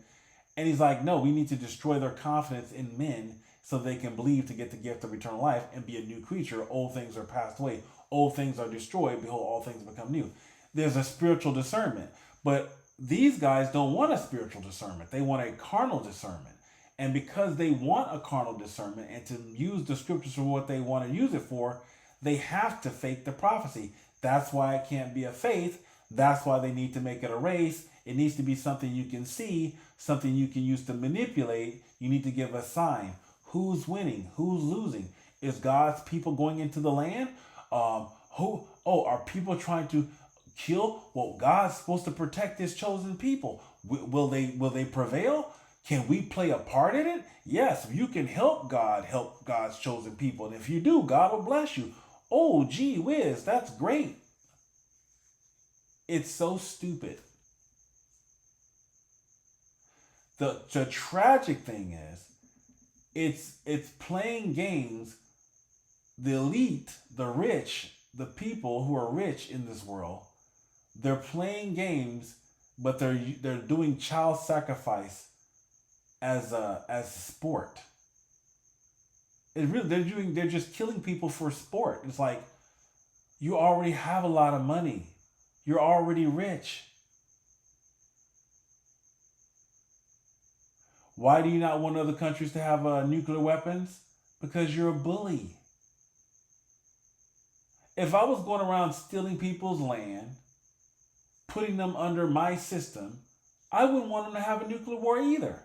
And he's like, no, we need to destroy their confidence in men so they can believe to get the gift of eternal life and be a new creature. Old things are passed away. Old things are destroyed. Behold, all things become new. There's a spiritual discernment. But these guys don't want a spiritual discernment. They want a carnal discernment. And because they want a carnal discernment and to use the scriptures for what they want to use it for, they have to fake the prophecy. That's why it can't be a faith. That's why they need to make it a race. It needs to be something you can see, something you can use to manipulate. You need to give a sign. Who's winning? Who's losing? Is God's people going into the land? Are people trying to kill? Well, God's supposed to protect his chosen people. Will they prevail? Can we play a part in it? Yes, if you can help God's chosen people. And if you do, God will bless you. Oh, gee whiz, that's great. It's so stupid. The tragic thing is, it's playing games. The elite, the rich, the people who are rich in this world, they're playing games, but they're doing child sacrifice as sport. They're just killing people for sport. It's like, you already have a lot of money. You're already rich. Why do you not want other countries to have nuclear weapons? Because you're a bully. If I was going around stealing people's land, putting them under my system, I wouldn't want them to have a nuclear war either.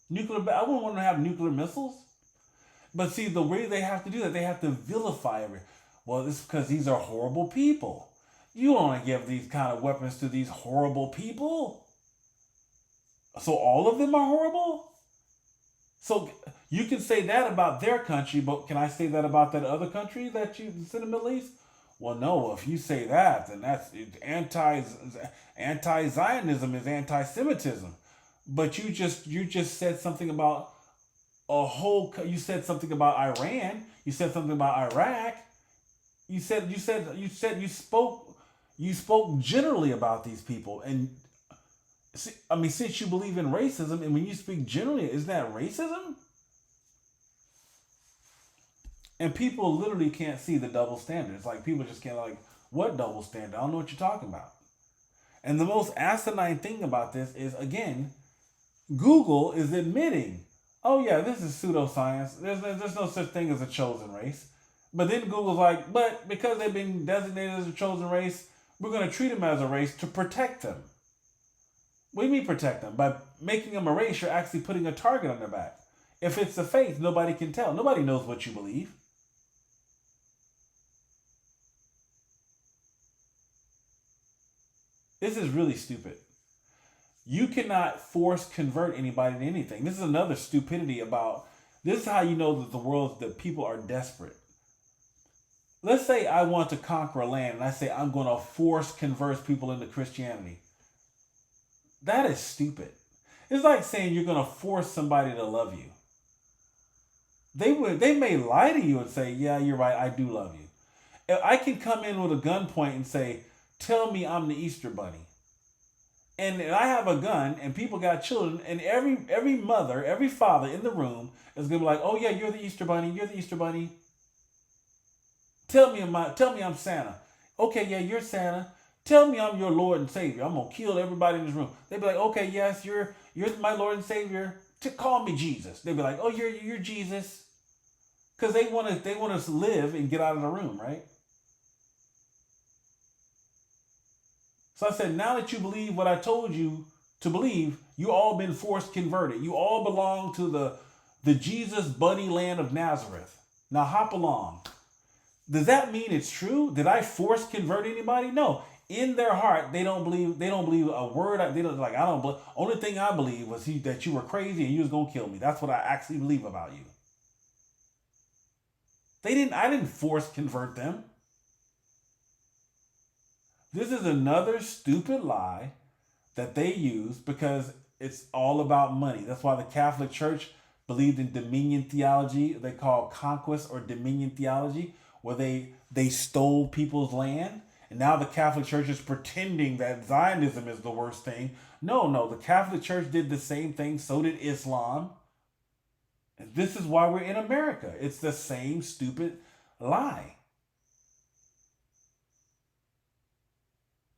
I wouldn't want them to have nuclear missiles. But see, the way they have to do that, they have to vilify everyone. Well, it's because these are horrible people. You don't want to give these kind of weapons to these horrible people. So all of them are horrible? So you can say that about their country, but can I say that about that other country that it's in the Middle East? Well, no, if you say that, then that's anti-Zionism is anti-Semitism. But you just said something about you said something about Iran, you said something about Iraq. You spoke generally about these people. And since you believe in racism, and when you speak generally, isn't that racism? And people literally can't see the double standards. Like, people just can't, like, what double standard? I don't know what you're talking about. And the most asinine thing about this is, again, Google is admitting, oh yeah, this is pseudoscience. There's no such thing as a chosen race. But then Google's like, but because they've been designated as a chosen race, we're going to treat them as a race to protect them. What do you mean protect them? By making them a race, you're actually putting a target on their back. If it's the faith, nobody can tell. Nobody knows what you believe. This is really stupid. You cannot force convert anybody to anything. This is another stupidity about, this is how you know that people are desperate. Let's say I want to conquer a land and I say I'm going to force convert people into Christianity. That is stupid. It's like saying you're going to force somebody to love you. They may lie to you and say, yeah, you're right, I do love you. If I can come in with a gun point and say, tell me I'm the Easter Bunny. And I have a gun and people got children, and every mother, every father in the room is gonna be like, oh yeah, you're the Easter Bunny, you're the Easter Bunny. Tell me I'm Santa. Okay, yeah, you're Santa. Tell me I'm your Lord and Savior. I'm gonna kill everybody in this room. They'd be like, okay, yes, you're my Lord and Savior. Call me Jesus. They'd be like, oh, you're Jesus. Because they want us to live and get out of the room, right? So I said, now that you believe what I told you to believe, you all been forced converted. You all belong to the Jesus buddy land of Nazareth. Now hop along. Does that mean it's true? Did I force convert anybody? No. In their heart, they don't believe a word. They don't like. I don't believe. Only thing I believe was that you were crazy and you was gonna kill me. That's what I actually believe about you. I didn't force convert them. This is another stupid lie that they use because it's all about money. That's why the Catholic Church believed in dominion theology. They call conquest or dominion theology, where they stole people's land. And now the Catholic Church is pretending that Zionism is the worst thing. No, the Catholic Church did the same thing. So did Islam. And this is why we're in America. It's the same stupid lie.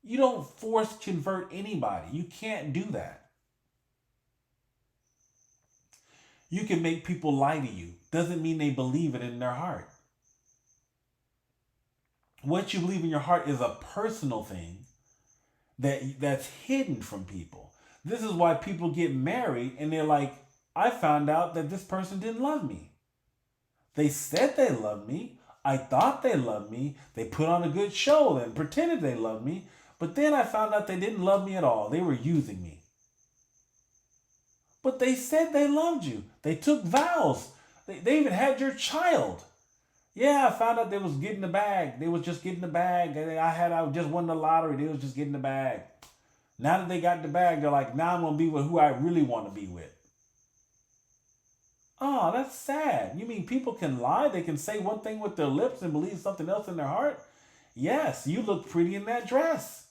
You don't force convert anybody. You can't do that. You can make people lie to you. Doesn't mean they believe it in their heart. What you believe in your heart is a personal thing that's hidden from people. This is why people get married and they're like, I found out that this person didn't love me. They said they loved me. I thought they loved me. They put on a good show and pretended they loved me. But then I found out they didn't love me at all. They were using me. But they said they loved you. They took vows. They even had your child. Yeah, I found out they was getting the bag. They was just getting the bag. I just won the lottery. They was just getting the bag. Now that they got the bag, they're like, now I'm going to be with who I really want to be with. Oh, that's sad. You mean people can lie? They can say one thing with their lips and believe something else in their heart? Yes, you look pretty in that dress.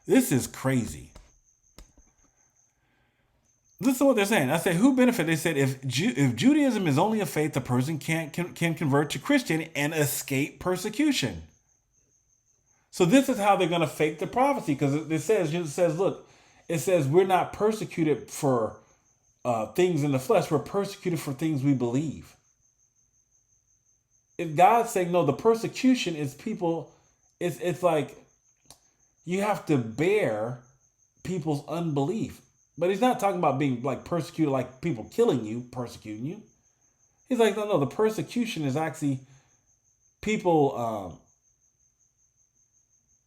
This is crazy. This is what they're saying. I said, who benefit? They said, if Judaism is only a faith, a person can convert to Christian and escape persecution. So this is how they're going to fake the prophecy, because it says we're not persecuted for things in the flesh. We're persecuted for things we believe. If God's saying, no, the persecution is people, it's like you have to bear people's unbelief. But he's not talking about being like persecuted, like people killing you, persecuting you. He's like, no, the persecution is actually people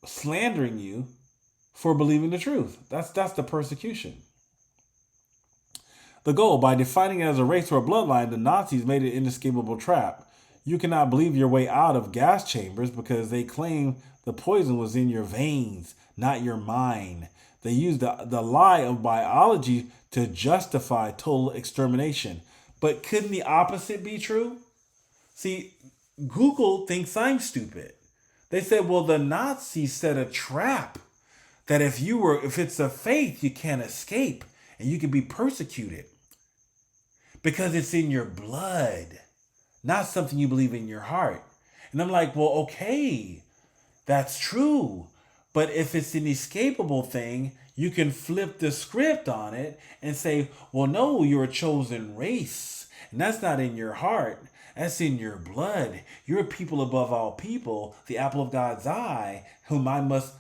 slandering you for believing the truth. That's the persecution. The goal, by defining it as a race or a bloodline, the Nazis made it an inescapable trap. You cannot believe your way out of gas chambers because they claim the poison was in your veins, not your mind. They used the lie of biology to justify total extermination. But couldn't the opposite be true? See, Google thinks I'm stupid. They said, well, the Nazis set a trap that if it's a faith, you can't escape and you can be persecuted because it's in your blood, not something you believe in your heart. And I'm like, well, okay, that's true. But if it's an inescapable thing, you can flip the script on it and say, well, no, you're a chosen race. And that's not in your heart. That's in your blood. You're a people above all people, the apple of God's eye, whom I must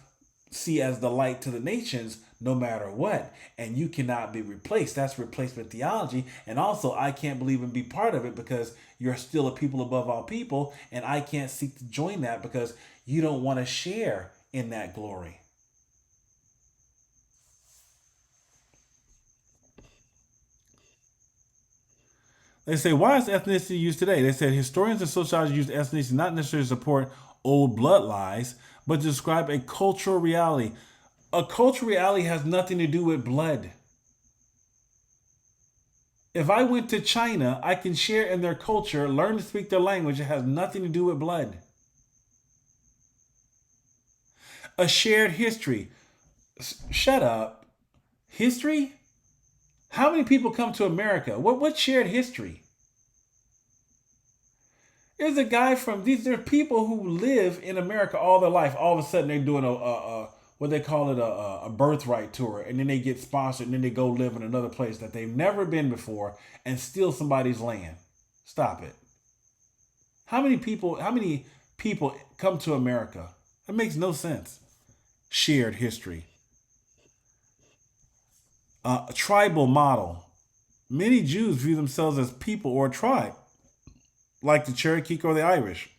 see as the light to the nations, no matter what. And you cannot be replaced. That's replacement theology. And also, I can't believe and be part of it because you're still a people above all people. And I can't seek to join that because you don't want to share in that glory. They say, why is ethnicity used today? They said historians and sociologists use ethnicity not necessarily to support old blood lies, but to describe a cultural reality. A cultural reality has nothing to do with blood. If I went to China, I can share in their culture, learn to speak their language. It has nothing to do with blood. A shared history. Shut up. History? How many people come to America? What shared history? There's a guy from these. There are people who live in America all their life. All of a sudden, they're doing a what they call it a birthright tour, and then they get sponsored, and then they go live in another place that they've never been before and steal somebody's land. Stop it. How many people come to America? That makes no sense. Shared history. A tribal model. Many Jews view themselves as people or a tribe, like the Cherokee or the Irish,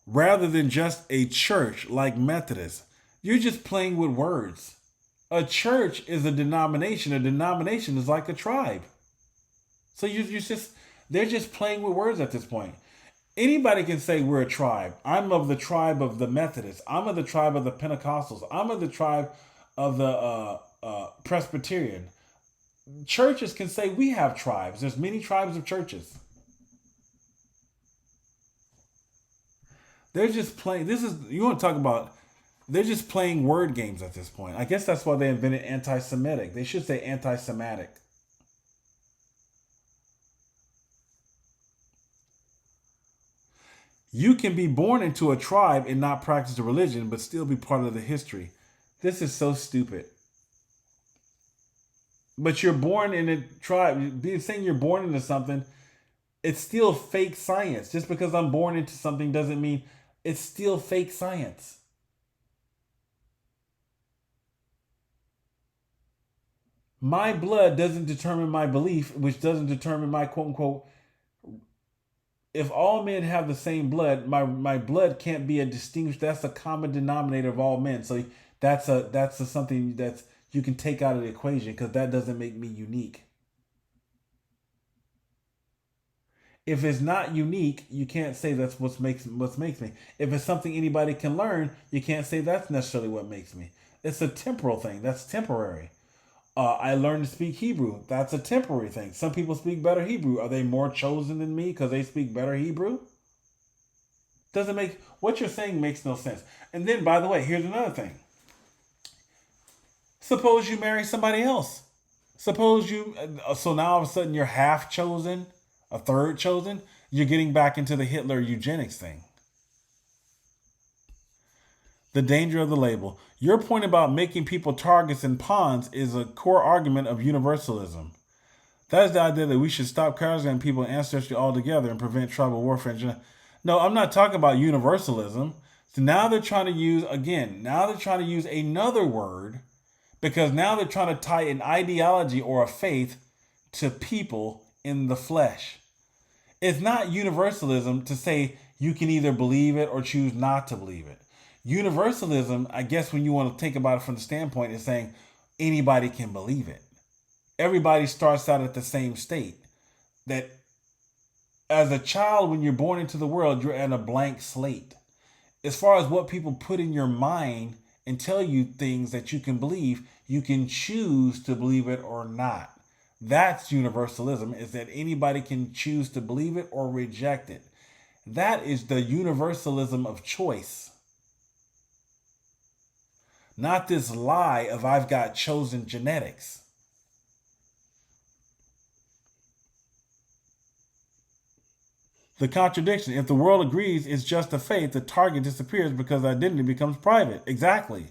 rather than just a church like Methodist. You're just playing with words. A church is a denomination. A denomination is like a tribe. So they're just playing with words at this point. Anybody can say we're a tribe. I'm of the tribe of the Methodists. I'm of the tribe of the Pentecostals. I'm of the tribe of the Presbyterian. Churches can say we have tribes. There's many tribes of churches. They're just playing. You want to talk about, they're just playing word games at this point. I guess that's why they invented anti-Semitic. They should say anti-Semitic. You can be born into a tribe and not practice a religion, but still be part of the history. This is so stupid. But you're born in a tribe. Saying you're born into something, it's still fake science. Just because I'm born into something doesn't mean it's still fake science. My blood doesn't determine my belief, which doesn't determine my quote unquote. If all men have the same blood, my blood can't be a distinguished. That's a common denominator of all men. So that's something that's you can take out of the equation because that doesn't make me unique. If it's not unique, you can't say that's what makes me. If it's something anybody can learn, you can't say that's necessarily what makes me. It's a temporal thing. That's temporary. I learned to speak Hebrew. That's a temporary thing. Some people speak better Hebrew. Are they more chosen than me because they speak better Hebrew? What you're saying makes no sense. And then, by the way, here's another thing. Suppose you marry somebody else. So now all of a sudden you're half chosen, a third chosen. You're getting back into the Hitler eugenics thing. The danger of the label. Your point about making people targets and pawns is a core argument of universalism. That is the idea that we should stop categorizing people ancestry altogether and prevent tribal warfare. No, I'm not talking about universalism. So now they're trying to use another word because now they're trying to tie an ideology or a faith to people in the flesh. It's not universalism to say you can either believe it or choose not to believe it. Universalism, I guess when you want to think about it from the standpoint, is saying anybody can believe it. Everybody starts out at the same state. That as a child, when you're born into the world, you're at a blank slate. As far as what people put in your mind and tell you things that you can believe, you can choose to believe it or not. That's universalism, is that anybody can choose to believe it or reject it. That is the universalism of choice. Not this lie of I've got chosen genetics. The contradiction. If the world agrees it's just a faith, the target disappears because identity becomes private. Exactly.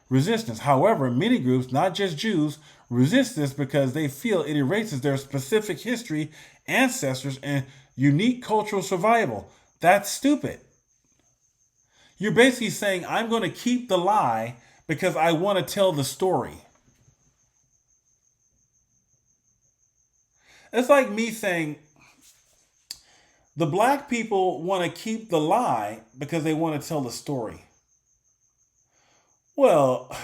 Resistance. However, many groups, not just Jews, resist this because they feel it erases their specific history, ancestors, and unique cultural survival. That's stupid. You're basically saying, I'm going to keep the lie because I want to tell the story. It's like me saying, the black people want to keep the lie because they want to tell the story. Well,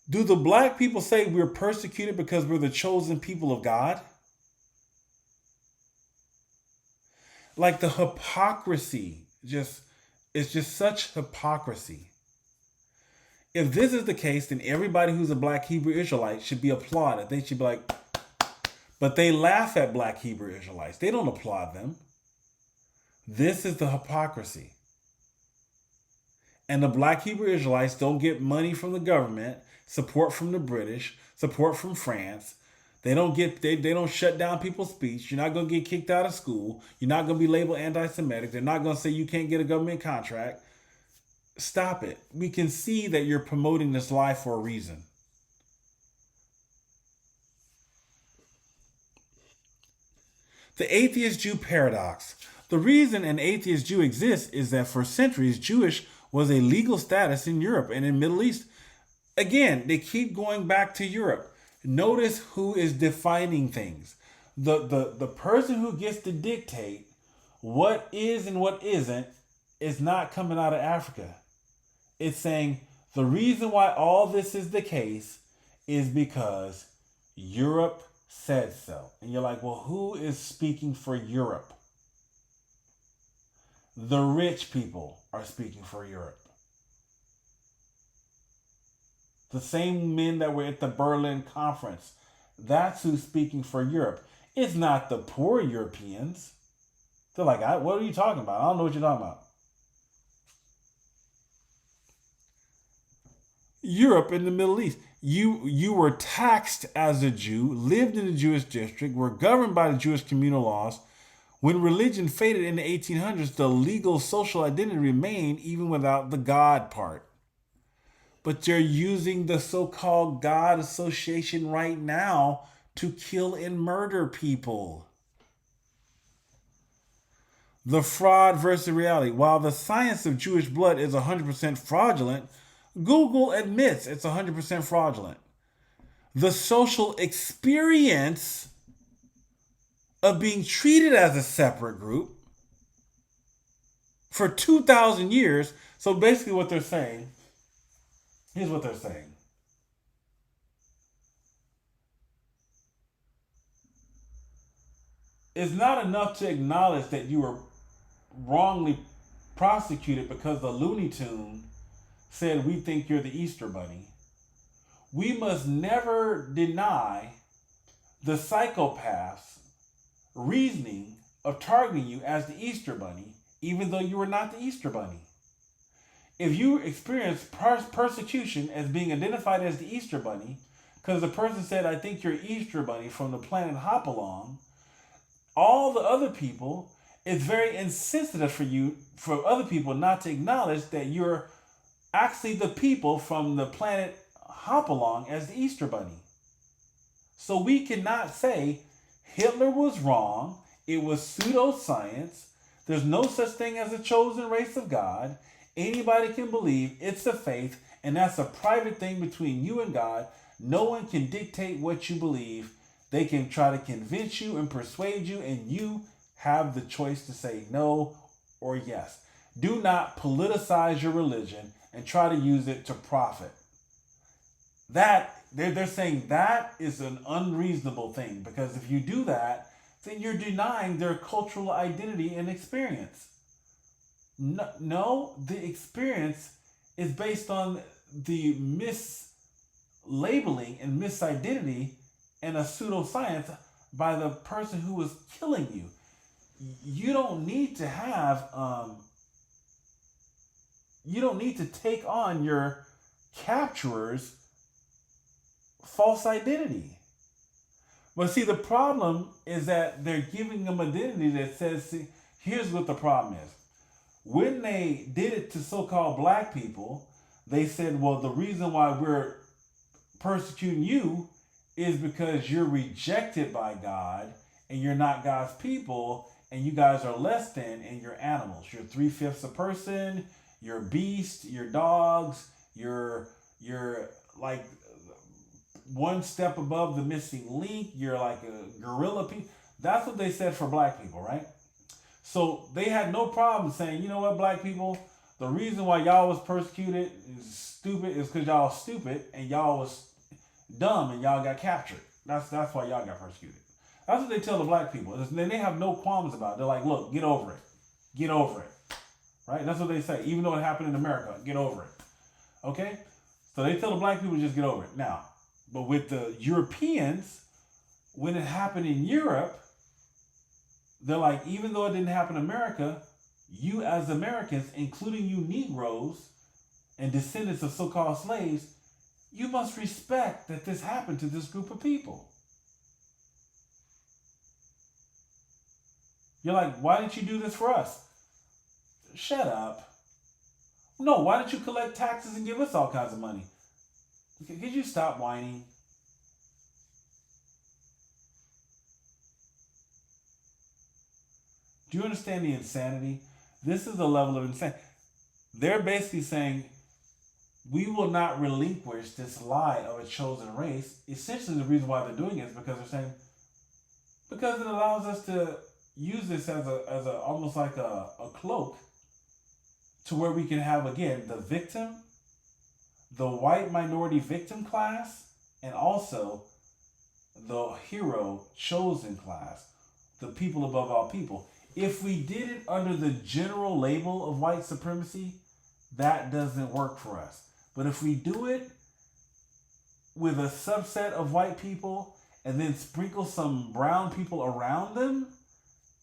Do the black people say we're persecuted because we're the chosen people of God? Like the hypocrisy, it's just such hypocrisy. If this is the case, then everybody who's a black Hebrew Israelite should be applauded. They should be like, but they laugh at black Hebrew Israelites. They don't applaud them. This is the hypocrisy. And the black Hebrew Israelites don't get money from the government, support from the British, support from France. They don't shut down people's speech. You're not going to get kicked out of school. You're not going to be labeled anti-Semitic. They're not going to say you can't get a government contract. Stop it. We can see that you're promoting this lie for a reason. The atheist Jew paradox. The reason an atheist Jew exists is that for centuries, Jewish was a legal status in Europe and in Middle East. Again, they keep going back to Europe. Notice who is defining things. The person who gets to dictate what is and what isn't is not coming out of Africa. It's saying the reason why all this is the case is because Europe said so. And you're like, well, who is speaking for Europe? The rich people are speaking for Europe. The same men that were at the Berlin conference, that's who's speaking for Europe. It's not the poor Europeans. They're like, what are you talking about? I don't know what you're talking about. Europe and the Middle East. You were taxed as a Jew, lived in the Jewish district, were governed by the Jewish communal laws. When religion faded in the 1800s, the legal social identity remained even without the God part. But they're using the so-called God association right now to kill and murder people. The fraud versus reality. While the science of Jewish blood is 100% fraudulent, Google admits it's 100% fraudulent. The social experience of being treated as a separate group for 2,000 years. So basically what they're saying, here's what they're saying. It's not enough to acknowledge that you were wrongly prosecuted because the Looney Tune said we think you're the Easter Bunny. We must never deny the psychopath's reasoning of targeting you as the Easter Bunny, even though you were not the Easter Bunny. If you experience persecution as being identified as the Easter Bunny, because the person said, I think you're Easter Bunny from the planet Hopalong, all the other people, it's very insensitive for other people not to acknowledge that you're actually the people from the planet Hopalong as the Easter Bunny. So we cannot say Hitler was wrong. It was pseudoscience. There's no such thing as a chosen race of God. Anybody can believe it's a faith, and that's a private thing between you and God. No one can dictate what you believe. They can try to convince you and persuade you, and you have the choice to say no or yes. Do not politicize your religion and try to use it to profit. That they're saying that is an unreasonable thing, because if you do that, then you're denying their cultural identity and experience. No, the experience is based on the mislabeling and misidentity and a pseudoscience by the person who was killing you. You don't need to have you don't need to take on your capturer's false identity. But see, the problem is that they're giving them identity that says, see, here's what the problem is. When they did it to so-called black people, they said, well, the reason why we're persecuting you is because you're rejected by God and you're not God's people, and you guys are less than, and you're animals. You're 3/5 a person, you're beasts, you're dogs, you're like one step above the missing link, you're like a gorilla people. That's what they said for black people, right? So they had no problem saying, you know what, black people, the reason why y'all was persecuted is stupid is because y'all stupid and y'all was dumb and y'all got captured. That's why y'all got persecuted. That's what they tell the black people. And they have no qualms about it. They're like, look, get over it. Get over it. Right? That's what they say. Even though it happened in America, get over it. Okay? So they tell the black people to just get over it. Now, but with the Europeans, when it happened in Europe, they're like, even though it didn't happen in America, you as Americans, including you Negroes and descendants of so-called slaves, you must respect that this happened to this group of people. You're like, why didn't you do this for us? Shut up. No, why didn't you collect taxes and give us all kinds of money? Could you stop whining? Do you understand the insanity? This is the level of insanity. They're basically saying, we will not relinquish this lie of a chosen race. Essentially, the reason why they're doing it is because they're saying, because it allows us to use this as a almost like a cloak to where we can have, again, the victim, the white minority victim class, and also the hero chosen class, the people above all people. If we did it under the general label of white supremacy, that doesn't work for us. But if we do it with a subset of white people and then sprinkle some brown people around them,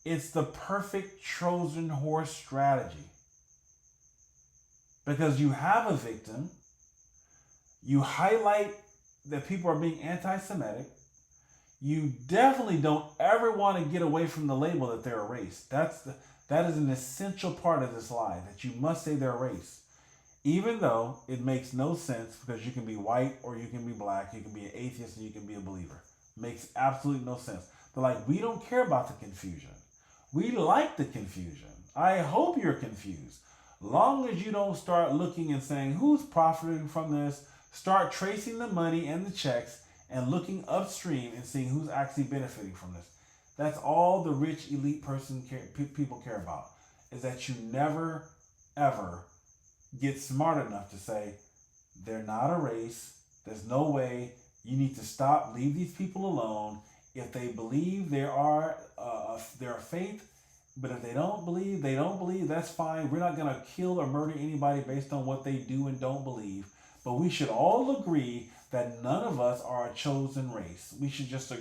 it's the perfect Trojan horse strategy. Because you have a victim, you highlight that people are being anti-Semitic, you definitely don't ever want to get away from the label that they're a race. That is an essential part of this lie, that you must say they're a race. Even though it makes no sense, because you can be white or you can be black, you can be an atheist and you can be a believer. Makes absolutely no sense. But like, we don't care about the confusion. We like the confusion. I hope you're confused. Long as you don't start looking and saying, who's profiting from this? Start tracing the money and the checks and looking upstream and seeing who's actually benefiting from this. That's all the rich elite people care about, is that you never, ever get smart enough to say, they're not a race. There's no way. You need to stop. Leave these people alone. If they believe they're a faith, but if they don't believe, they don't believe. That's fine. We're not going to kill or murder anybody based on what they do and don't believe. But we should all agree that none of us are a chosen race. We should just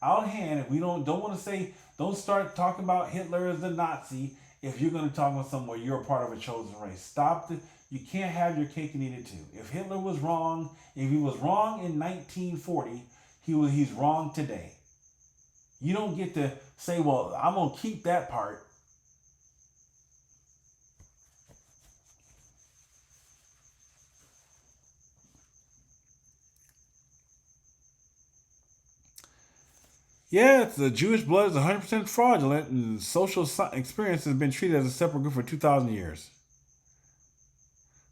out hand. If we don't want to say, don't start talking about Hitler as the Nazi. If you're going to talk about somewhere, you're a part of a chosen race. You can't have your cake and eat it too. If Hitler was wrong, if he was wrong in 1940, he's wrong today. You don't get to say, well, I'm going to keep that part. Yeah, the Jewish blood is 100% fraudulent, and social experience has been treated as a separate group for 2,000 years.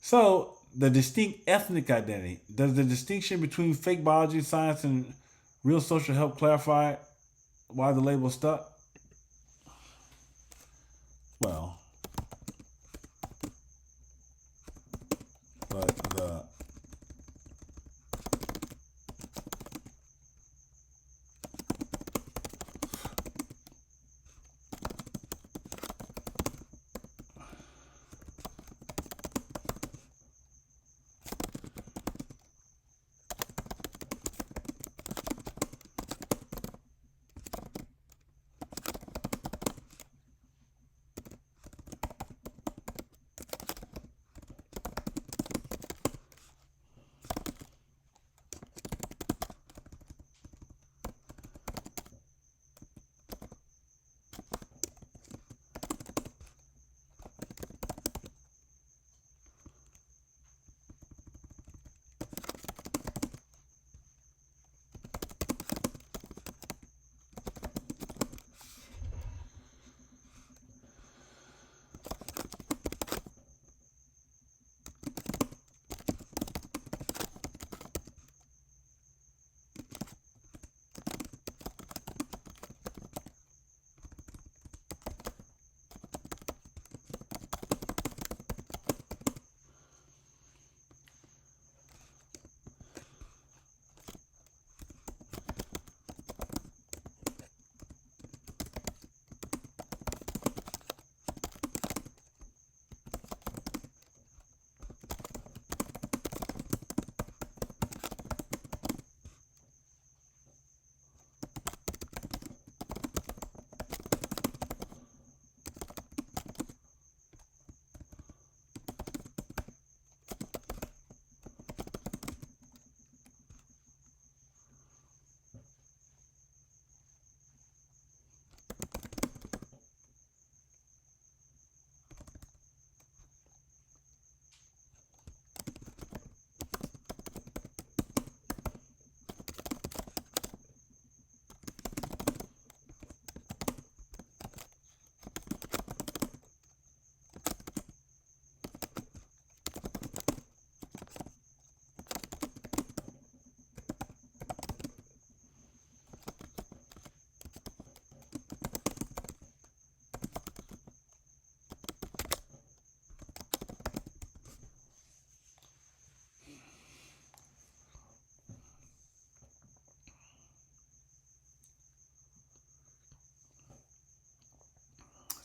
So, the distinct ethnic identity. Does the distinction between fake biology, science, and real social help clarify why the label stuck? Well, but the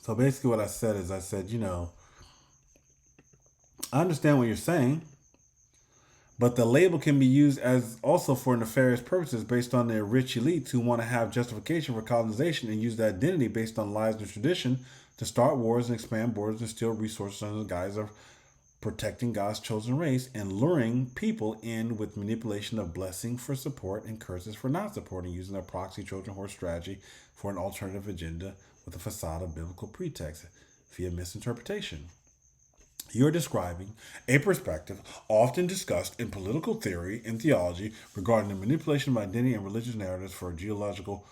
So basically what I said, I understand what you're saying, but the label can be used as also for nefarious purposes based on their rich elites who want to have justification for colonization and use the identity based on lies and tradition to start wars and expand borders and steal resources under the guise of protecting God's chosen race and luring people in with manipulation of blessing for support and curses for not supporting, using a proxy Trojan horse strategy for an alternative agenda with a facade of biblical pretext via misinterpretation. You're describing a perspective often discussed in political theory and theology regarding the manipulation of identity and religious narratives for geopolitical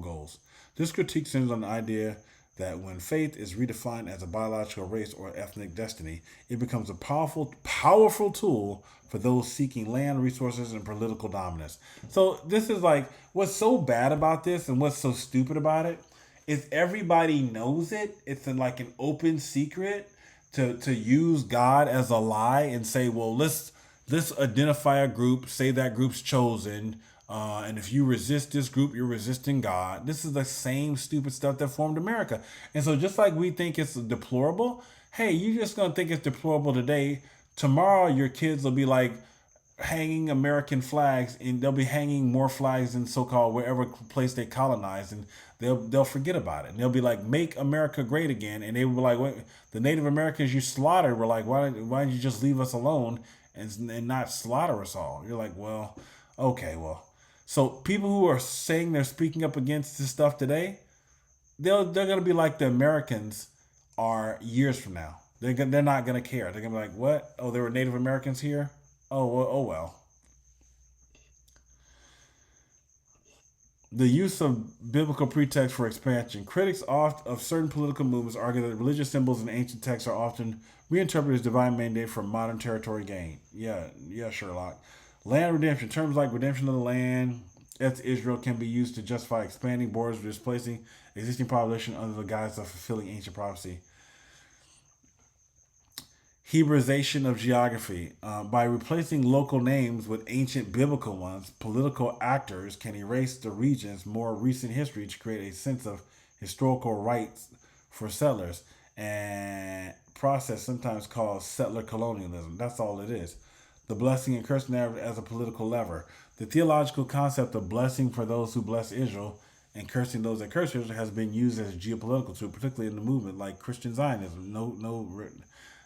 goals. This critique centers on the idea that when faith is redefined as a biological race or ethnic destiny, it becomes a powerful tool for those seeking land, resources, and political dominance. So this is like, what's so bad about this and what's so stupid about it is everybody knows it. It's like an open secret to use God as a lie and say, well, let's identify a group, say that group's chosen, and if you resist this group, you're resisting God. This is the same stupid stuff that formed America. And so just like we think it's deplorable, hey, you're just going to think it's deplorable today. Tomorrow, your kids will be like hanging American flags, and they'll be hanging more flags in so-called wherever place they colonized, and they'll forget about it. And they'll be like, make America great again. And they will be like, wait, the Native Americans you slaughtered were like, why didn't you just leave us alone and not slaughter us all? You're like, well, okay, well. So people who are saying they're speaking up against this stuff today, they're going to be like the Americans are years from now. They're not going to care. They're going to be like, what? Oh, there were Native Americans here? Oh well. The use of biblical pretext for expansion. Critics of certain political movements argue that religious symbols in ancient texts are often reinterpreted as divine mandate for modern territory gain. Yeah, Sherlock. Land redemption. Terms like redemption of the land, as Israel, can be used to justify expanding borders or displacing existing population under the guise of fulfilling ancient prophecy. Hebraization of geography. By replacing local names with ancient biblical ones, political actors can erase the region's more recent history to create a sense of historical rights for settlers, and process sometimes called settler colonialism. That's all it is. The blessing and curse narrative as a political lever. The theological concept of blessing for those who bless Israel and cursing those that curse Israel has been used as a geopolitical tool, particularly in the movement like Christian Zionism.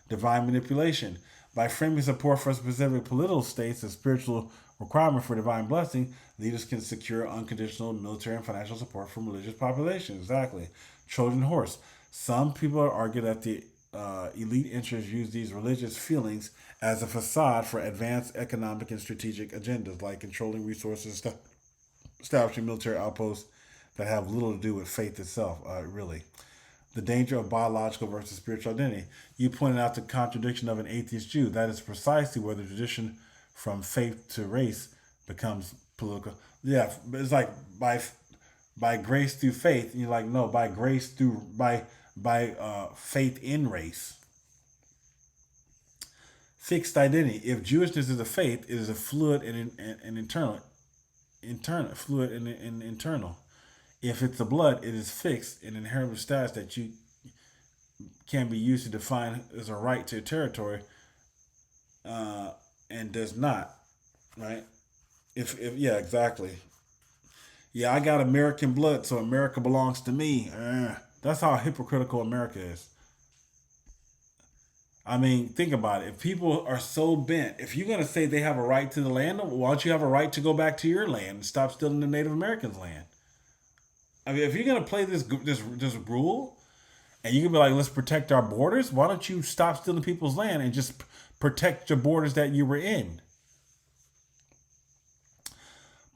Divine manipulation. By framing support for specific political states as spiritual requirement for divine blessing, leaders can secure unconditional military and financial support from religious populations. Exactly. Trojan horse. Some people argue that the elite interests use these religious feelings as a facade for advanced economic and strategic agendas, like controlling resources, establishing military outposts that have little to do with faith itself, really. The danger of biological versus spiritual identity. You pointed out the contradiction of an atheist Jew. That is precisely where the tradition from faith to race becomes political. Yeah, but it's like by grace through faith. You're like, no, by grace through by faith in race. Fixed identity. If Jewishness is a faith, it is a fluid and internal. Fluid and internal. If it's a blood, it is fixed and inherent status that you can be used to define as a right to a territory, and does not, right? Yeah, exactly. Yeah, I got American blood, so America belongs to me. That's how hypocritical America is. I mean, think about it. If people are so bent, if you're going to say they have a right to the land, why don't you have a right to go back to your land and stop stealing the Native Americans' land? I mean, if you're going to play this rule, and you can be like, let's protect our borders, why don't you stop stealing people's land and just protect your borders that you were in?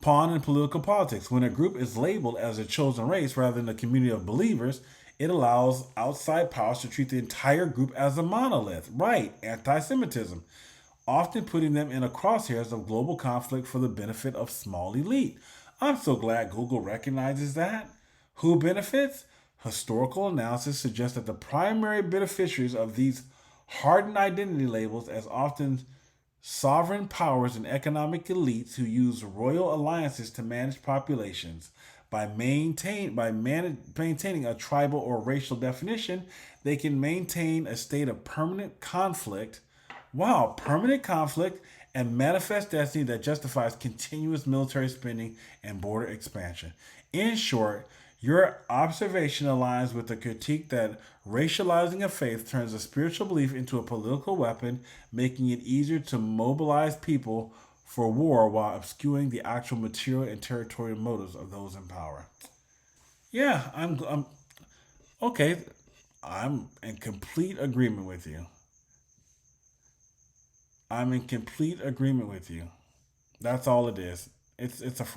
Pawn in political politics. When a group is labeled as a chosen race rather than a community of believers, it allows outside powers to treat the entire group as a monolith. Right, anti-Semitism. Often putting them in a crosshairs of global conflict for the benefit of small elite. I'm so glad Google recognizes that. Who benefits? Historical analysis suggests that the primary beneficiaries of these hardened identity labels as often sovereign powers and economic elites who use royal alliances to manage populations. By maintaining a tribal or racial definition, they can maintain a state of permanent conflict. Wow, permanent conflict and manifest destiny that justifies continuous military spending and border expansion. In short, your observation aligns with the critique that racializing a faith turns a spiritual belief into a political weapon, making it easier to mobilize people for war while obscuring the actual material and territorial motives of those in power. Yeah, I'm okay. I'm in complete agreement with you. I'm in complete agreement with you. That's all it is. It's a fraud.